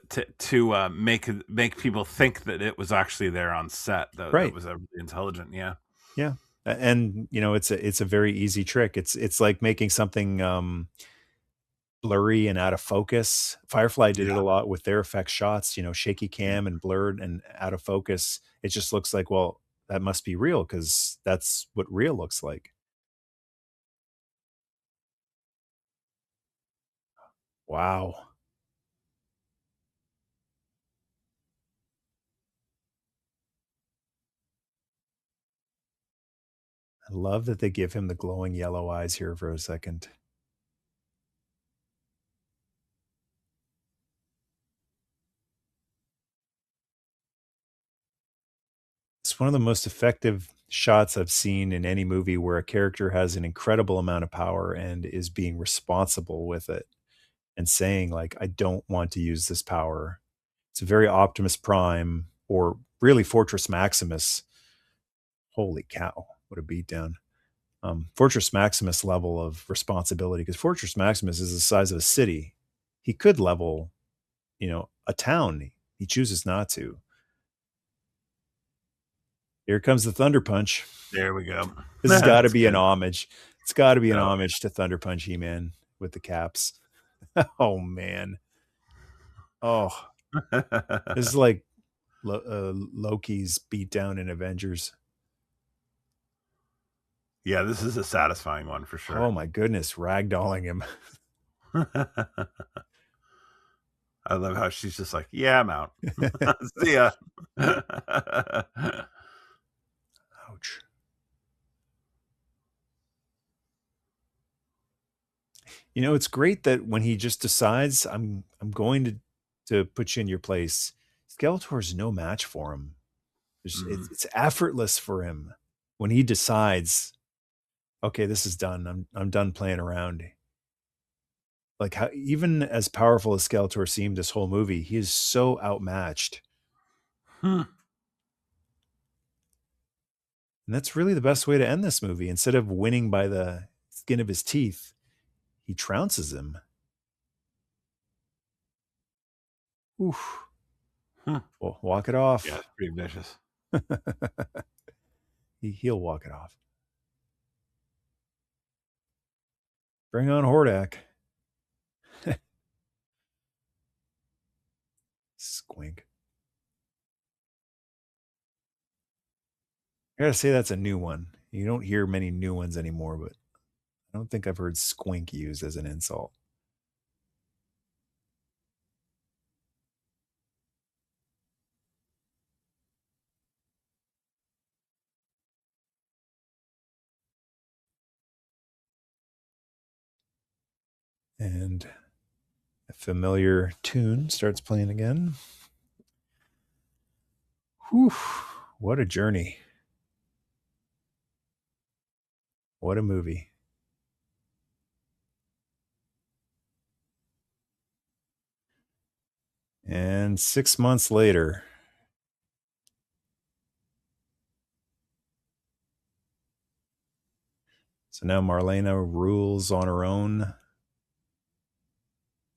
make people think that it was actually there on set. Though that right. was really intelligent. Yeah. Yeah. And it's a very easy trick. It's like making something blurry and out of focus. Firefly did it Yeah. a lot with their effect shots, shaky Yeah. cam and blurred and out of focus. It just looks like, well, that must be real because that's what real looks like. Wow. I love that they give him the glowing yellow eyes here for a second. It's one of the most effective shots I've seen in any movie where a character has an incredible amount of power and is being responsible with it and saying, like, I don't want to use this power. It's a very Optimus Prime or really Fortress Maximus. Holy cow, what a beatdown. Fortress Maximus level of responsibility because Fortress Maximus is the size of a city. He could level, a town. He chooses not to. Here comes the Thunder Punch. There we go. This has got to That's be an good. homage. It's got to be an Oh, homage to Thunder Punch He-Man with the caps. Oh man. Oh, yeah. this is like Loki's beatdown in Avengers. Yeah, this is a satisfying one for Oh sure. my goodness, ragdolling him. I love how she's just like, "Yeah, I'm out. See ya." Ouch. It's great that when he just decides I'm going to put you in your place, Skeletor's no match for him. Mhm. It's effortless for him when he decides, okay, this is done. I'm done playing around. Like how even as powerful as Skeletor seemed this whole movie, he is so outmatched. Hmm. And that's really the best way to end this movie. Instead of winning by the skin of his teeth, he trounces him. Oof. Hmm. Well, walk it Yeah, off. it's pretty vicious. He'll walk it off. Bring on Hordak. Squink. I gotta say that's a new one. You don't hear many new ones anymore, but I don't think I've heard squink used as an insult. And a familiar tune starts playing again. Whew, what a journey. What a movie. And 6 months later, so now Marlena rules on her own.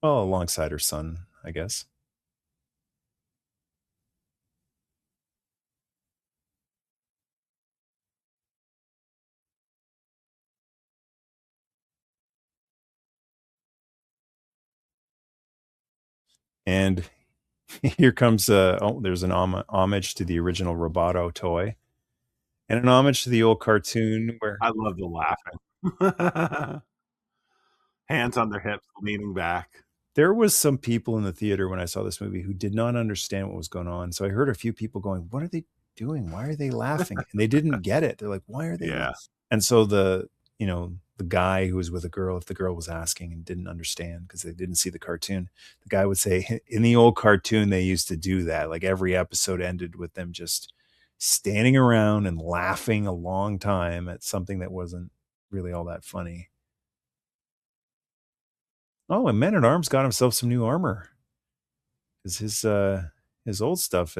Well, alongside her son, I guess. And here comes there's an homage to the original Roboto toy and an homage to the old cartoon where I love the laughing. Hands on their hips, leaning back. there was some people in the theater when I saw this movie who did not understand what was going on. So I heard a few people going, "What are they doing? Why are they laughing?" And they didn't get it. They're like, "Why are they Yeah. And so the guy who was with a girl, if the girl was asking and didn't understand because they didn't see the cartoon, the guy would say, "In the old cartoon, they used to do that. Like every episode ended with them just standing around and laughing a long time at something that wasn't really all that funny." Oh, and Man at Arms got himself some new armor. 'cause his old stuff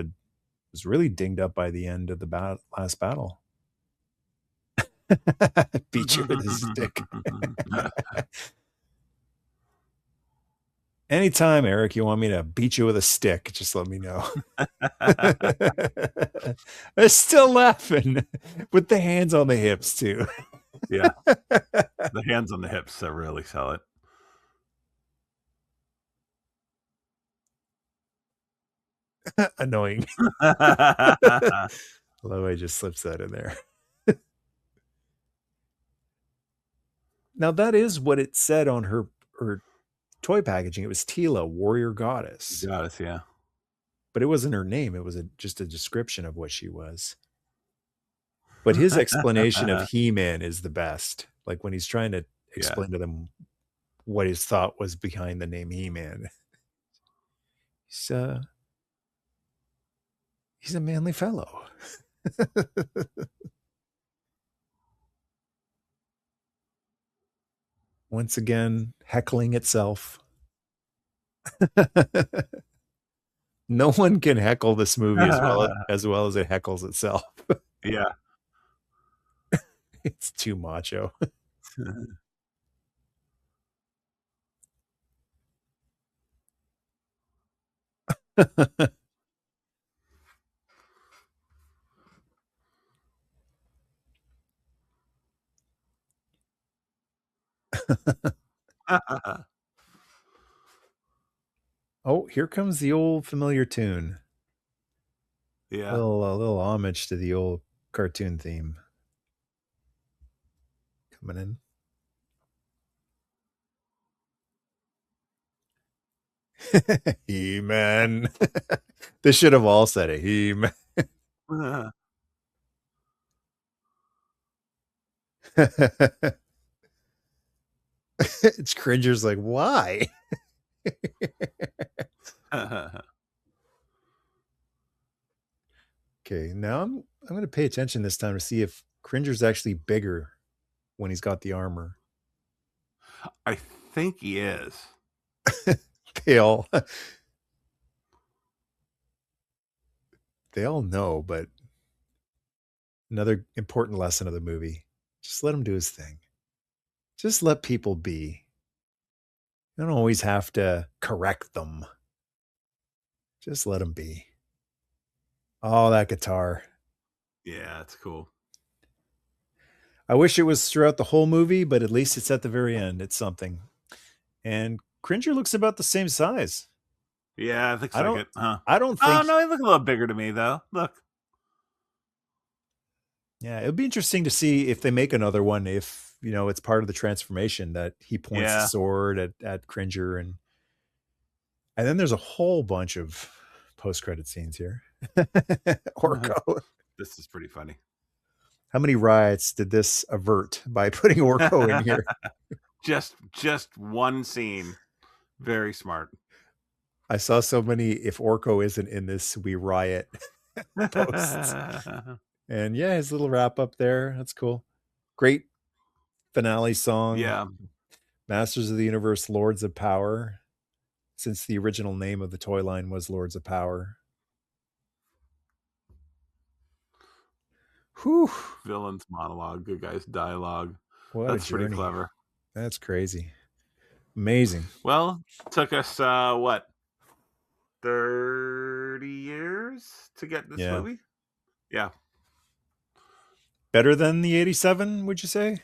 was really dinged up by the end of the last battle. Beat you with a stick. Anytime, Eric, you want me to beat you with a stick, just let me know. I'm still laughing with the hands on the hips too. Yeah. The hands on the hips that really sell it. Annoying. I love how he just slips that in there. Now that is what it said on her toy packaging. It was Tila, warrior goddess. Goddess, yeah. But it wasn't her name. It was just a description of what she was. But his explanation of He-Man is the best. Like when he's trying to explain to them what his thought was behind the name He-Man. He's a manly fellow. Once again, heckling itself. No one can heckle this movie as well as it heckles itself. Yeah. It's too macho. Oh, here comes the old familiar tune. Yeah. A little homage to the old cartoon theme. Coming in. He-Man. They should have all said it. He-Man. It's Cringer's like, why? Okay, now I'm going to pay attention this time to see if Cringer's actually bigger when he's got the armor. I think he is. They all know, but another important lesson of the movie. Just let him do his thing. Just let people be. You don't always have to correct them. Just let them be. Oh, that guitar. Yeah, it's cool. I wish it was throughout the whole movie, but at least it's at the very end. It's something. And Cringer looks about the same size. Yeah, I think so. I don't think. Oh, no, he looks a little bigger to me, though. Look. Yeah, it would be interesting to see if they make another one, if, it's part of the transformation that he points the sword at Cringer. And then there's a whole bunch of post-credit scenes here. Orko. This is pretty funny. How many riots did this avert by putting Orko in here? Just one scene. Very smart. I saw so many, if Orko isn't in this, we riot posts. And yeah, his little wrap up there. That's cool. Great finale song. Yeah. Masters of the Universe, Lords of Power. Since the original name of the toy line was Lords of Power. Whew. Villain's monologue, good guy's dialogue. That's pretty clever. That's crazy. Amazing. Well, took us what, 30 years to get this movie? Yeah. Better than the 87, would you say?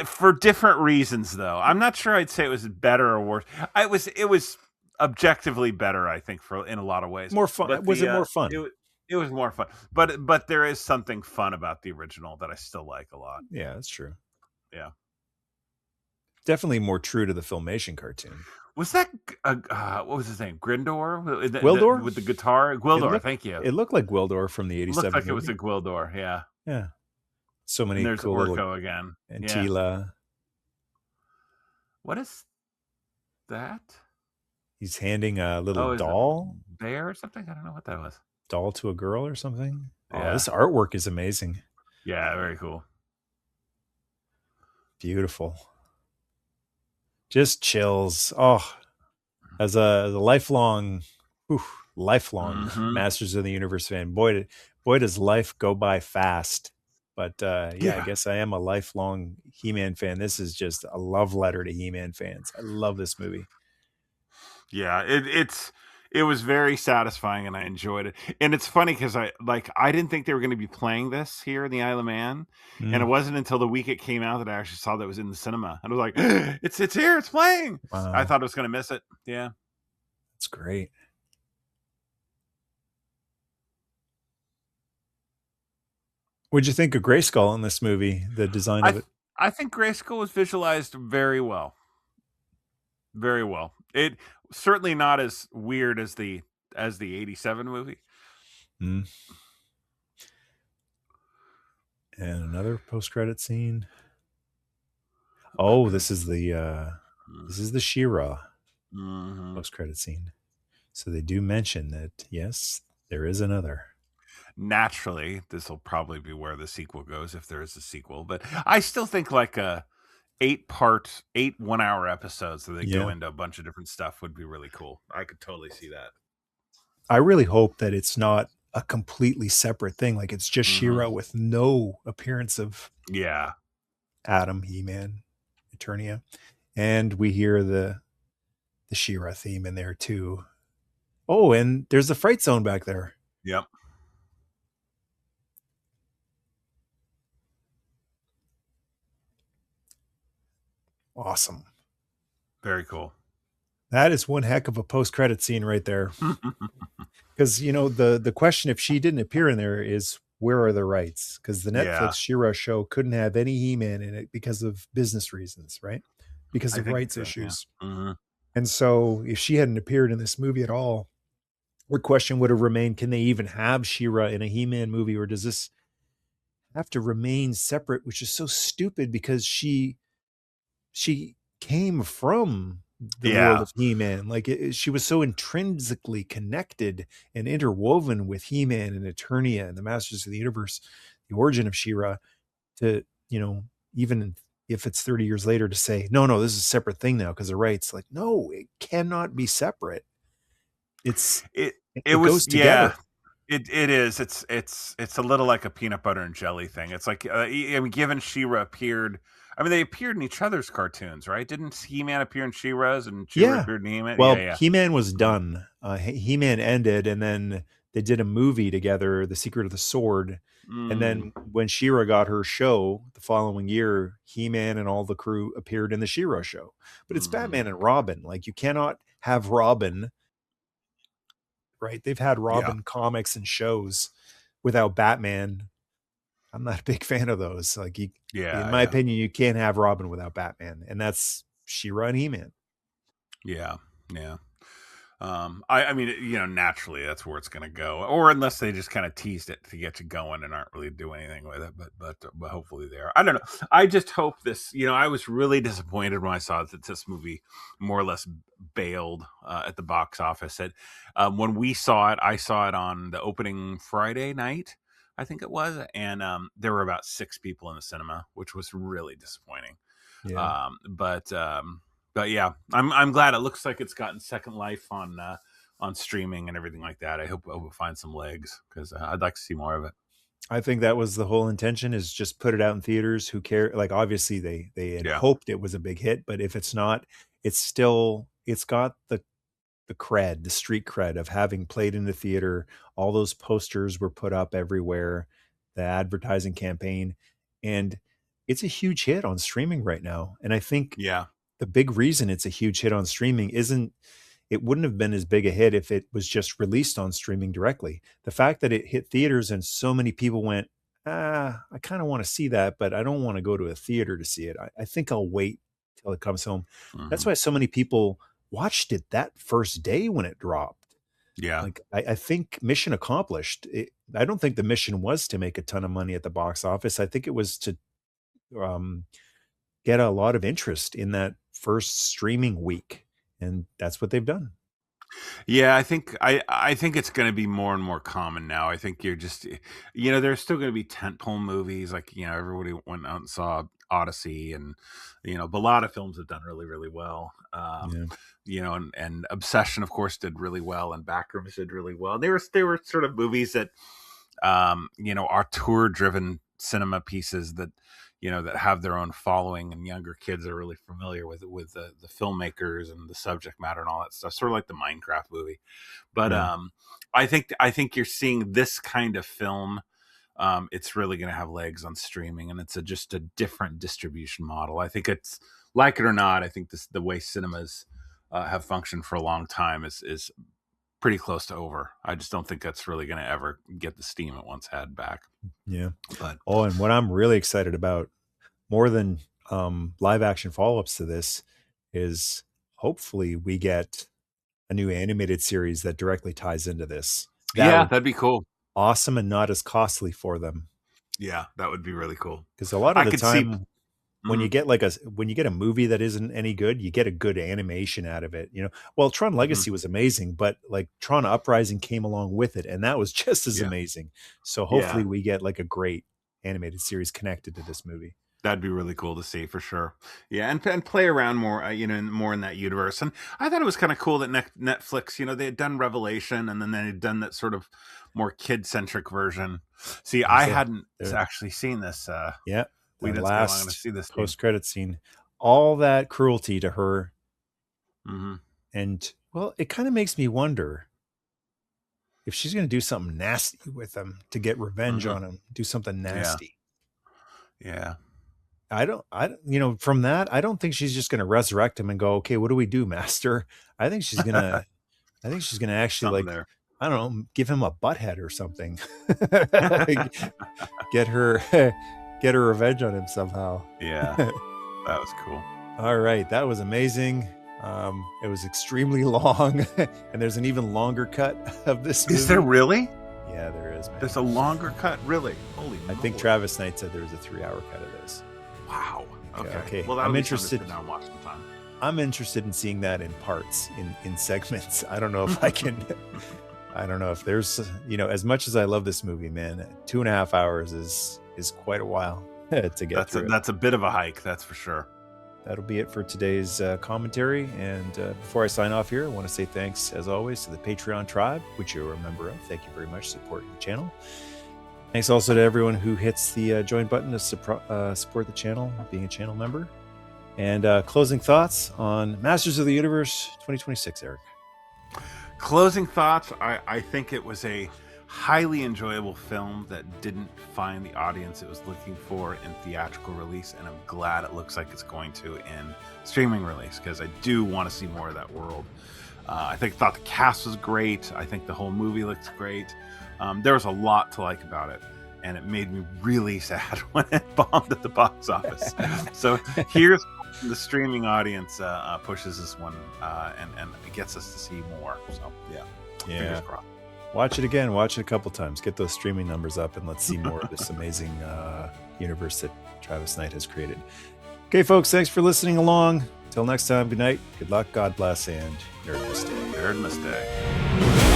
For different reasons, though. I'm not sure I'd say it was better or worse. It was objectively better, I think, in a lot of ways. More fun. Was it more fun? It was more fun, but there is something fun about the original that I still like a lot. Yeah, that's true. Yeah, definitely more true to the Filmation cartoon. Was that what was his name? Grindor? Gwildor? With the guitar? Gwildor, thank you. It looked like Gwildor from the 87. It looked like it was a Gwildor, yeah. Yeah. So many there's cool Orko again. And Tila. What is that? He's handing a little doll? Bear or something? I don't know what that was. Doll to a girl or something? Yeah. Oh, this artwork is amazing. Yeah, very cool. Beautiful. Just chills. Oh, as a lifelong, whew, lifelong Mhm. Masters of the Universe fan, boy does life go by fast. But yeah, I Yeah. guess I am a lifelong He-Man fan. This is just a love letter to He-Man fans. I love this movie. Yeah, it was very satisfying and I enjoyed it. And it's funny because I didn't think they were gonna be playing this here in the Isle of Man, and it Mm, wasn't until the week it came out that I actually saw that it was in the cinema. And I was like, it's here, it's playing." I wow, thought I was gonna miss it. Yeah. that's great. What'd you think of Grayskull in this movie? The design I of th it. I think Grayskull was visualized very well. Very well. It certainly not as weird as the '87 movie. Mm. And another post-credit scene. Oh, this is the She-Ra Mhm. post-credit scene. So they do mention that yes, there is another. Naturally, this will probably be where the sequel goes if there is a sequel, but I still think like a 8 one-hour episodes that they go Yeah. into a bunch of different stuff would be really cool. I could totally see that. I really hope that it's not a completely separate thing. Like it's just Mhm. She-Ra with no appearance of Yeah. Adam, He-Man, Eternia. And we hear the She-Ra theme in there too. Oh, and there's the Fright Zone back there. Yep. Awesome. Very cool. That is one heck of a post-credit scene right there. Because you know the question if she didn't appear in there is where are the rights? Because the Yeah, Netflix She-Ra show couldn't have any He-Man in it because of business reasons, right? Because I of think rights so, yeah. issues. Mhm. And so if she hadn't appeared in this movie at all, the question would have remained, can they even have She-Ra in a He-Man movie, or does this have to remain separate, which is so stupid because she came from the world Yeah, of He-Man. Like she was so intrinsically connected and interwoven with He-Man and Eternia and the Masters of the Universe, the origin of She-Ra, to, you know, even if it's 30 years later to say, no, no, this is a separate thing now because of rights. Like, no, it cannot be separate. It's it it it was goes yeah. together. It is. It's a little like a peanut butter and jelly thing. It's like, I mean, given She-Ra appeared I mean, they appeared in each other's cartoons, right? Didn't He-Man appear in She-Ra's and She-Ra Yeah. appeared in He-Man? Yeah, Well, yeah. He-Man was Mhm, done. He-Man ended, and then they did a movie together, The Secret of the Sword. And mm, then when She-Ra got her show the following year, He-Man and all the crew appeared in the She-Ra show. But it's mhm. Batman and Robin. Like you cannot have Robin, right? They've had Yeah, Robin comics and shows without Batman. I'm not a big fan of those. Like you, in yeah, my yeah. opinion, you can't have Robin without Batman, and that's She-Ra and He-Man. Yeah, yeah. I mean, naturally that's where it's gonna go, or unless they just kind of teased it to get you going and aren't really doing anything with it. But hopefully they are. I don't know. I just hope this. I was really disappointed when I saw that this movie more or less bailed at the box office. When we saw it, I saw it on the opening Friday night, I think it was, and there were about 6 people in the cinema, which was really disappointing. Yeah. But yeah, I'm glad it looks like it's gotten second life on streaming and everything like that. I hope it finds some legs because I'd like to see more of it. I think that was the whole intention, is just put it out in theaters. Who care? Like obviously they had Yeah, hoped it was a big hit, but if it's not, it's still, it's got the cred, the street cred of having played in the theater. All those posters were put up everywhere, the advertising campaign, and it's a huge hit on streaming right now. And I think yeah, the big reason it's a huge hit on streaming isn't, it wouldn't have been as big a hit if it was just released on streaming directly. The fact that it hit theaters and so many people went, I kind of want to see that, but I don't want to go to a theater to see it. I think I'll wait till it comes home. That's hmm why so many people watched it that first day when it dropped. yeah, Like I think mission accomplished. I don't think the mission was to make a ton of money at the box office. I think it was to um, get a lot of interest in that first streaming week, and that's what they've done. Yeah, I think it's gonna be more and more common now. I think you're just there's still gonna be tentpole movies, like, everybody went out and saw Odyssey, and, but a lot of films have done really, really well. Yeah, And Obsession, of course, did really well, and Backrooms did really well. They were sort of movies that, are tour-driven cinema pieces that have their own following, and younger kids are really familiar with the filmmakers and the subject matter and all that stuff, sort of like the Minecraft movie. But yeah, I think you're seeing this kind of film. It's really going to have legs on streaming, and it's just a different distribution model. I think it's, like it or not, I think the way cinemas have functioned for a long time is pretty close to over. I just don't think that's really going to ever get the steam it once had back. yeah. But Oh, and what I'm really excited about, more than live action follow-ups to this, is hopefully we get a new animated series that directly ties into this. That yeah, would that'd be cool. awesome and not as costly for them. Yeah, that would be really cool. Because a lot of I the could see. time when you Mhm, get when you get a movie that isn't any good, you get a good animation out of it. Well, Tron mhm. Legacy was amazing, but like Tron Uprising came along with it, and that was just as Yeah, amazing. So yeah, hopefully we get like a great animated series connected to this movie. that'd be really cool to see for sure. Yeah, and play around more, more in that universe. And I thought it was kind of cool that Netflix, they had done Revelation, and then they had done that sort of more kid centric version. See, I There's a hadn't there, actually seen this. yeah, We the didn't say how long I'm going to last see this scene. post credit scene, all that cruelty to her, Hmm. and well, it kind of makes me wonder if she's going to do something nasty with him to get revenge Hmm. on him, do something Yeah, nasty. yeah. From that, I don't think she's just going to resurrect him and go, okay, what do we do, master? I think she's going to, I think she's going to actually, Something like, there. I don't know, give him a butt head or something. get her, get her revenge on him somehow. Yeah, that was cool. All right. That was amazing. It was extremely long, and there's an even longer cut of this Is there movie. really? Yeah, there is, man. There's a longer cut, really? Holy I think moly. Travis Knight said there was a 3-hour cut of this. Wow. Okay. Okay. Well, that'll I'm be something to interested. sit down and watch sometime. I'm interested in seeing that in parts, in segments. I don't know if I can. I don't know if there's, as much as I love this movie, man, 2.5 hours is quite a while to get through it. That's a bit of a hike, that's for sure. That'll be it for today's commentary. And before I sign off here, I want to say thanks, as always, to the Patreon tribe, which you're a member of. Thank you very much for supporting the channel. Thanks also to everyone who hits the join button to support the channel, being a channel member. And closing thoughts on Masters of the Universe 2026, Eric. Closing thoughts, I think it was a highly enjoyable film that didn't find the audience it was looking for in theatrical release, and I'm glad it looks like it's going to in streaming release, because I do want to see more of that world. I thought the cast was great. I think the whole movie looks great. There was a lot to like about it, and it made me really sad when it bombed at the box office. So here's the streaming audience pushes this one, and it gets us to see more. So yeah, fingers crossed. Watch it again. Watch it a couple times. Get those streaming numbers up, and let's see more of this amazing universe that Travis Knight has created. Okay, folks, thanks for listening along. Till next time, good night, good luck, God bless, and Nerdmas Day. Nerdmas Day.